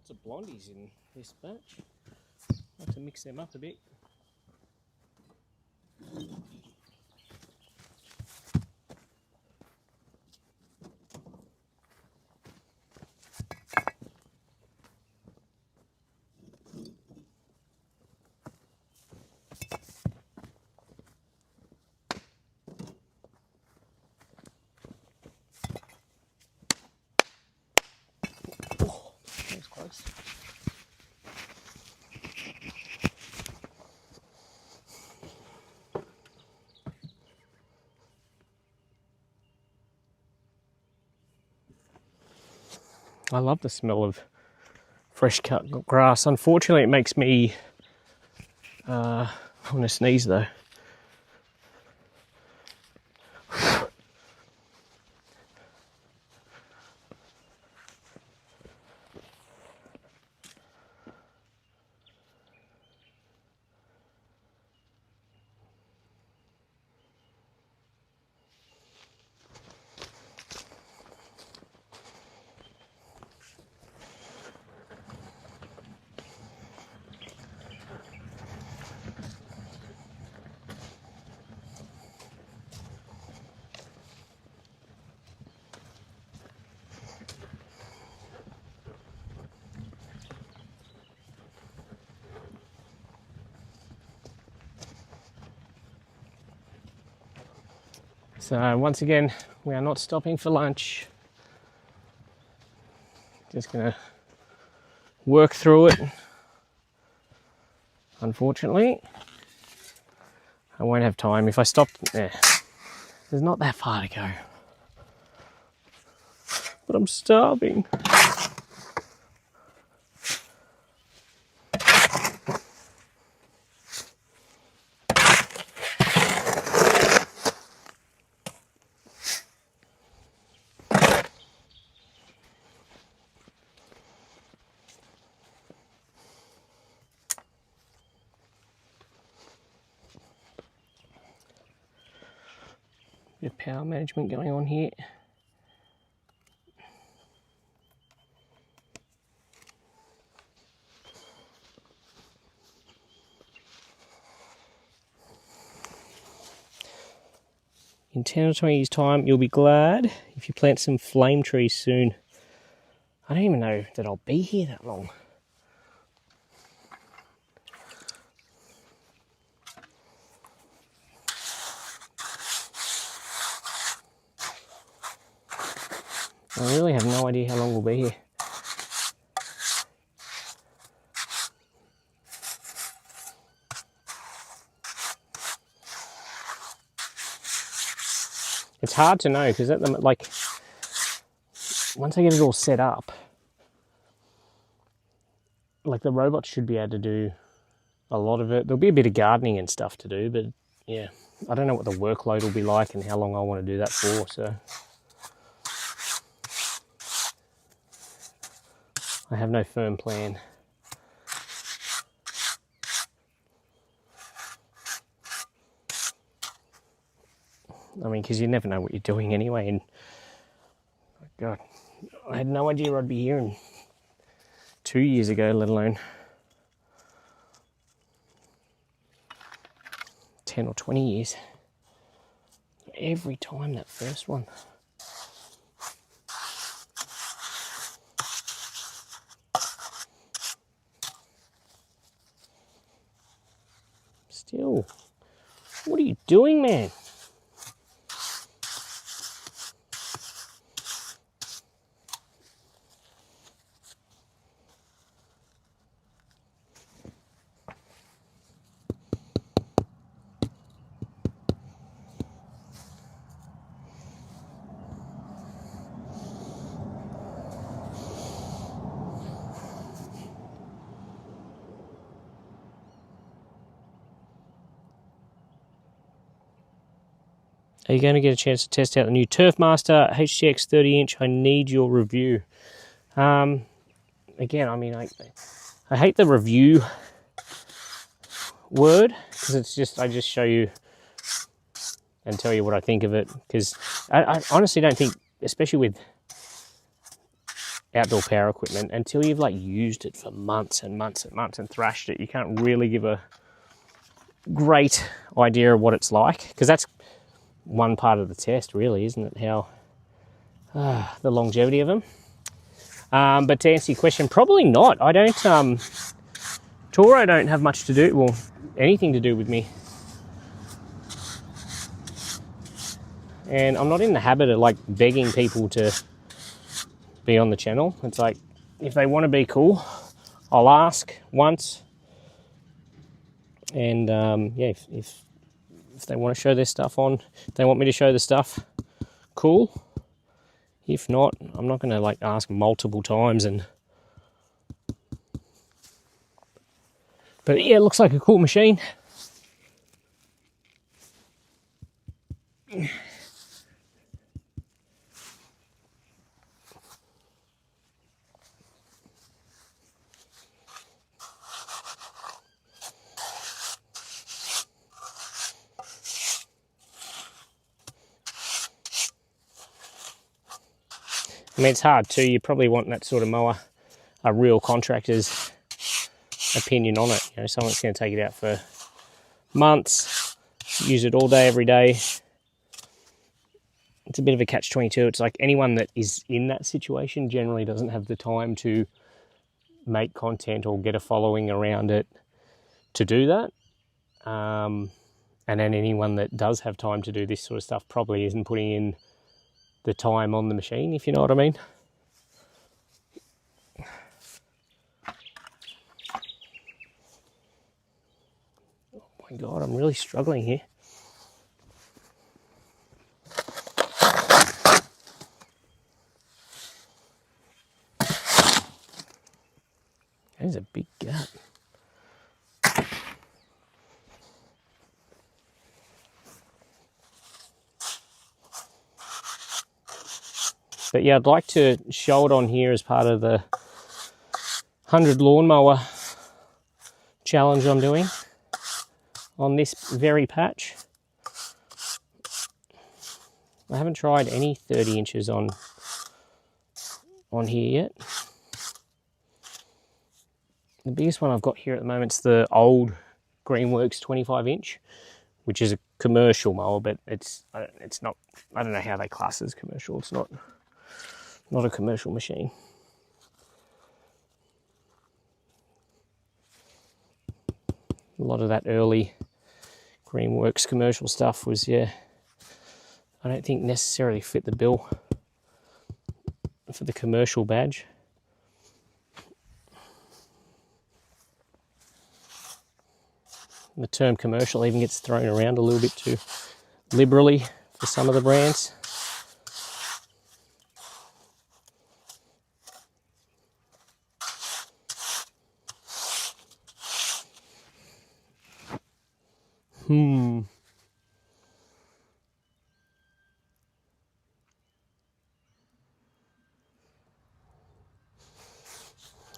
Lots of blondies in this batch. I'll have to mix them up a bit. Oh, that was close. I love the smell of fresh cut grass. Unfortunately, it makes me I want to sneeze though. So once again, we are not stopping for lunch. Just gonna work through it. Unfortunately, I won't have time. If I stop, there's not that far to go. But I'm starving. Bit of power management going on here. In 10 or 20 years' time, you'll be glad if you plant some flame trees soon. I don't even know that I'll be here that long. I really have no idea how long we'll be here. It's hard to know because at the like once I get it all set up, like the robots should be able to do a lot of it. There'll be a bit of gardening and stuff to do, but yeah, I don't know what the workload will be like and how long I want to do that for. So I have no firm plan. I mean, because you never know what you're doing anyway. And God, I had no idea I'd be here in 2 years ago, let alone 10 or 20 years. Every time that first one. Still, what are you doing, man? Are you going to get a chance to test out the new Turfmaster HTX 30-inch? I need your review. Again, I mean, I hate the review word because it's just, I just show you and tell you what I think of it, because I honestly don't think, especially with outdoor power equipment until you've like used it for months and months and months and thrashed it. You can't really give a great idea of what it's like, because that's one part of the test, really, isn't it? How the longevity of them. But to answer your question, probably not. I don't. Toro don't have much to do, well, anything to do with me. And I'm not in the habit of like begging people to be on the channel. It's like, if they want to be cool, I'll ask once. And yeah, if they want to show their stuff on, if they want me to show the stuff, cool. If not, I'm not going to like ask multiple times. But yeah, it looks like a cool machine. I mean, it's hard too. You probably want that sort of mower, a real contractor's opinion on it. You know, someone's going to take it out for months, use it all day, every day. It's a bit of a catch-22. It's like anyone that is in that situation generally doesn't have the time to make content or get a following around it to do that. And then anyone that does have time to do this sort of stuff probably isn't putting in the time on the machine, if you know what I mean. Oh my God, I'm really struggling here. There's a big gap. But yeah, I'd like to show it on here as part of the 100 lawnmower challenge I'm doing on this very patch. I haven't tried any 30 inches on here yet. The biggest one I've got here at the moment is the old Greenworks 25 inch, which is a commercial mower, but it's not, I don't know how they class it as commercial. It's not a commercial machine. A lot of that early Greenworks commercial stuff was, yeah, I don't think necessarily fit the bill for the commercial badge. The term commercial even gets thrown around a little bit too liberally for some of the brands.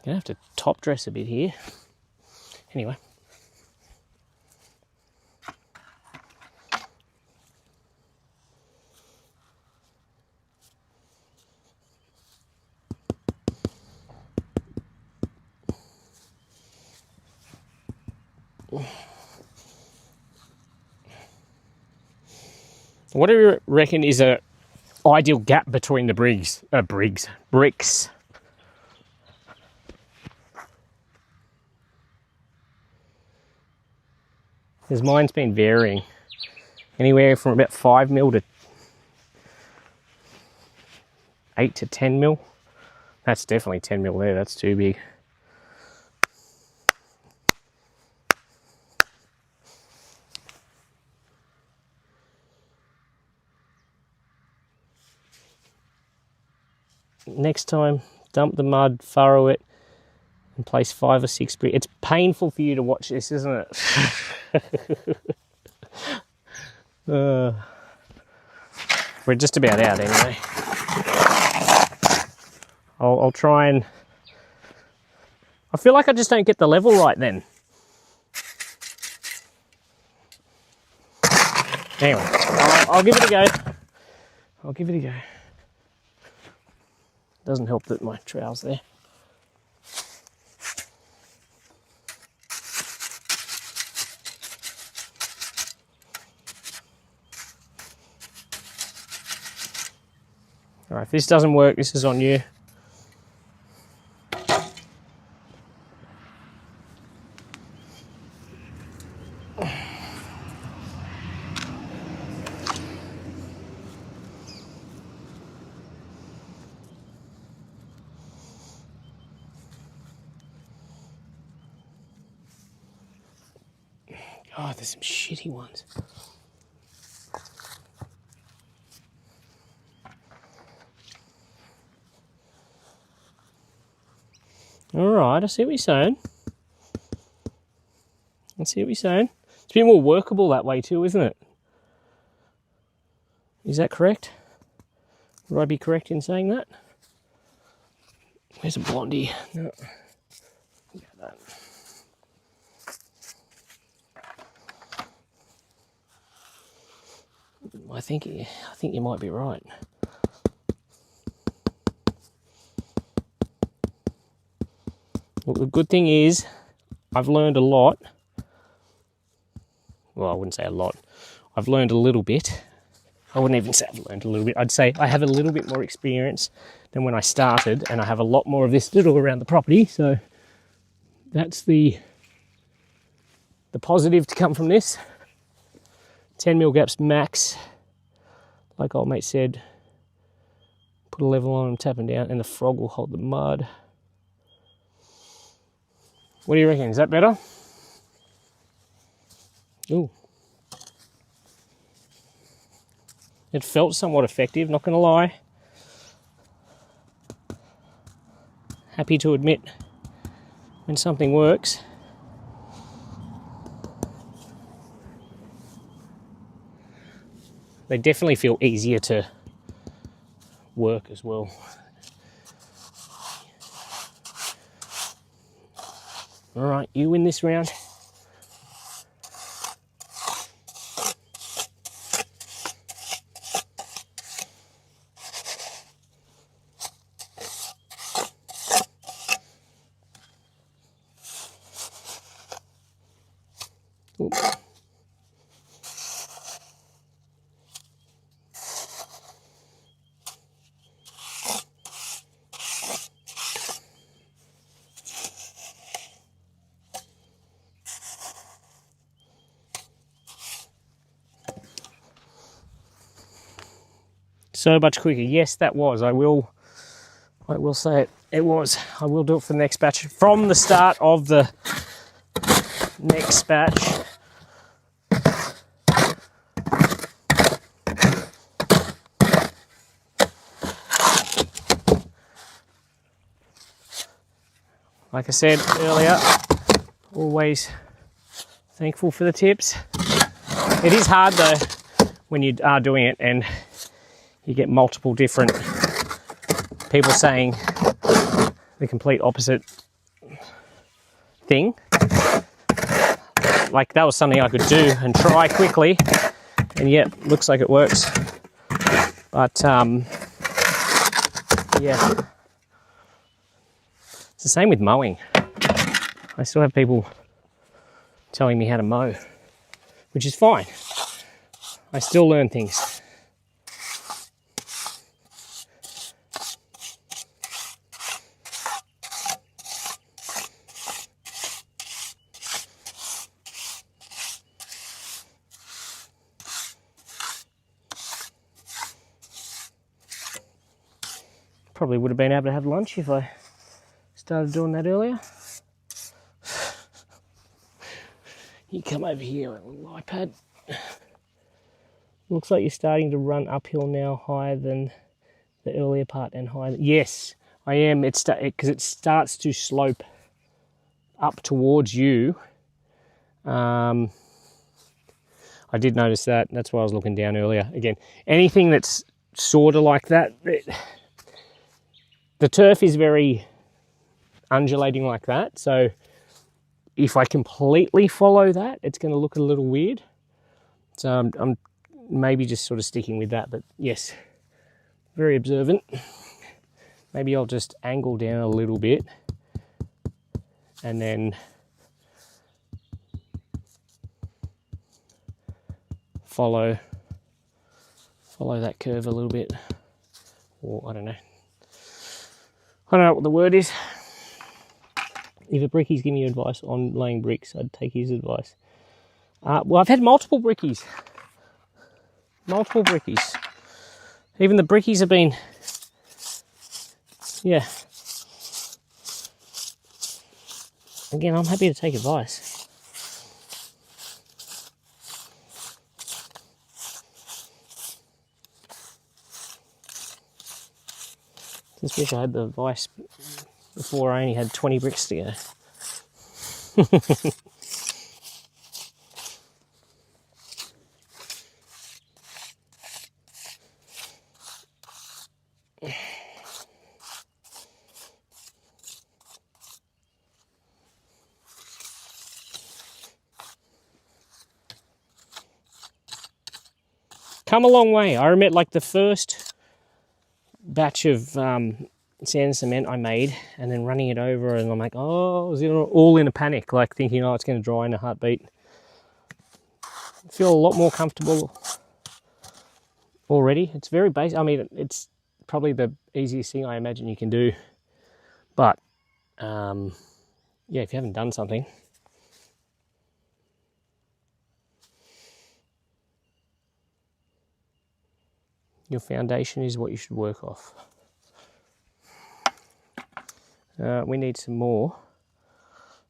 Gonna have to top dress a bit here. Anyway. What do you reckon is a ideal gap between the bricks? Because mine's been varying. Anywhere from about 5 mil to 8 to 10 mil. That's definitely 10 mil there, that's too big. Next time, dump the mud, furrow it, and place 5 or 6 bricks. It's painful for you to watch this, isn't it? We're just about out anyway. I'll try and... I feel like I just don't get the level right then. Anyway, I'll give it a go. Doesn't help that my trowel's there. All right, if this doesn't work, this is on you. Oh, there's some shitty ones. All right, I see what you're saying. It's a bit more workable that way too, isn't it? Is that correct? Would I be correct in saying that? Where's a blondie? No. Look at that. I think you might be right. Well, the good thing is I've learned a lot. Well, I wouldn't say a lot. I've learned a little bit. I wouldn't even say I've learned a little bit. I'd say I have a little bit more experience than when I started, and I have a lot more of this to do around the property. So that's the positive to come from this. 10mm gaps max. Like old mate said, put a level on them, tap them down, and the frog will hold the mud. What do you reckon? Is that better? Ooh. It felt somewhat effective, not going to lie. Happy to admit when something works. They definitely feel easier to work as well. All right, you win this round. Ooh. So much quicker. Yes, that was. I will say it. It was. I will do it for the next batch. From the start of the next batch. Like I said earlier, always thankful for the tips. It is hard though when you are doing it and you get multiple different people saying the complete opposite thing. Like that was something I could do and try quickly, and yet looks like it works. But yeah, it's the same with mowing. I still have people telling me how to mow, which is fine. I still learn things. Probably would have been able to have lunch if I started doing that earlier. You come over here on a little iPad. Looks like you're starting to run uphill now, higher than the earlier part and higher. Yes, I am. It's because it starts to slope up towards you. I did notice that. That's why I was looking down earlier. Again, anything that's sort of like that. The turf is very undulating like that, so if I completely follow that, it's going to look a little weird. So I'm maybe just sort of sticking with that, but yes, very observant. maybe I'll just angle down a little bit and then follow that curve a little bit, or I don't know what the word is. If a brickie's giving you advice on laying bricks, I'd take his advice. Well, I've had multiple brickies. Even the brickies have been, yeah. Again, I'm happy to take advice. Just wish I had the advice before I only had 20 bricks to go. Come a long way. I remember like the first batch of sand and cement I made, and then running it over, and I'm like, oh, I was all in a panic, like thinking, oh, it's going to dry in a heartbeat. I feel a lot more comfortable already. It's very basic. I mean, it's probably the easiest thing I imagine you can do. But, yeah, if you haven't done something, your foundation is what you should work off. We need some more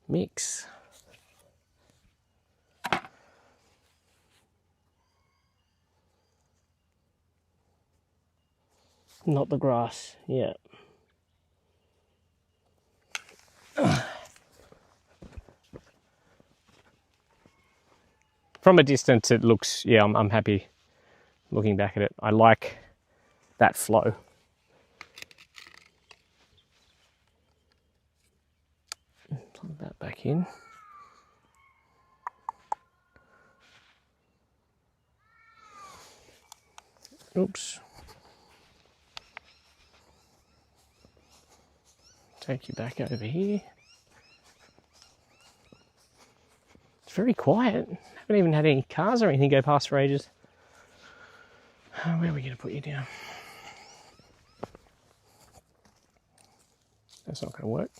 mix. Not the grass, yeah. From a distance it looks, yeah, I'm happy looking back at it. I like that flow. Plug that back in. Oops. Take you back over here. It's very quiet. Haven't even had any cars or anything go past for ages. Where are we going to put you down? That's not going to work.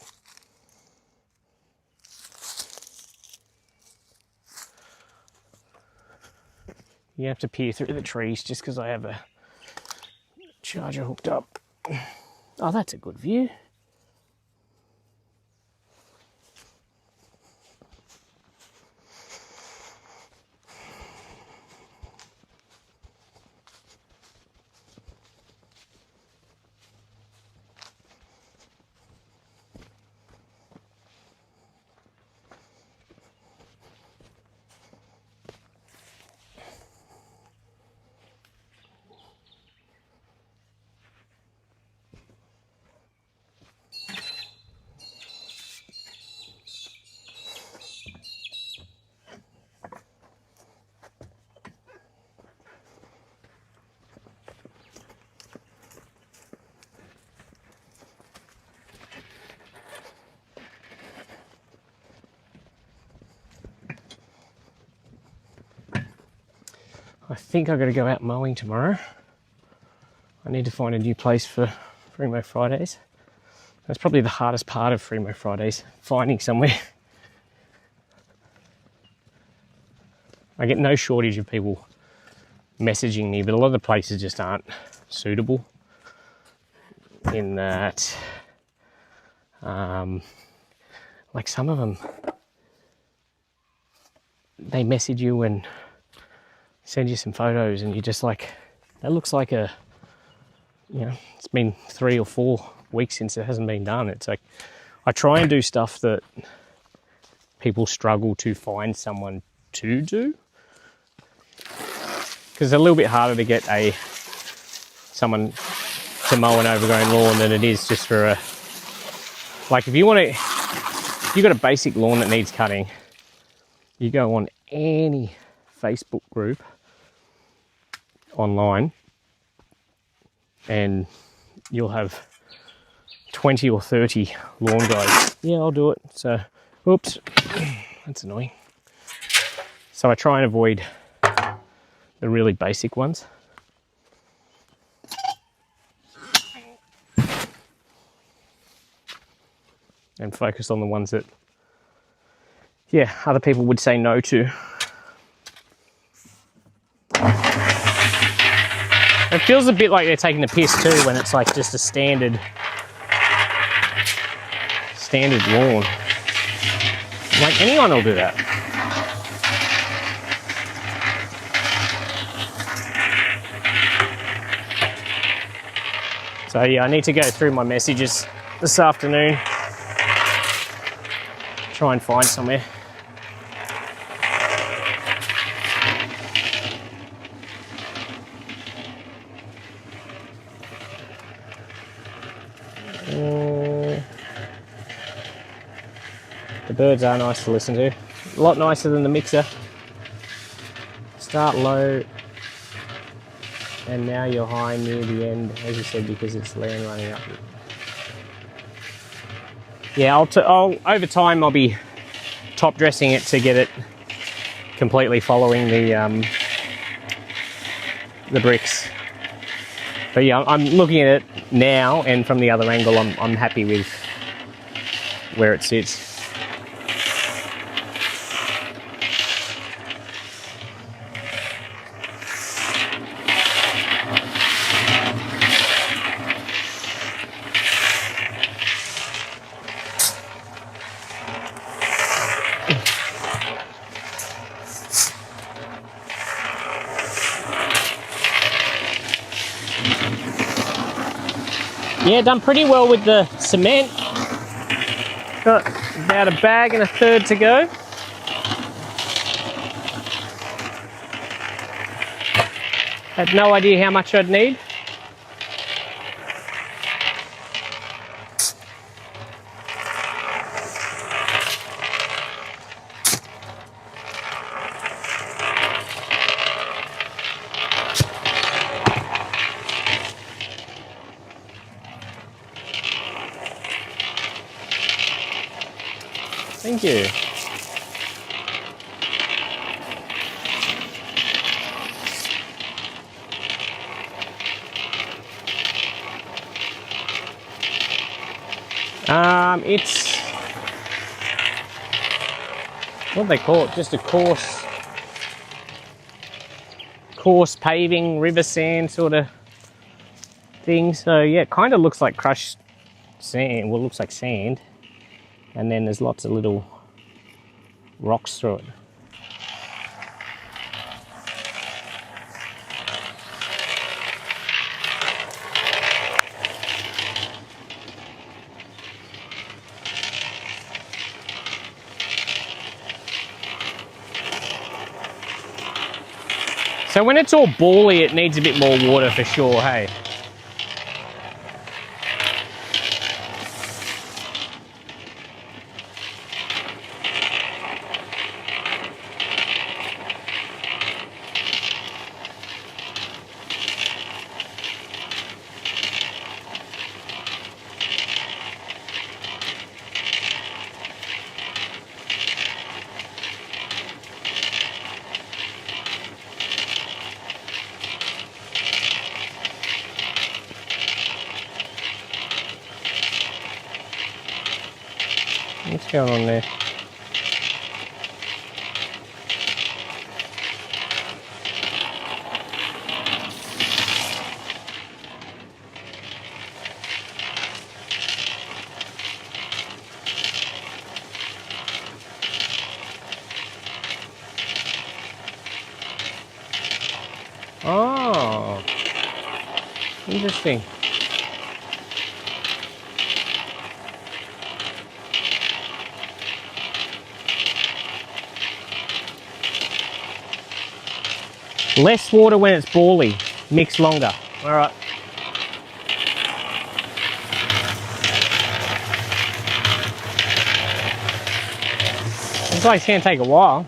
You have to peer through the trees just because I have a charger hooked up. Oh, that's a good view. I think I've got to go out mowing tomorrow. I need to find a new place for Free-Mow Fridays. That's probably the hardest part of Free-Mow Fridays, finding somewhere. I get no shortage of people messaging me, but a lot of the places just aren't suitable in that, like some of them, they message you and send you some photos and you're just like, that looks like a, you know, it's been 3 or 4 weeks since it hasn't been done. It's like, I try and do stuff that people struggle to find someone to do, because it's a little bit harder to get someone to mow an overgrown lawn than it is just for a, like if you got a basic lawn that needs cutting, you go on any Facebook group online and you'll have 20 or 30 lawn guys. Yeah, I'll do it. So, oops, that's annoying. So I try and avoid the really basic ones. And focus on the ones that, yeah, other people would say no to. It feels a bit like they're taking the piss too when it's like just a standard lawn. Like anyone will do that. So yeah, I need to go through my messages this afternoon. Try and find somewhere. The birds are nice to listen to. A lot nicer than the mixer. Start low, and now you're high near the end, as you said, because it's land running up. Yeah, I'll over time I'll be top dressing it to get it completely following the bricks. But yeah, I'm looking at it now, and from the other angle, I'm happy with where it sits. Yeah, done pretty well with the cement. Got about a bag and a third to go. Had no idea how much I'd need. Thank you. It's what do they call it? Just a coarse paving, river sand sort of thing. So yeah, it kind of looks like crushed sand. Well, it looks like sand. And then there's lots of little rocks through it. So when it's all bally, it needs a bit more water for sure, hey? What's going on there? Oh, interesting. Less water when it's bally, mix longer. All right. Looks like it's gonna take a while.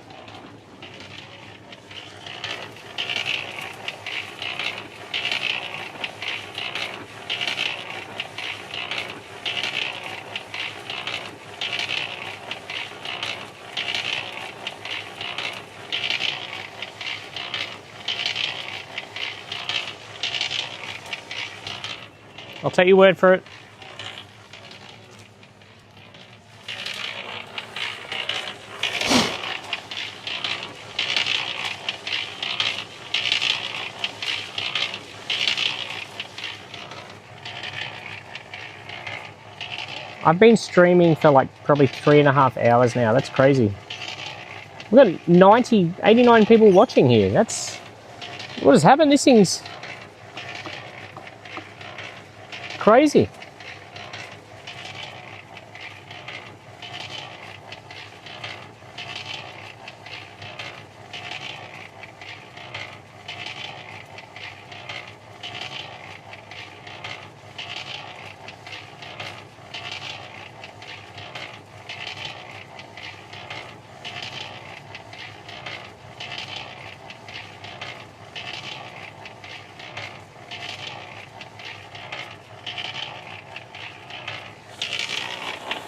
I'll take your word for it. I've been streaming for like probably 3.5 hours now. That's crazy. We've got 89 people watching here. That's... What has happened? This thing's crazy.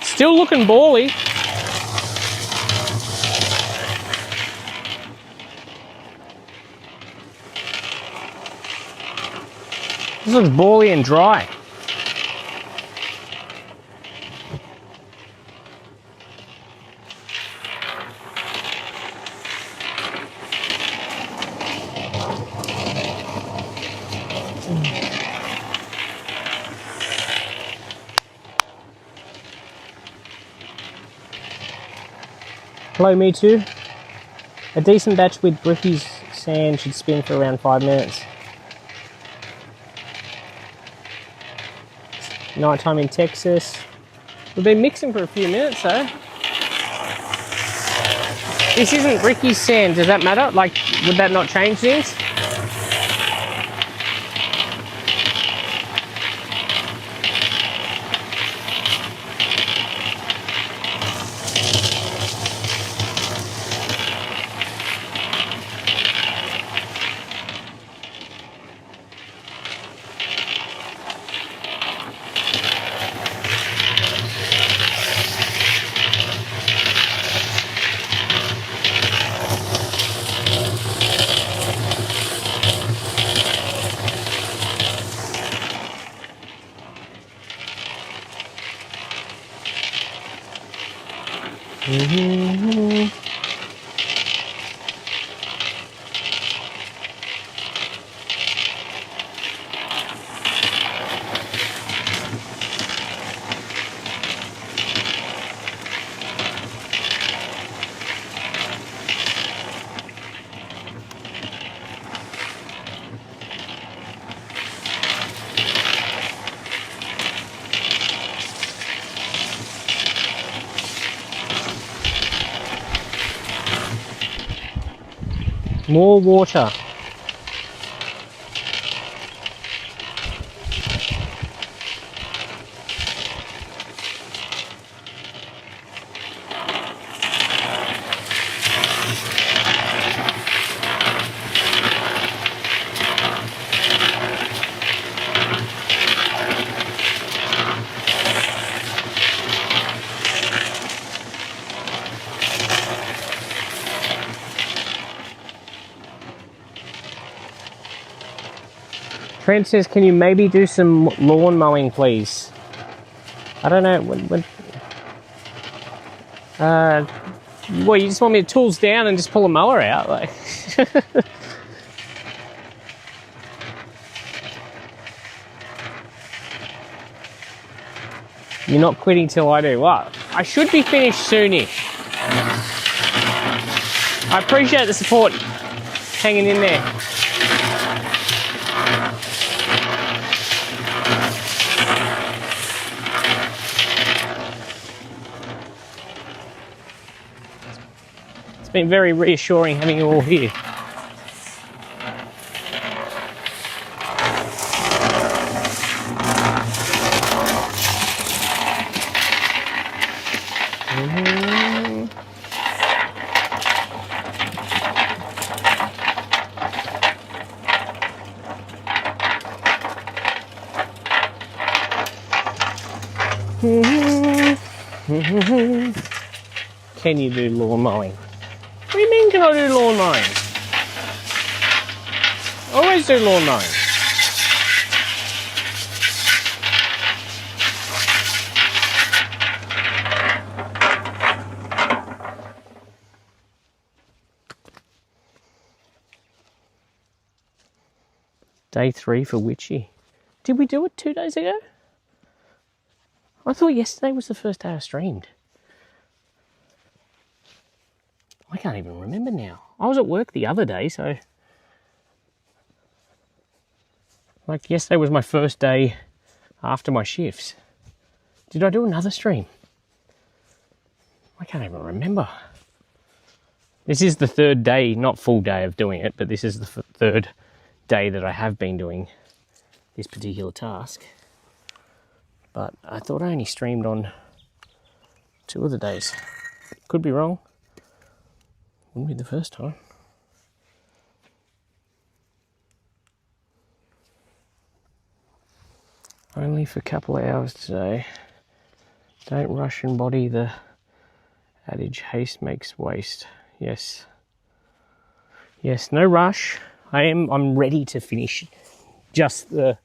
Still looking bally. This looks bally and dry. Hello, me too. A decent batch with Bricky's sand should spin for around 5 minutes. Nighttime in Texas. We've been mixing for a few minutes though. This isn't Bricky's sand, does that matter? Like, would that not change things? More water. Trent says, can you maybe do some lawn mowing, please? I don't know. What, you just want me to tools down and just pull a mower out? Like, you're not quitting till I do. What? I should be finished soonish. I appreciate the support hanging in there. It's been very reassuring having you all here. Can you do lawn mowing? What do you mean can I do lawn mowing? I always do lawn mowing. Day 3 for Witchy. Did we do it 2 days ago? I thought yesterday was the first day I streamed. I can't even remember now. I was at work the other day, so... Like, yesterday was my first day after my shifts. Did I do another stream? I can't even remember. This is the 3rd day, not full day of doing it, but this is the 3rd day that I have been doing this particular task. But I thought I only streamed on 2 of the days. Could be wrong. Wouldn't be the first time. Only for a couple of hours today. Don't rush and body the adage, haste makes waste. Yes. Yes, no rush. I'm ready to finish just the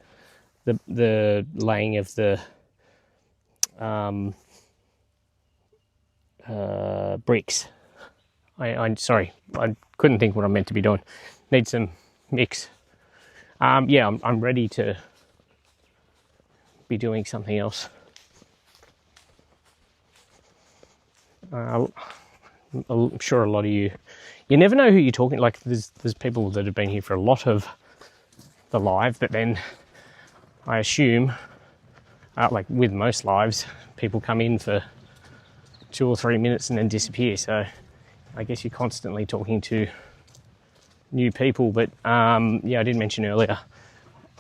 laying of the bricks. I'm sorry, I couldn't think what I meant to be doing. Need some mix. Yeah, I'm ready to be doing something else. I'm sure a lot of you never know who you're talking. Like there's people that have been here for a lot of the live, but then I assume, like with most lives, people come in for 2 or 3 minutes and then disappear. So I guess you're constantly talking to new people. But yeah, I did mention earlier,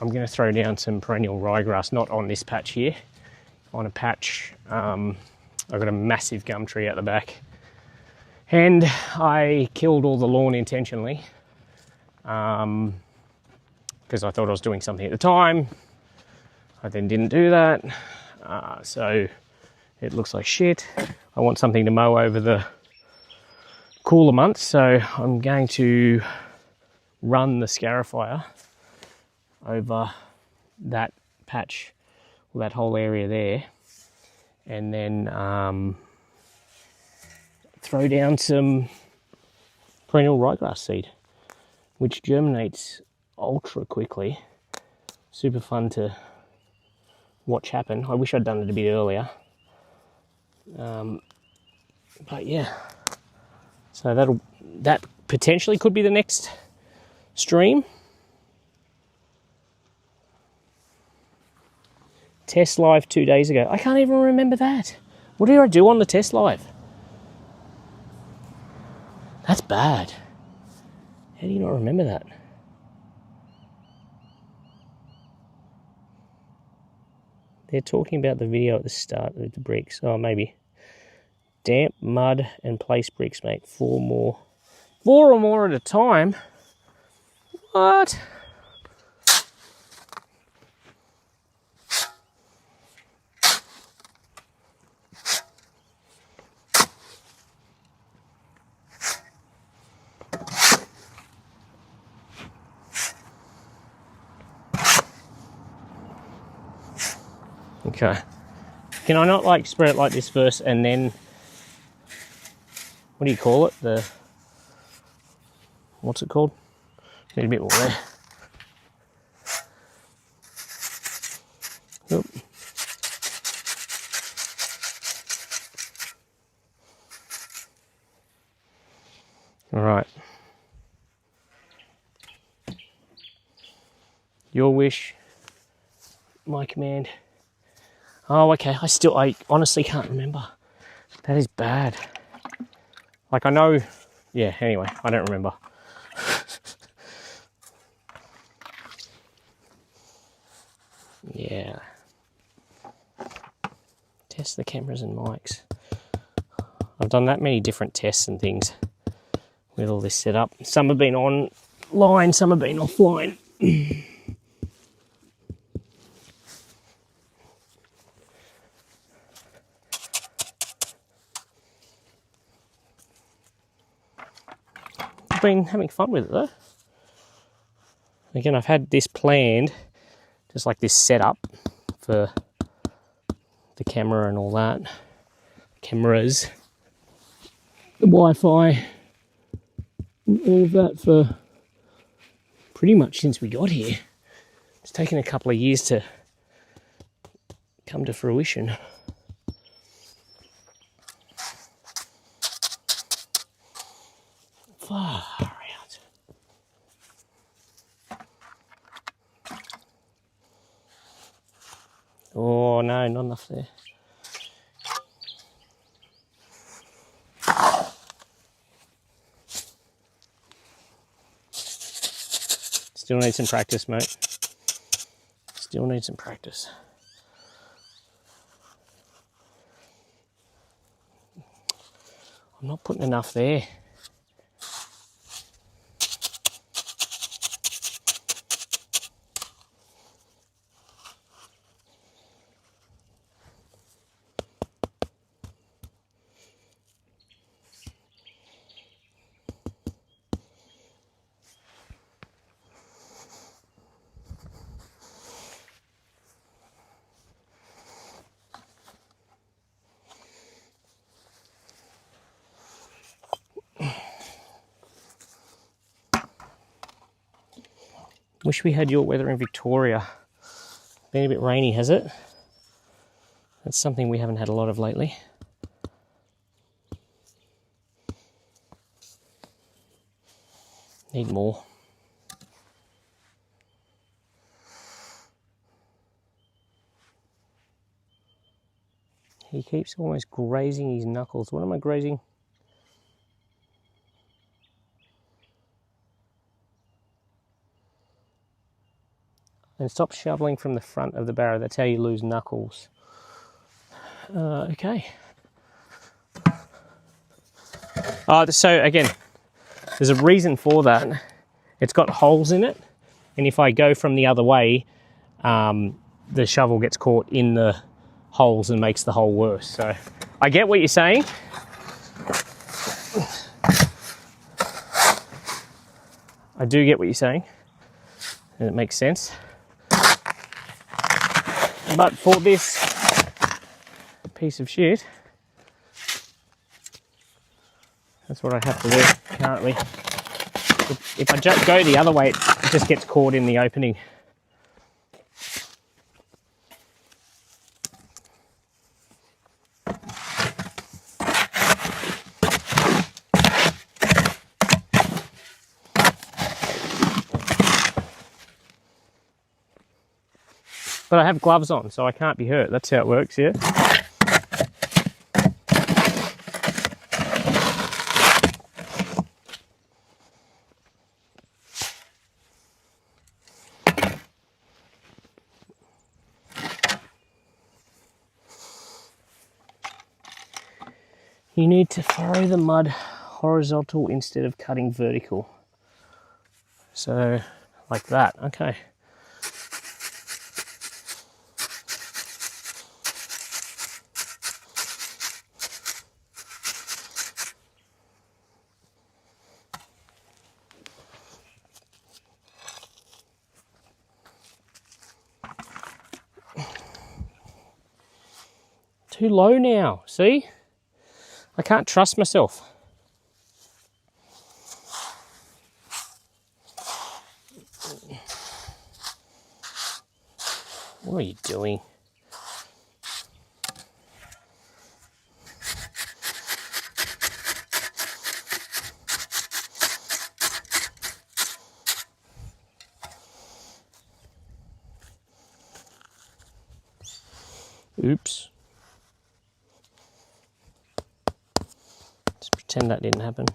I'm going to throw down some perennial ryegrass, not on this patch here, on a patch. I've got a massive gum tree out the back, and I killed all the lawn intentionally because I thought I was doing something at the time. I then didn't do that, so it looks like shit. I want something to mow over the cooler months, so I'm going to run the scarifier over that patch, or that whole area there, and then throw down some perennial ryegrass seed, which germinates ultra quickly. Super fun to watch happen. I wish I'd done it a bit earlier, but yeah, so that potentially could be the next stream. Test live 2 days ago. I can't even remember that. What did I do on the test live? That's bad. How do you not remember that? They're talking about the video at the start of the bricks. Oh, maybe. Damp, mud, and place bricks make 4 more. 4 or more at a time? What? Okay. Can I not like spread it like this first and then, what do you call it? What's it called? Need a bit more there. Oop. All right. Your wish, my command. Oh, okay. I honestly can't remember. That is bad. Like I know, yeah, anyway, I don't remember. Yeah. Test the cameras and mics. I've done that many different tests and things with all this set up. Some have been online, some have been offline. I've been having fun with it though. Again, I've had this planned, just like this setup for the camera and all that. Cameras, the Wi-Fi, and all of that for pretty much since we got here. taken a couple of years to come to fruition. Far out. Oh no, not enough there. Still need some practice, mate. Still need some practice. I'm not putting enough there. Wish we had your weather in Victoria. Been a bit rainy, has it? That's something we haven't had a lot of lately. Need more. He keeps almost grazing his knuckles. What am I grazing? And stop shoveling from the front of the barrow. That's how you lose knuckles. Okay. So again, there's a reason for that. It's got holes in it, and if I go from the other way, the shovel gets caught in the holes and makes the hole worse. So I get what you're saying. I do get what you're saying, and it makes sense. But for this piece of shit, that's what I have to do currently. If I just go the other way, it just gets caught in the opening. But I have gloves on, so I can't be hurt. That's how it works, yeah? You need to furrow the mud horizontal instead of cutting vertical. So, like that, okay. Too low now, see? I can't trust myself. What are you doing? Oops. Let's pretend that didn't happen.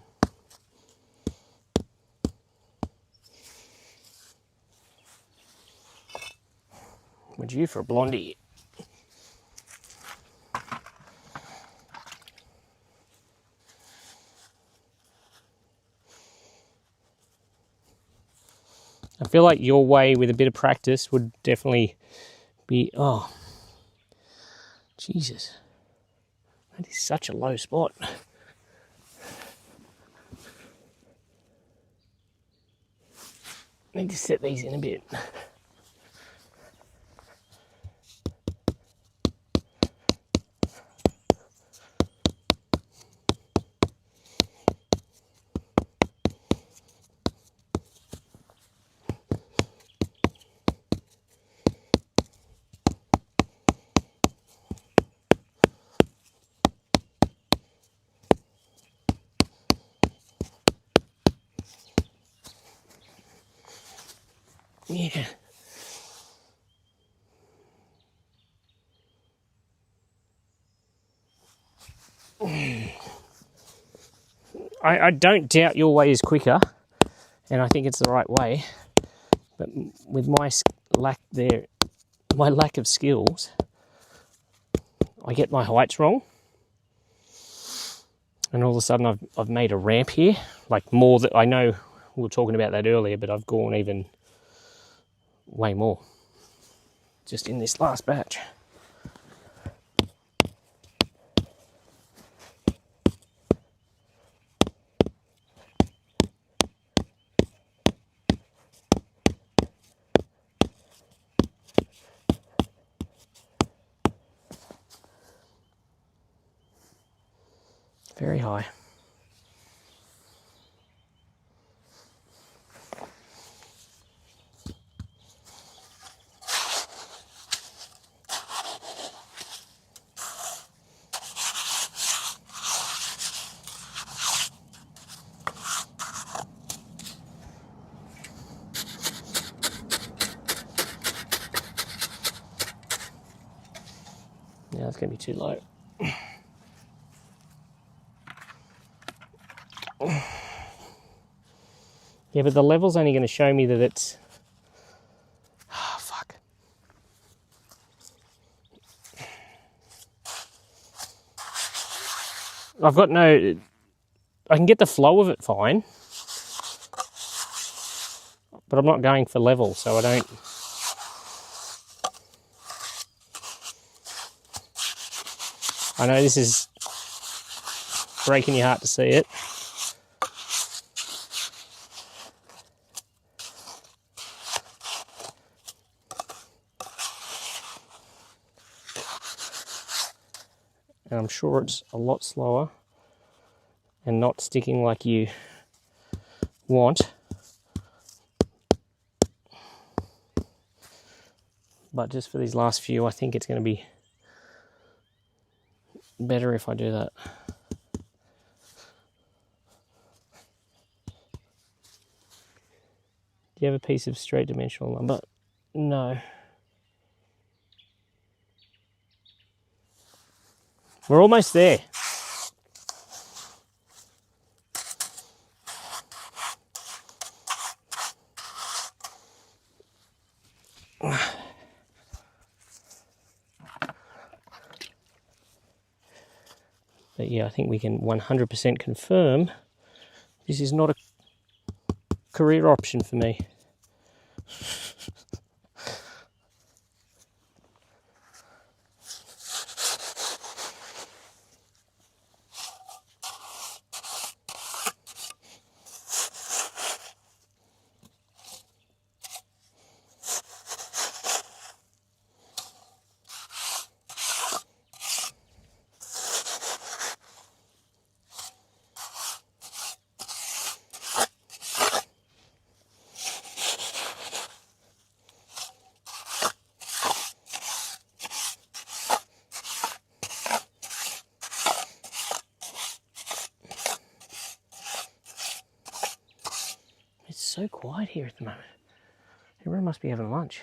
We're due for a blondie. I feel like your way with a bit of practice would definitely be, oh, Jesus. That is such a low spot. Need to set these in a bit. Yeah. I don't doubt your way is quicker, and I think it's the right way. But with my lack of skills, I get my heights wrong, and all of a sudden I've made a ramp here, like more that I know. We were talking about that earlier, but I've gone even way more just in this last batch. Very high. Yeah, that's going to be too low. Yeah, but the level's only going to show me that it's... Oh, fuck. I've got no... I can get the flow of it fine, but I'm not going for level, so I don't... I know this is breaking your heart to see it. And I'm sure it's a lot slower and not sticking like you want. But just for these last few, I think it's going to be better if I do that. Do you have a piece of straight dimensional lumber? No. We're almost there. But yeah, I think we can 100% confirm this is not a career option for me. It's so quiet here at the moment. Everyone must be having lunch.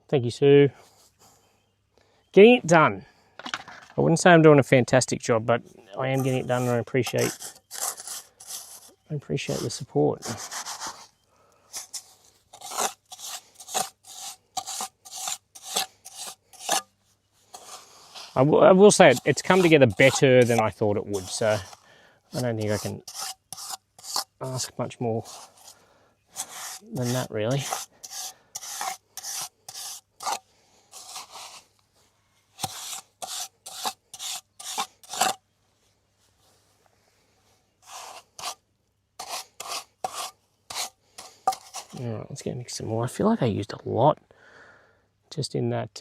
Thank you, Sue. Getting it done. I wouldn't say I'm doing a fantastic job, but I am getting it done, and I appreciate the support. I will say it's come together better than I thought it would. So I don't think I can ask much more than that, really. Alright, let's get mix some more. I feel like I used a lot just in that,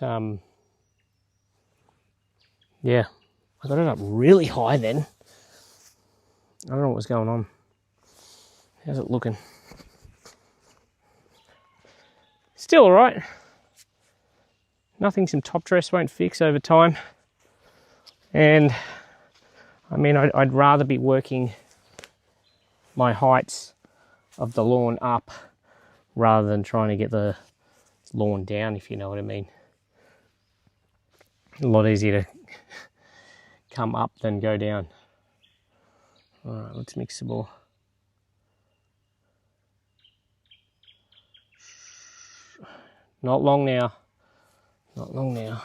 yeah, I got it up really high then. I don't know what was going on. How's it looking? Still alright. Nothing some top dress won't fix over time. And I mean, I'd rather be working my heights of the lawn up rather than trying to get the lawn down, if you know what I mean. A lot easier to come up than go down. Alright, let's mix some more. Not long now. Not long now.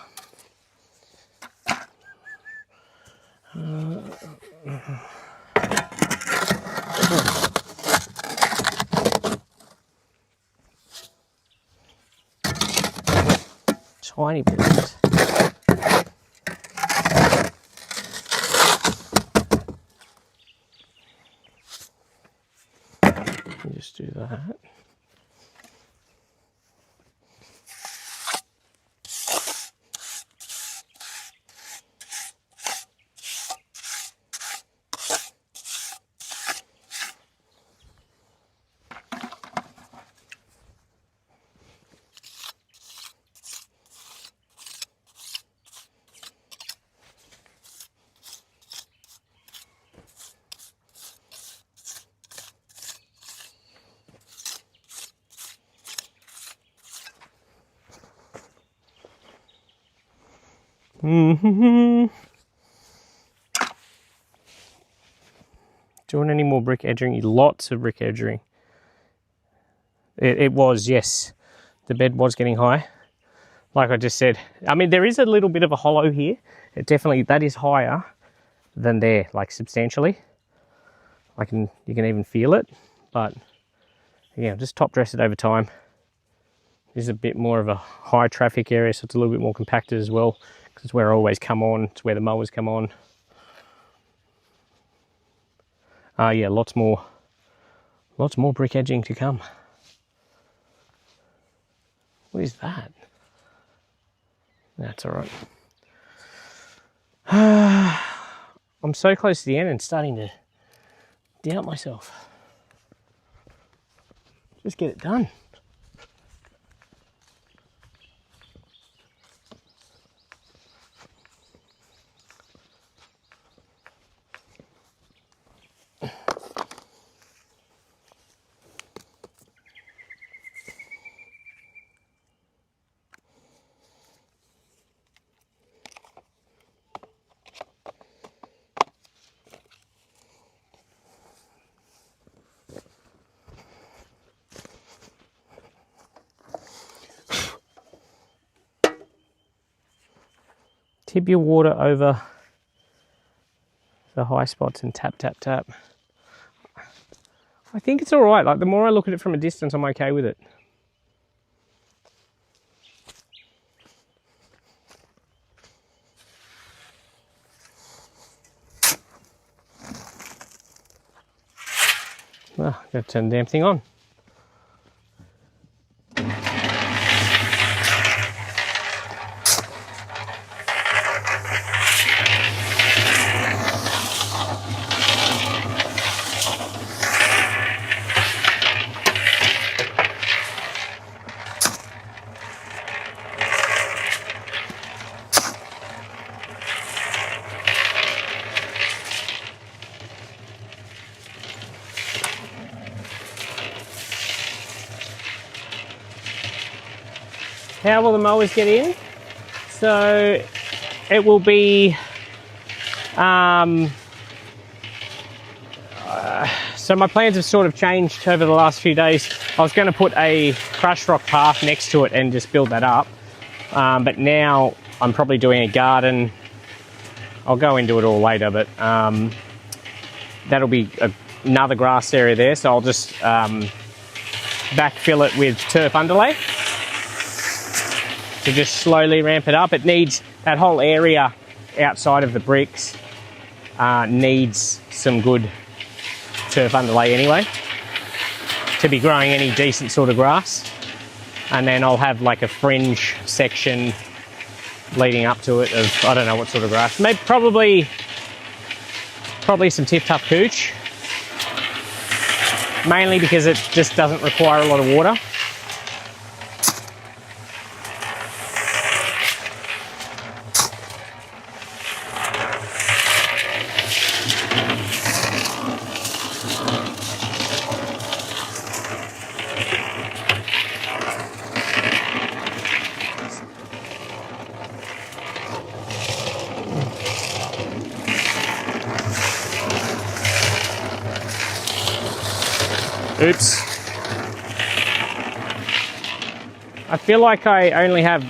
Tiny bit of it. Just do that. Doing any more brick edging? Lots of brick edging. It was, yes. The bed was getting high. Like I just said. I mean, there is a little bit of a hollow here. It definitely, that is higher than there, like substantially. You can even feel it. But yeah, just top dress it over time. This is a bit more of a high traffic area, so it's a little bit more compacted as well. Because it's where I always come on. It's where the mowers come on. Yeah, lots more brick edging to come. What is that? That's all right. I'm so close to the end and starting to doubt myself. Just get it done. Tip your water over the high spots and tap, tap, tap. I think it's all right. Like, the more I look at it from a distance, I'm okay with it. Well, gotta turn the damn thing on. How will the mowers get in? So it will be, so my plans have sort of changed over the last few days. I was going to put a crushed rock path next to it and just build that up. But now I'm probably doing a garden. I'll go into it all later, but that'll be another grass area there, so I'll just backfill it with turf underlay to just slowly ramp it up. It needs, that whole area outside of the bricks needs some good turf underlay anyway to be growing any decent sort of grass. And then I'll have like a fringe section leading up to it of, I don't know what sort of grass, maybe probably some tip tough cooch, mainly because it just doesn't require a lot of water. Oops. I feel like I only have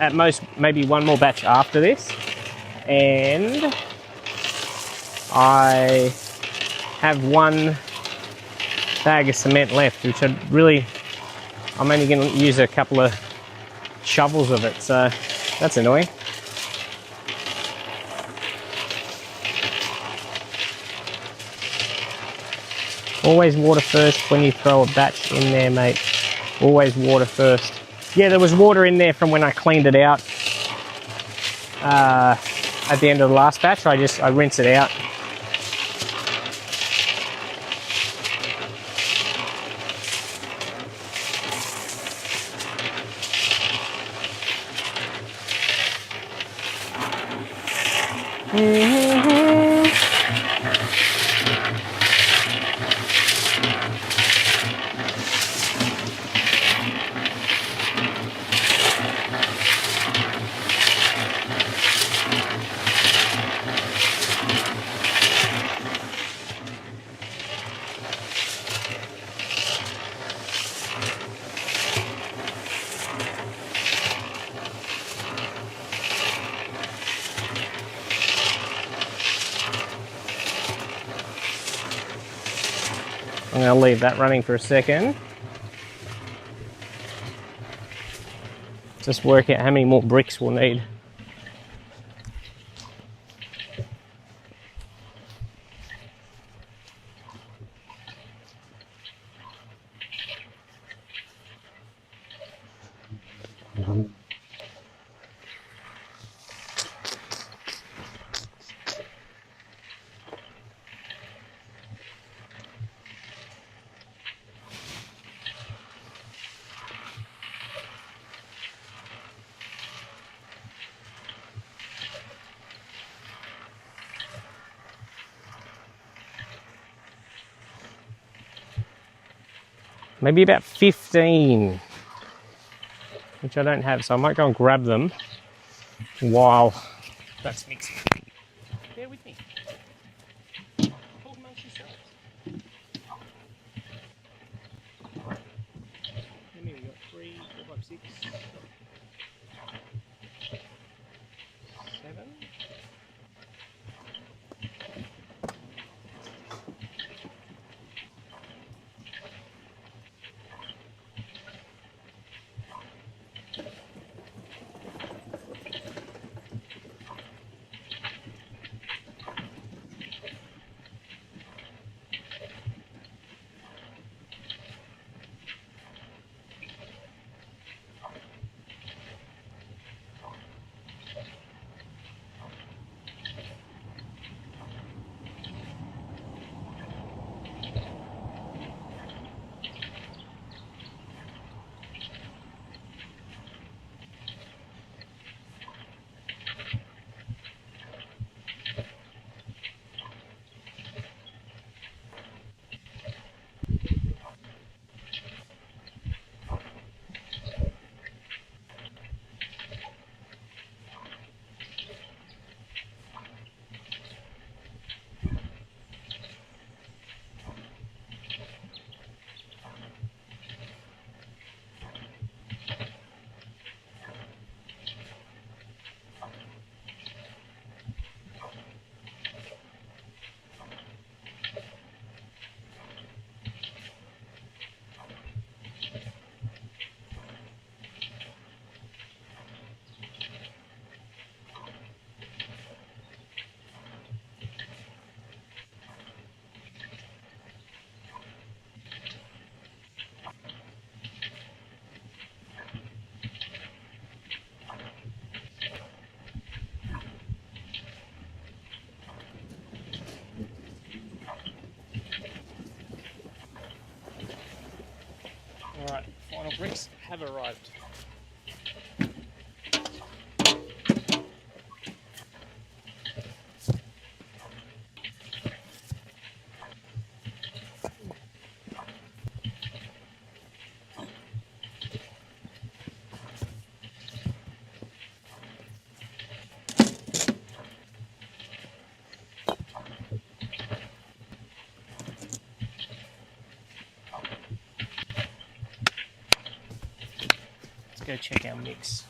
at most maybe one more batch after this, and I have one bag of cement left, which I'm only going to use a couple of shovels of it, so that's annoying. Always water first when you throw a batch in there, mate. Always water first. Yeah, there was water in there from when I cleaned it out at the end of the last batch. I rinse it out. I'm going to leave that running for a second. Just work out how many more bricks we'll need. Maybe about 15, which I don't have, so I might go and grab them while that's mixing. Bear with me. Talk amongst yourselves. How many we got? 3, 4, 5, 6, 7. Our bricks have arrived. Let's go check our mix.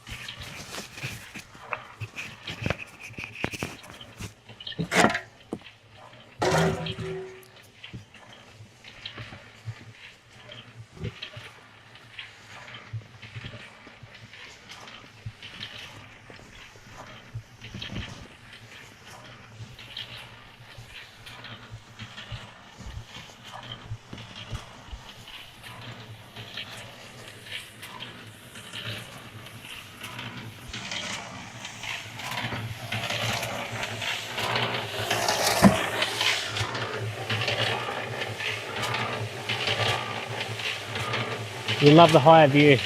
You love the higher view.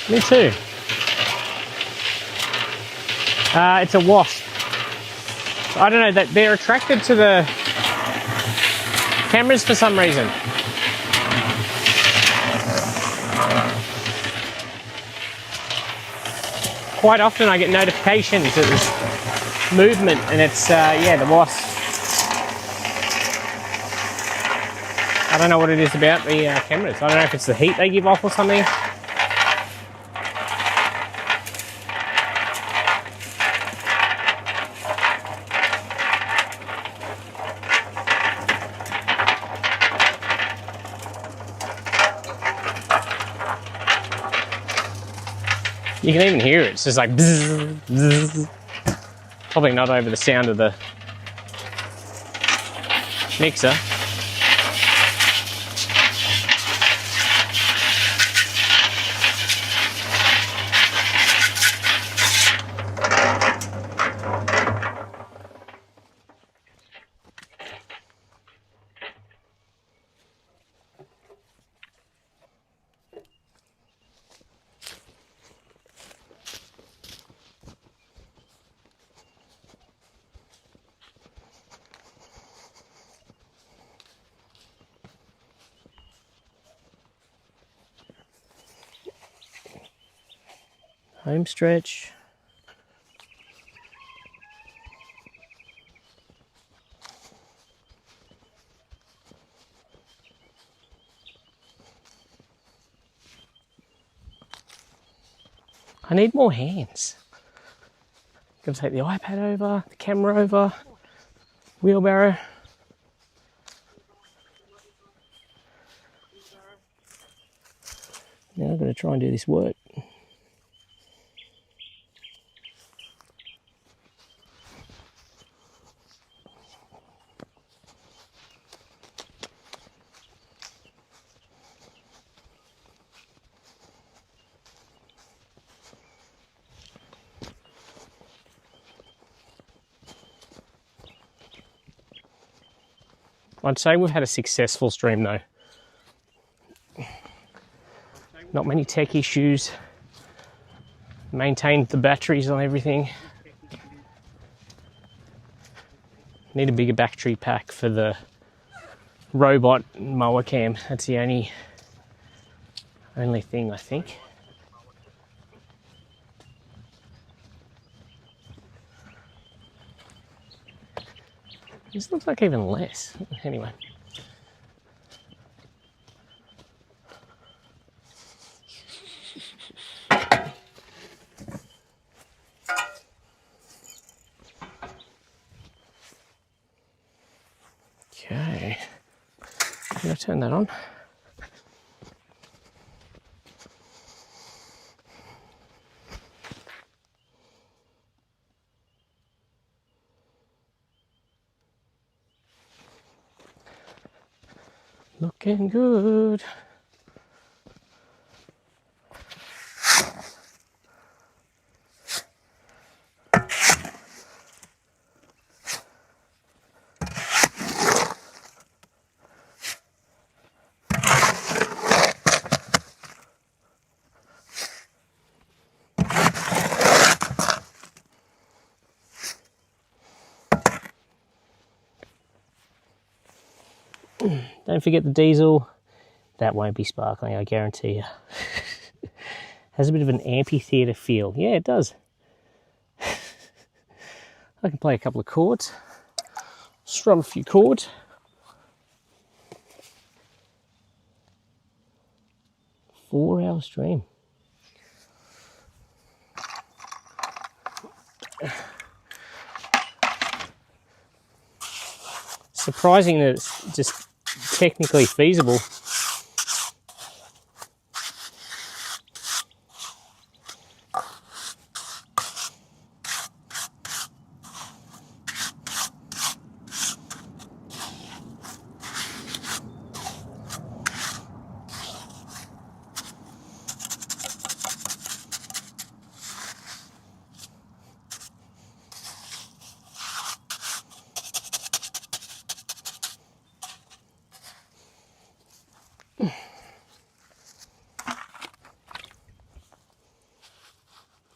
Me too. It's a wasp. I don't know, that they're attracted to the cameras for some reason. Quite often I get notifications that there's movement, and it's, yeah, the wasp. I don't know what it is about the cameras. I don't know if it's the heat they give off or something. You can even hear it. It's just like bzzz, bzzz. Probably not over the sound of the mixer. Home stretch. I need more hands. Gonna take the iPad over, the camera over, wheelbarrow. Now I'm gonna try and do this work. I'd say we've had a successful stream though. Not many tech issues. Maintained the batteries on everything. Need a bigger battery pack for the robot mower cam. That's the only thing I think. This looks like even less. Anyway. Okay. I'm going to turn that on. Looking good. Don't forget the diesel. That won't be sparkling, I guarantee you. Has a bit of an amphitheatre feel. Yeah, it does. I can play a couple of chords. Strum a few chords. Four-hour stream. Surprising that it's just technically feasible.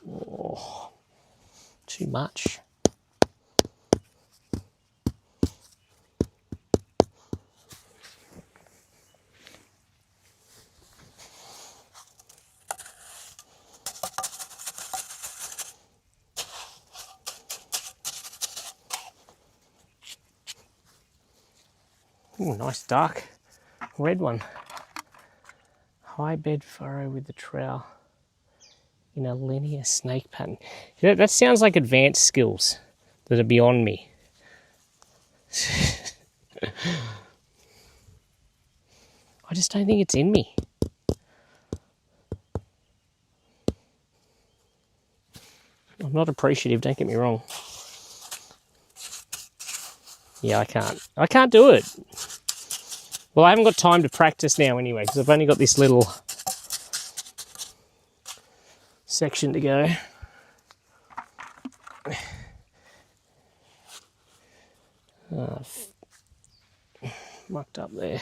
Oh, too much. Ooh, nice dark red one. High bed furrow with the trowel in a linear snake pattern. That sounds like advanced skills that are beyond me. I just don't think it's in me. I'm not appreciative, don't get me wrong. Yeah, I can't do it. Well, I haven't got time to practice now anyway, because I've only got this little section to go. Mucked up there.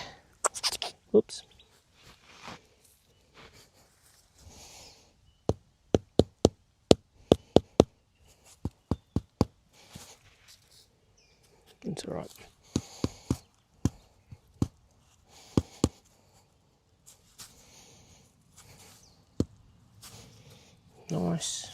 Oops. It's all right. Nice.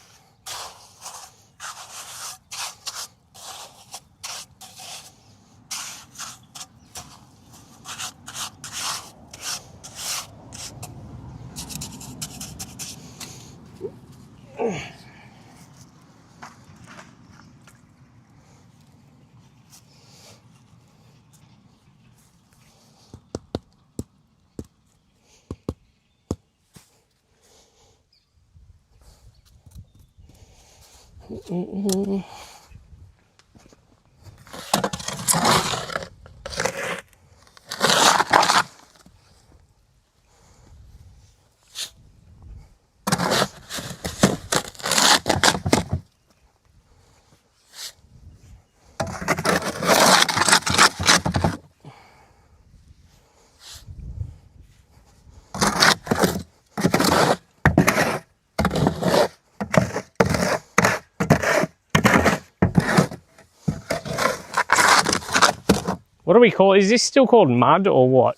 What do we call it? Is this still called mud or what?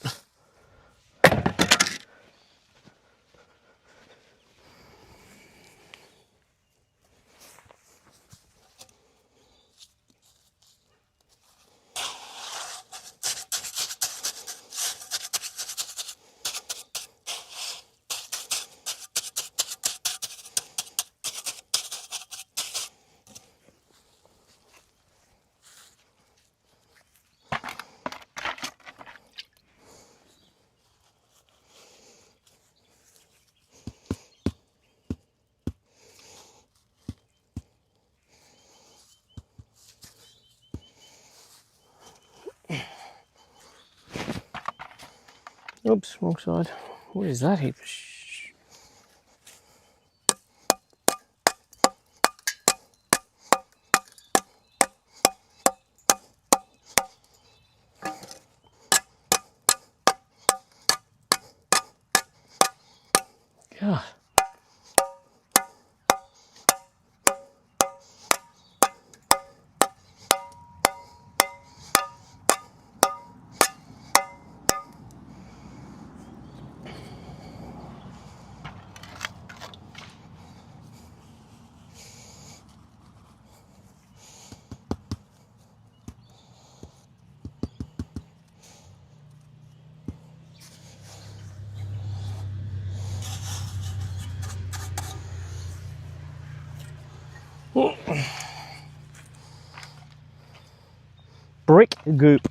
Oops, wrong side. What is that heap of God. Brick goop.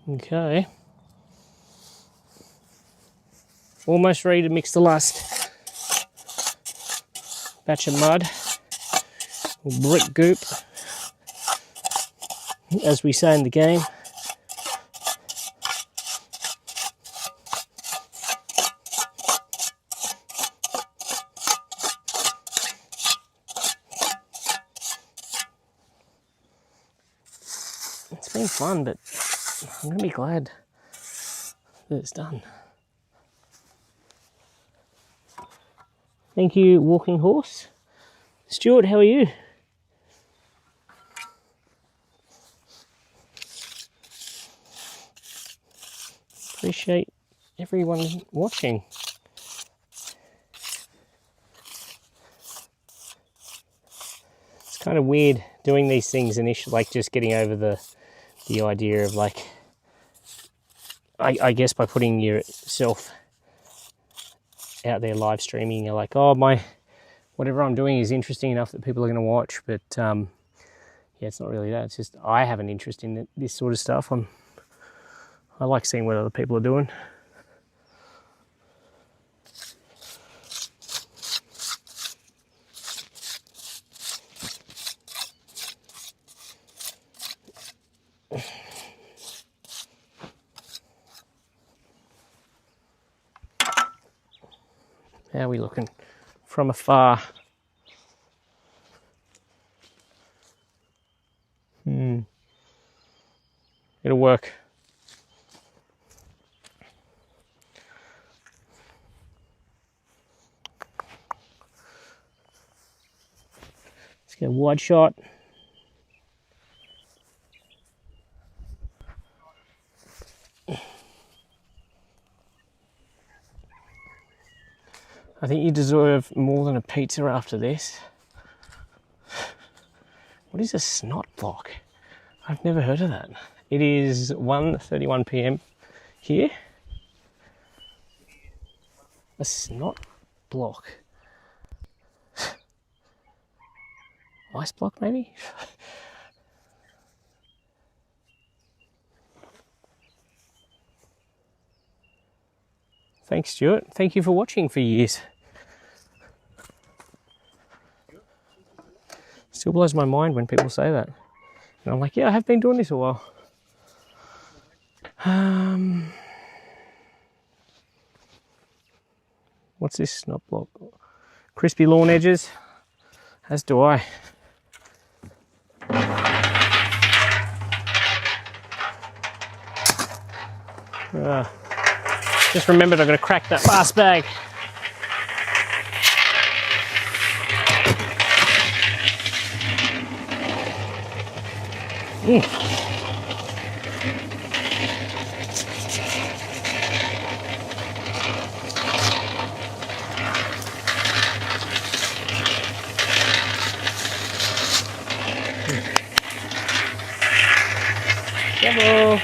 Okay. Almost ready to mix the last batch of mud, or brick goop, as we say in the game. It's been fun, but I'm going to be glad that it's done. Thank you, walking horse. Stuart, how are you? Appreciate everyone watching. It's kind of weird doing these things initially, like just getting over the idea of like, I guess by putting yourself out there live streaming, you're like, oh, whatever I'm doing is interesting enough that people are going to watch. But yeah, it's not really that. It's just I have an interest in this sort of stuff. I like seeing what other people are doing. How are we looking from afar? It'll work. Let's get a wide shot. I think you deserve more than a pizza after this. What is a snot block? I've never heard of that. It is 1:31 p.m. here. A snot block. Ice block, maybe? Thanks, Stuart. Thank you for watching for years. Still blows my mind when people say that. And I'm like, yeah, I have been doing this a while. What's this snot block? Crispy lawn edges, as do I. Just remembered I've got to crack that last bag. Bravo.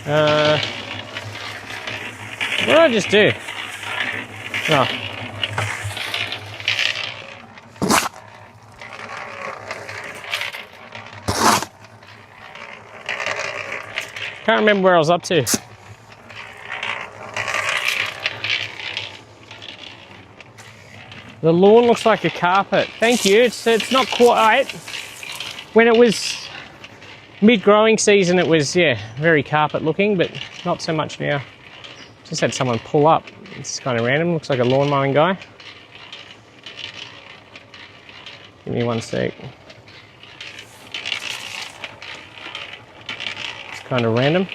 What did I just do? Oh. Can't remember where I was up to. The lawn looks like a carpet. Thank you. It's not quite. When it was mid-growing season, it was, yeah, very carpet looking, but not so much now. Just had someone pull up. It's kind of random. Looks like a lawn mowing guy. Give me one sec. It's kind of random.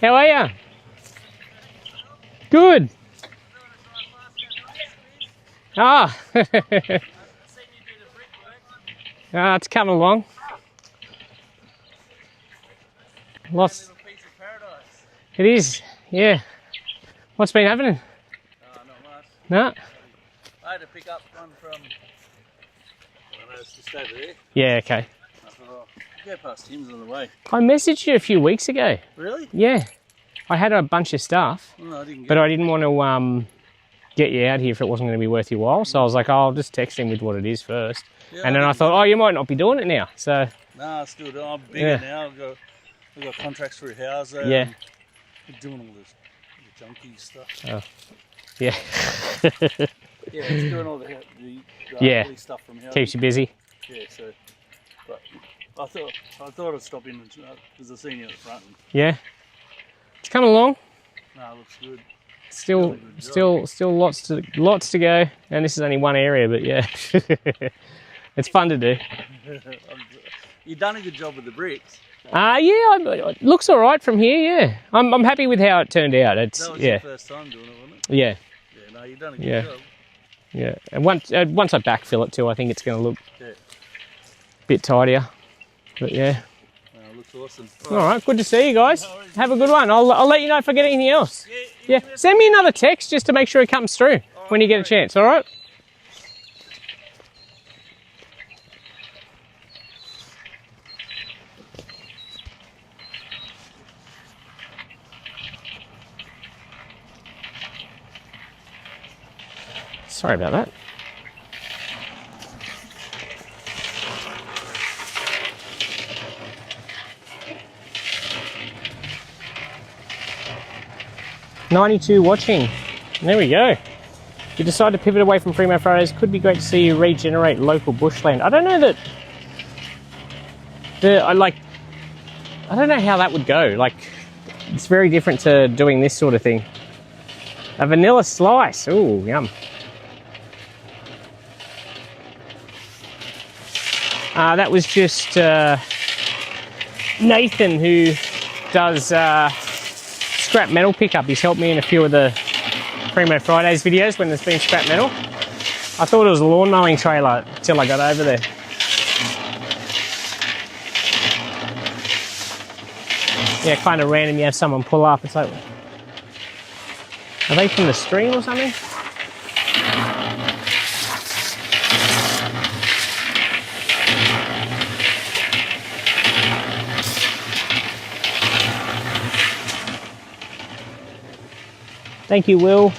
How are you? Good. Ah. It's coming along. Lots. It is, yeah. What's been happening? Not much. No? I had to pick up one from, well, it's just over there. Yeah, okay. I thought, oh, go past Tim's on the way. I messaged you a few weeks ago. Really? Yeah. I had a bunch of stuff, No, I didn't get but I didn't want to get you out here if it wasn't going to be worth your while. So I was like, oh, I'll just text him with what it is first. Yeah, and then I thought, oh, you might not be doing it now. So No, I still do. I'm bigger now. I've got contracts for a house. Yeah. We're doing all this the junky stuff. Oh. Yeah. Yeah, it's doing all the Yeah. ugly stuff from house. Keeps you busy. Yeah, so. But I thought I'd stop in because I seen you at the front. And, Yeah. It's coming along. no, it looks good. Still, Really good job. still lots to go. And this is only one area, but yeah, it's fun to do. You've done a good job with the bricks. Yeah, it looks all right from here. Yeah, I'm happy with how it turned out. It's That was yeah, your first time doing it, wasn't it? yeah, Yeah, no, you've done a good Yeah. job. yeah. And once I backfill it too, I think it's going to look Yeah. a bit tidier. But yeah. No, it looks awesome. All right, good to see you guys. Have a good one. I'll let you know if I get anything else. Yeah, Yeah, send me another text just to make sure it comes through when you get a chance. All right. Sorry about that. $92 watching. There we go. You decide to pivot away from Primo photos. Could be great to see you regenerate local bushland. I don't know that. I don't know how that would go. Like, it's very different to doing this sort of thing. A vanilla slice. Ooh, yum. That was just Nathan, who does scrap metal pickup. He's helped me in a few of the Primo Fridays videos when there's been scrap metal. I thought it was a lawn mowing trailer till I got over there. Yeah, kind of random. You have someone pull up. It's like, are they from the stream or something? Thank you, Will.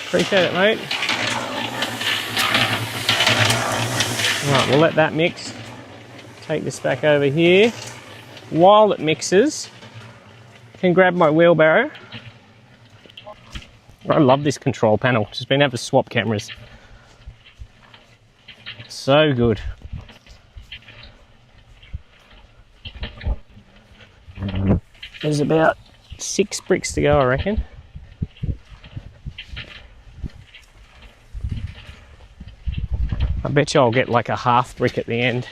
Appreciate it, mate. All right, we'll let that mix. Take this back over here. While it mixes, I can grab my wheelbarrow. I love this control panel. Just been able to swap cameras. So good. There's about 6 bricks to go, I reckon. I bet you I'll get like a half brick at the end.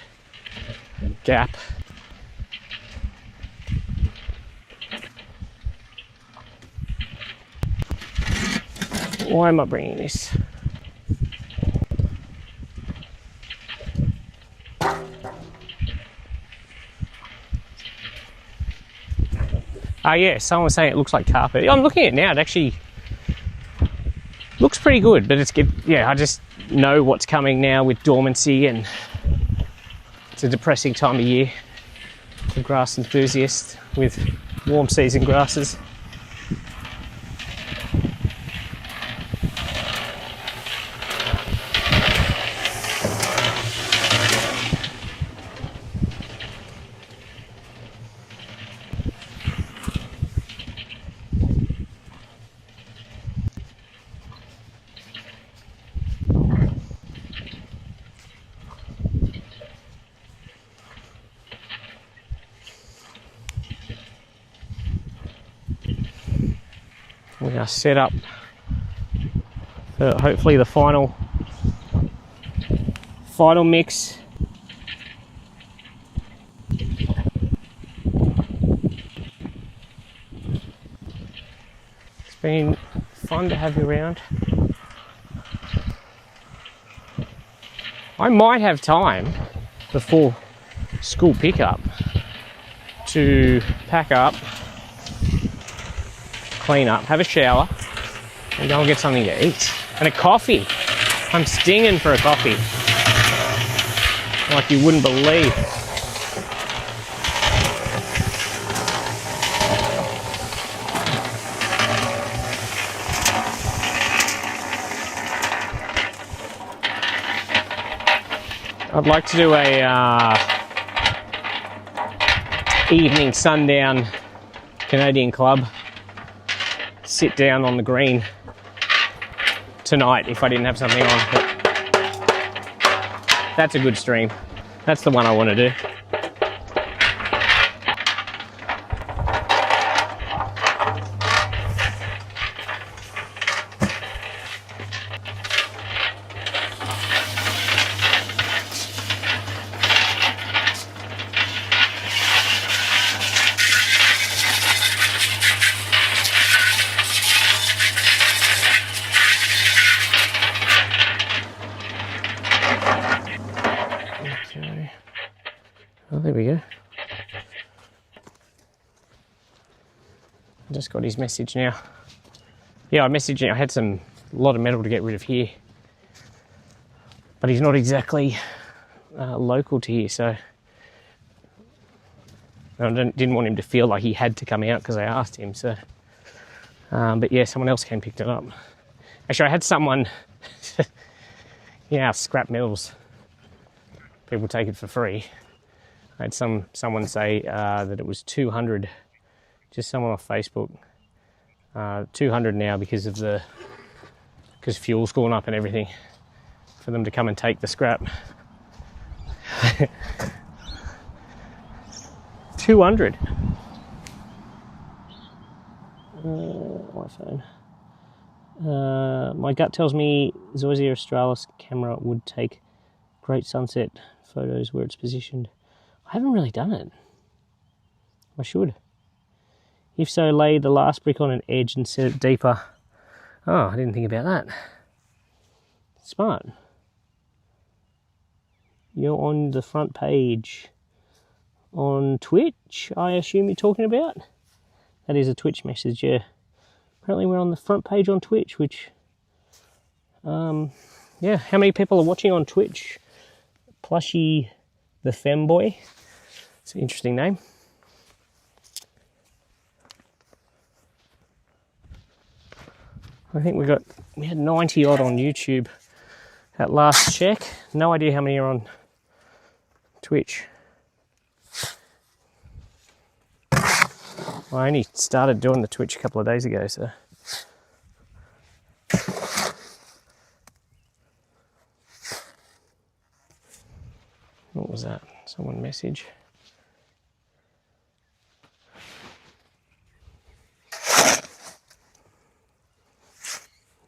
Gap. Why am I bringing this? Oh yeah, someone was saying it looks like carpet. I'm looking at it now, it actually looks pretty good, but it's good. Yeah, I just know what's coming now with dormancy, and it's a depressing time of year for grass enthusiasts with warm season grasses. We are set up for hopefully the final mix. It's been fun to have you around. I might have time before school pickup to pack up, clean up, have a shower, and go and get something to eat. And a coffee. I'm stinging for a coffee. Like you wouldn't believe. I'd like to do a evening sundown Canadian club. Sit down on the green tonight if I didn't have something on. But that's a good stream. That's the one I want to do. Oh, there we go. I just got his message now. Yeah, I messaged him. I had a lot of metal to get rid of here, but he's not exactly local to here, so I didn't want him to feel like he had to come out because I asked him. So, but yeah, someone else came and picked it up. Actually, I had someone. Yeah, scrap metals. People take it for free. I had someone say that it was 200, just someone off Facebook. 200 now because fuel's gone up and everything, for them to come and take the scrap. 200. iPhone. My gut tells me Zoysia Australis camera would take great sunset photos where it's positioned. I haven't really done it. I should. If so, lay the last brick on an edge and set it deeper. Oh, I didn't think about that. Smart. You're on the front page on Twitch, I assume you're talking about? That is a Twitch message, yeah. Apparently we're on the front page on Twitch, which... yeah, how many people are watching on Twitch? Plushy the Femboy. It's an interesting name. I think we had 90 odd on YouTube at last check. No idea how many are on Twitch. I only started doing the Twitch a couple of days ago, so. What was that? Someone message.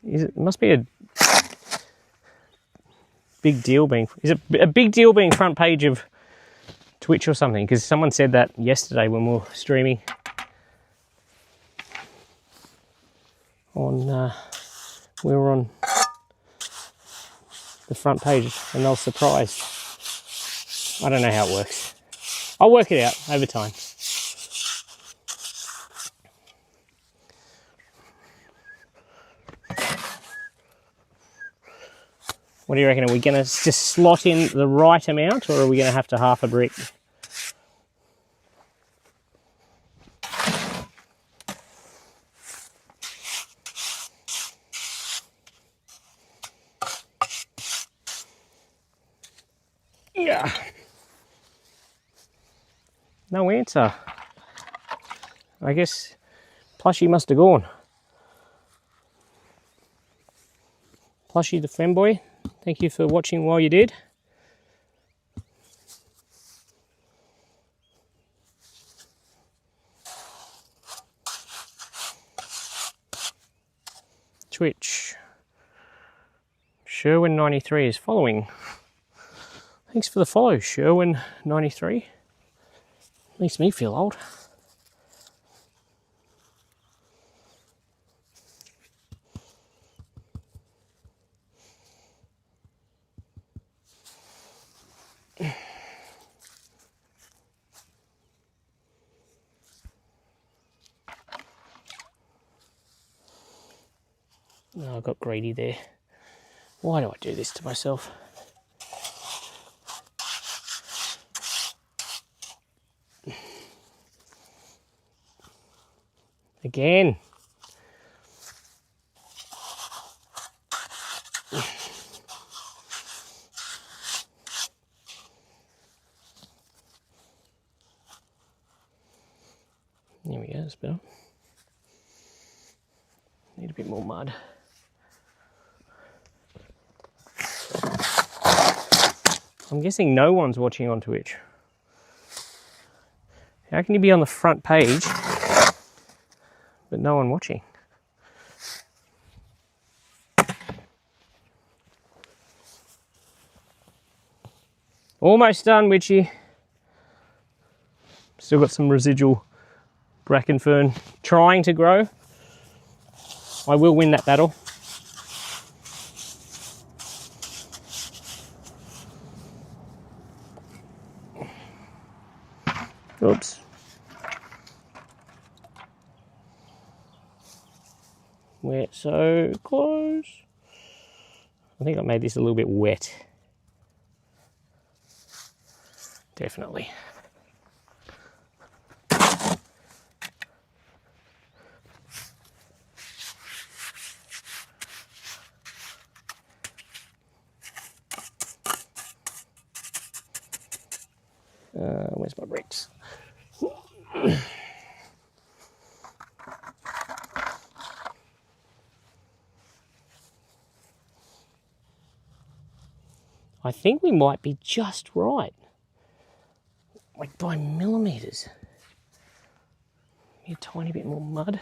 It must be a big deal being... Is it a big deal being front page of Twitch or something? Because someone said that yesterday when we were streaming on... we were on the front page and they were surprised. I don't know how it works. I'll work it out over time. What do you reckon? Are we going to just slot in the right amount, or are we going to have to half a brick? Yeah. No answer. I guess Plushy must have gone. Plushy the femboy, thank you for watching while you did. Twitch. Sherwin93 is following. Thanks for the follow, Sherwin93. Makes me feel old. Oh, I got greedy there. Why do I do this to myself? Again. There we go, that's better. Need a bit more mud. I'm guessing no one's watching on Twitch. How can you be on the front page but no one watching? Almost done, Witchy. Still got some residual bracken fern trying to grow. I will win that battle. Oops. We're so close. I think I made this a little bit wet. Definitely. Where's my bricks? I think we might be just right. Like by millimeters. Maybe a tiny bit more mud.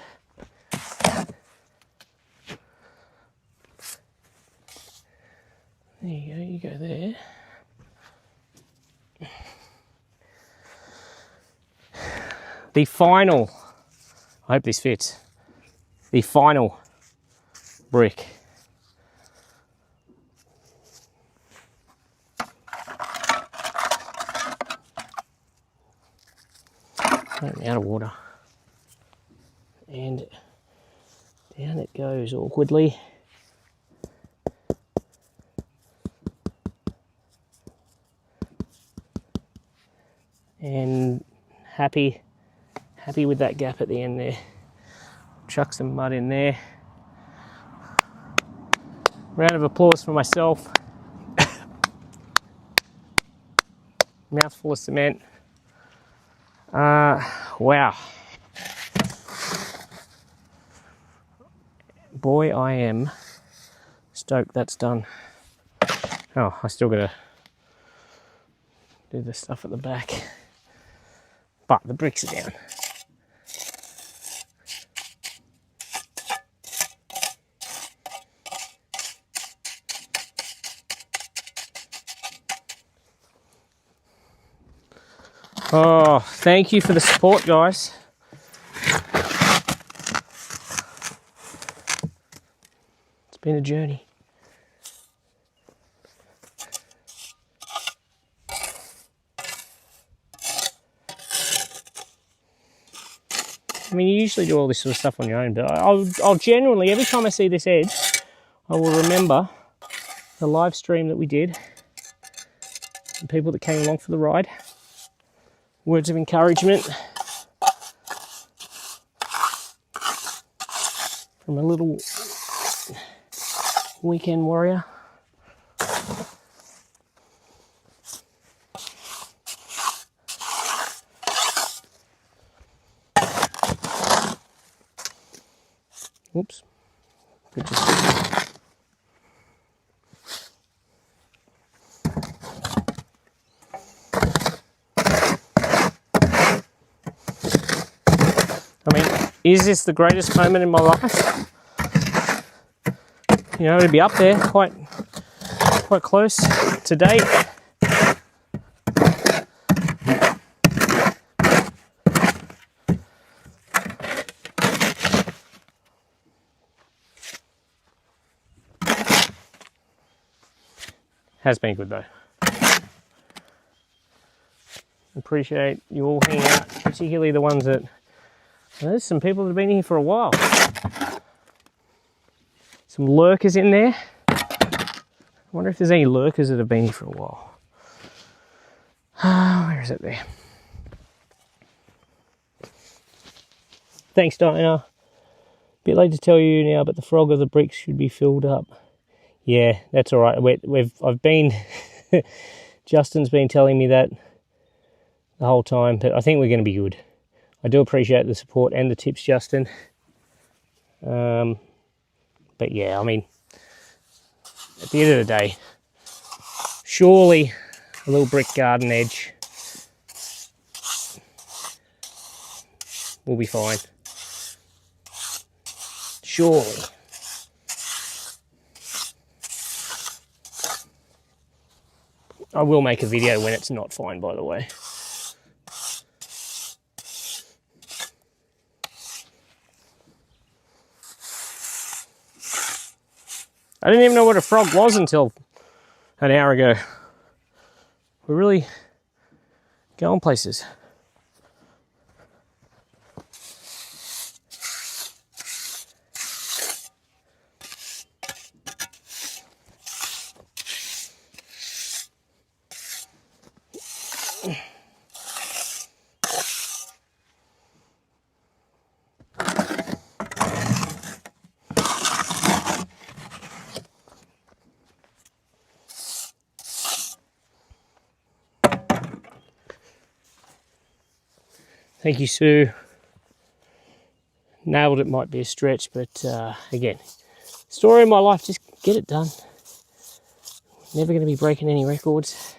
There you go there. The final, I hope this fits, the final brick. I'm out of water. And down it goes awkwardly. And happy with that gap at the end there. Chuck some mud in there. Round of applause for myself. Mouthful of cement. Wow. Boy, I am stoked that's done. Oh, I still gotta do the stuff at the back. But the bricks are down. Oh, thank you for the support, guys. It's been a journey. I mean, you usually do all this sort of stuff on your own, but I'll generally, every time I see this edge, I will remember the live stream that we did, the people that came along for the ride. Words of encouragement from a little weekend warrior. Oops. Good to see. I mean, is this the greatest moment in my life? You know, to be up there, quite close to date. Has been good though. Appreciate you all hanging out, particularly the ones that, there's some people that have been here for a while. Some lurkers in there. I wonder if there's any lurkers that have been here for a while. Where is it there? Thanks, Diana. Bit late to tell you now, but the frog of the bricks should be filled up. Yeah, that's all right. I've been, Justin's been telling me that the whole time, but I think we're going to be good. I do appreciate the support and the tips, Justin. But yeah, I mean, at the end of the day, surely a little brick garden edge will be fine. Surely. I will make a video when it's not fine, by the way. I didn't even know what a frog was until an hour ago. We're really going places. Thank you, Sue. Nailed it might be a stretch, but again, story of my life, just get it done. Never going to be breaking any records.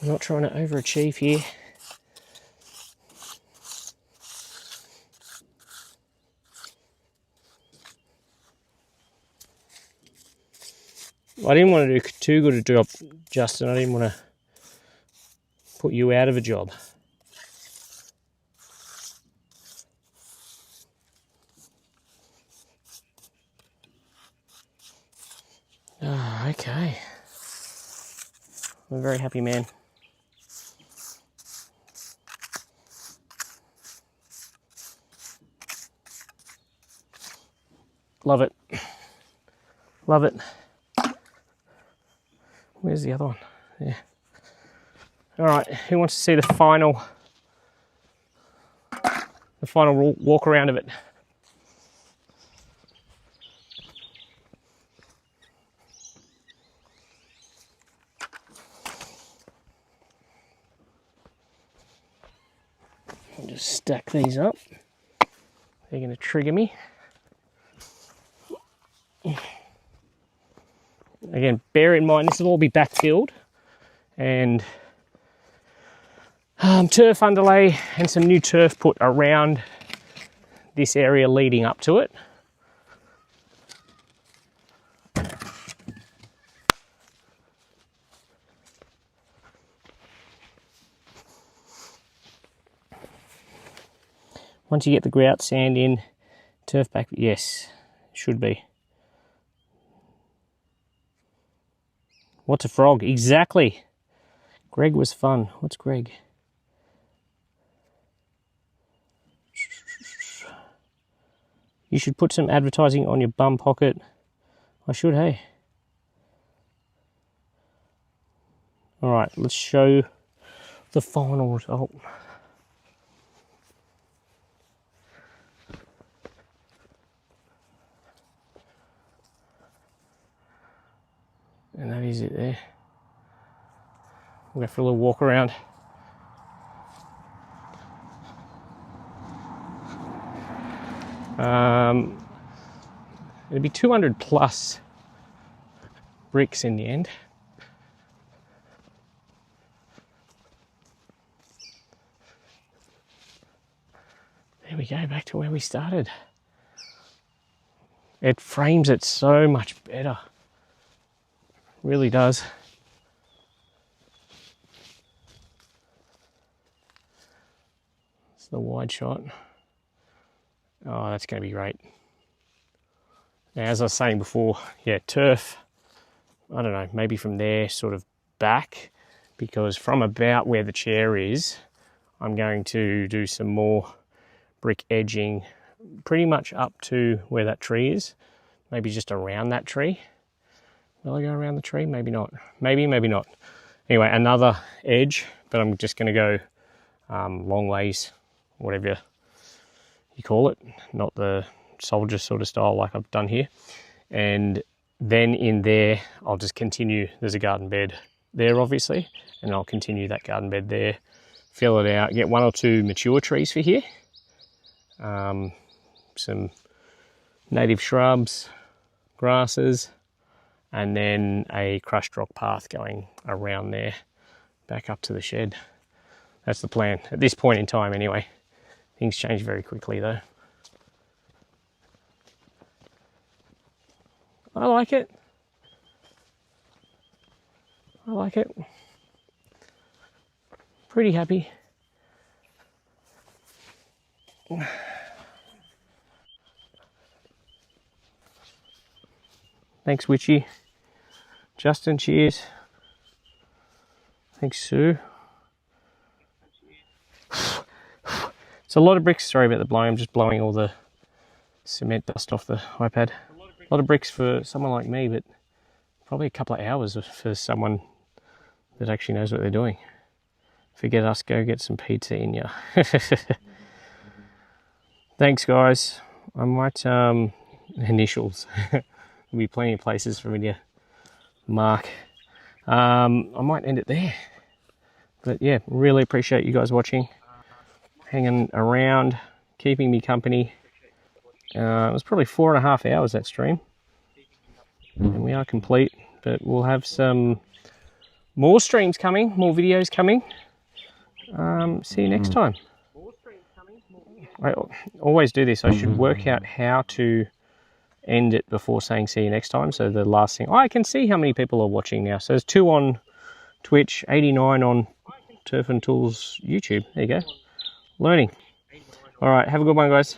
I'm not trying to overachieve here. I didn't want to do too good a job, Justin. I didn't want to put you out of a job. Oh, okay. I'm a very happy man. Love it. Love it. Where's the other one? Yeah. All right, who wants to see the final walk around of it? I'll just stack these up. They're going to trigger me. Again, bear in mind, this will all be backfilled and turf underlay and some new turf put around this area leading up to it. Once you get the grout sand in, turf back, yes, should be. What's a frog? Exactly. Greg was fun. What's Greg? You should put some advertising on your bum pocket. I should, hey. All right, let's show the final result. And that is it there. We'll go for a little walk around. It'll be 200 plus bricks in the end. There we go, back to where we started. It frames it so much better. Really does. It's the wide shot. Oh, that's going to be great. Now, as I was saying before, yeah, turf, I don't know, maybe from there sort of back, because from about where the chair is, I'm going to do some more brick edging pretty much up to where that tree is, maybe just around that tree. Will I go around the tree? Maybe not. Maybe, maybe not. Anyway, another edge, but I'm just going to go long ways, whatever you call it, not the soldier sort of style like I've done here. And then in there, I'll just continue. There's a garden bed there, obviously, and I'll continue that garden bed there, fill it out, get 1 or 2 mature trees for here, some native shrubs, grasses, and then a crushed rock path going around there, back up to the shed. That's the plan at this point in time anyway. Things change very quickly though. I like it. I like it. Pretty happy. Thanks, Witchy. Justin, cheers. Thanks, Sue. It's a lot of bricks. Sorry about the blowing. I'm just blowing all the cement dust off the iPad. A lot of bricks for someone like me, but probably a couple of hours for someone that actually knows what they're doing. Forget us, go get some pizza in ya. Thanks, guys. I might, initials. There'll be plenty of places for me to mark. I might end it there. But yeah, really appreciate you guys watching, hanging around, keeping me company. It was probably 4.5 hours, that stream. And we are complete, but we'll have some more streams coming, more videos coming. See you next time. I always do this. I should work out how to end it before saying see you next time. So the last thing, I can see how many people are watching now. So there's 2 on Twitch, 89 on Turf and Tools YouTube. There you go. Learning. All right, have a good one, guys.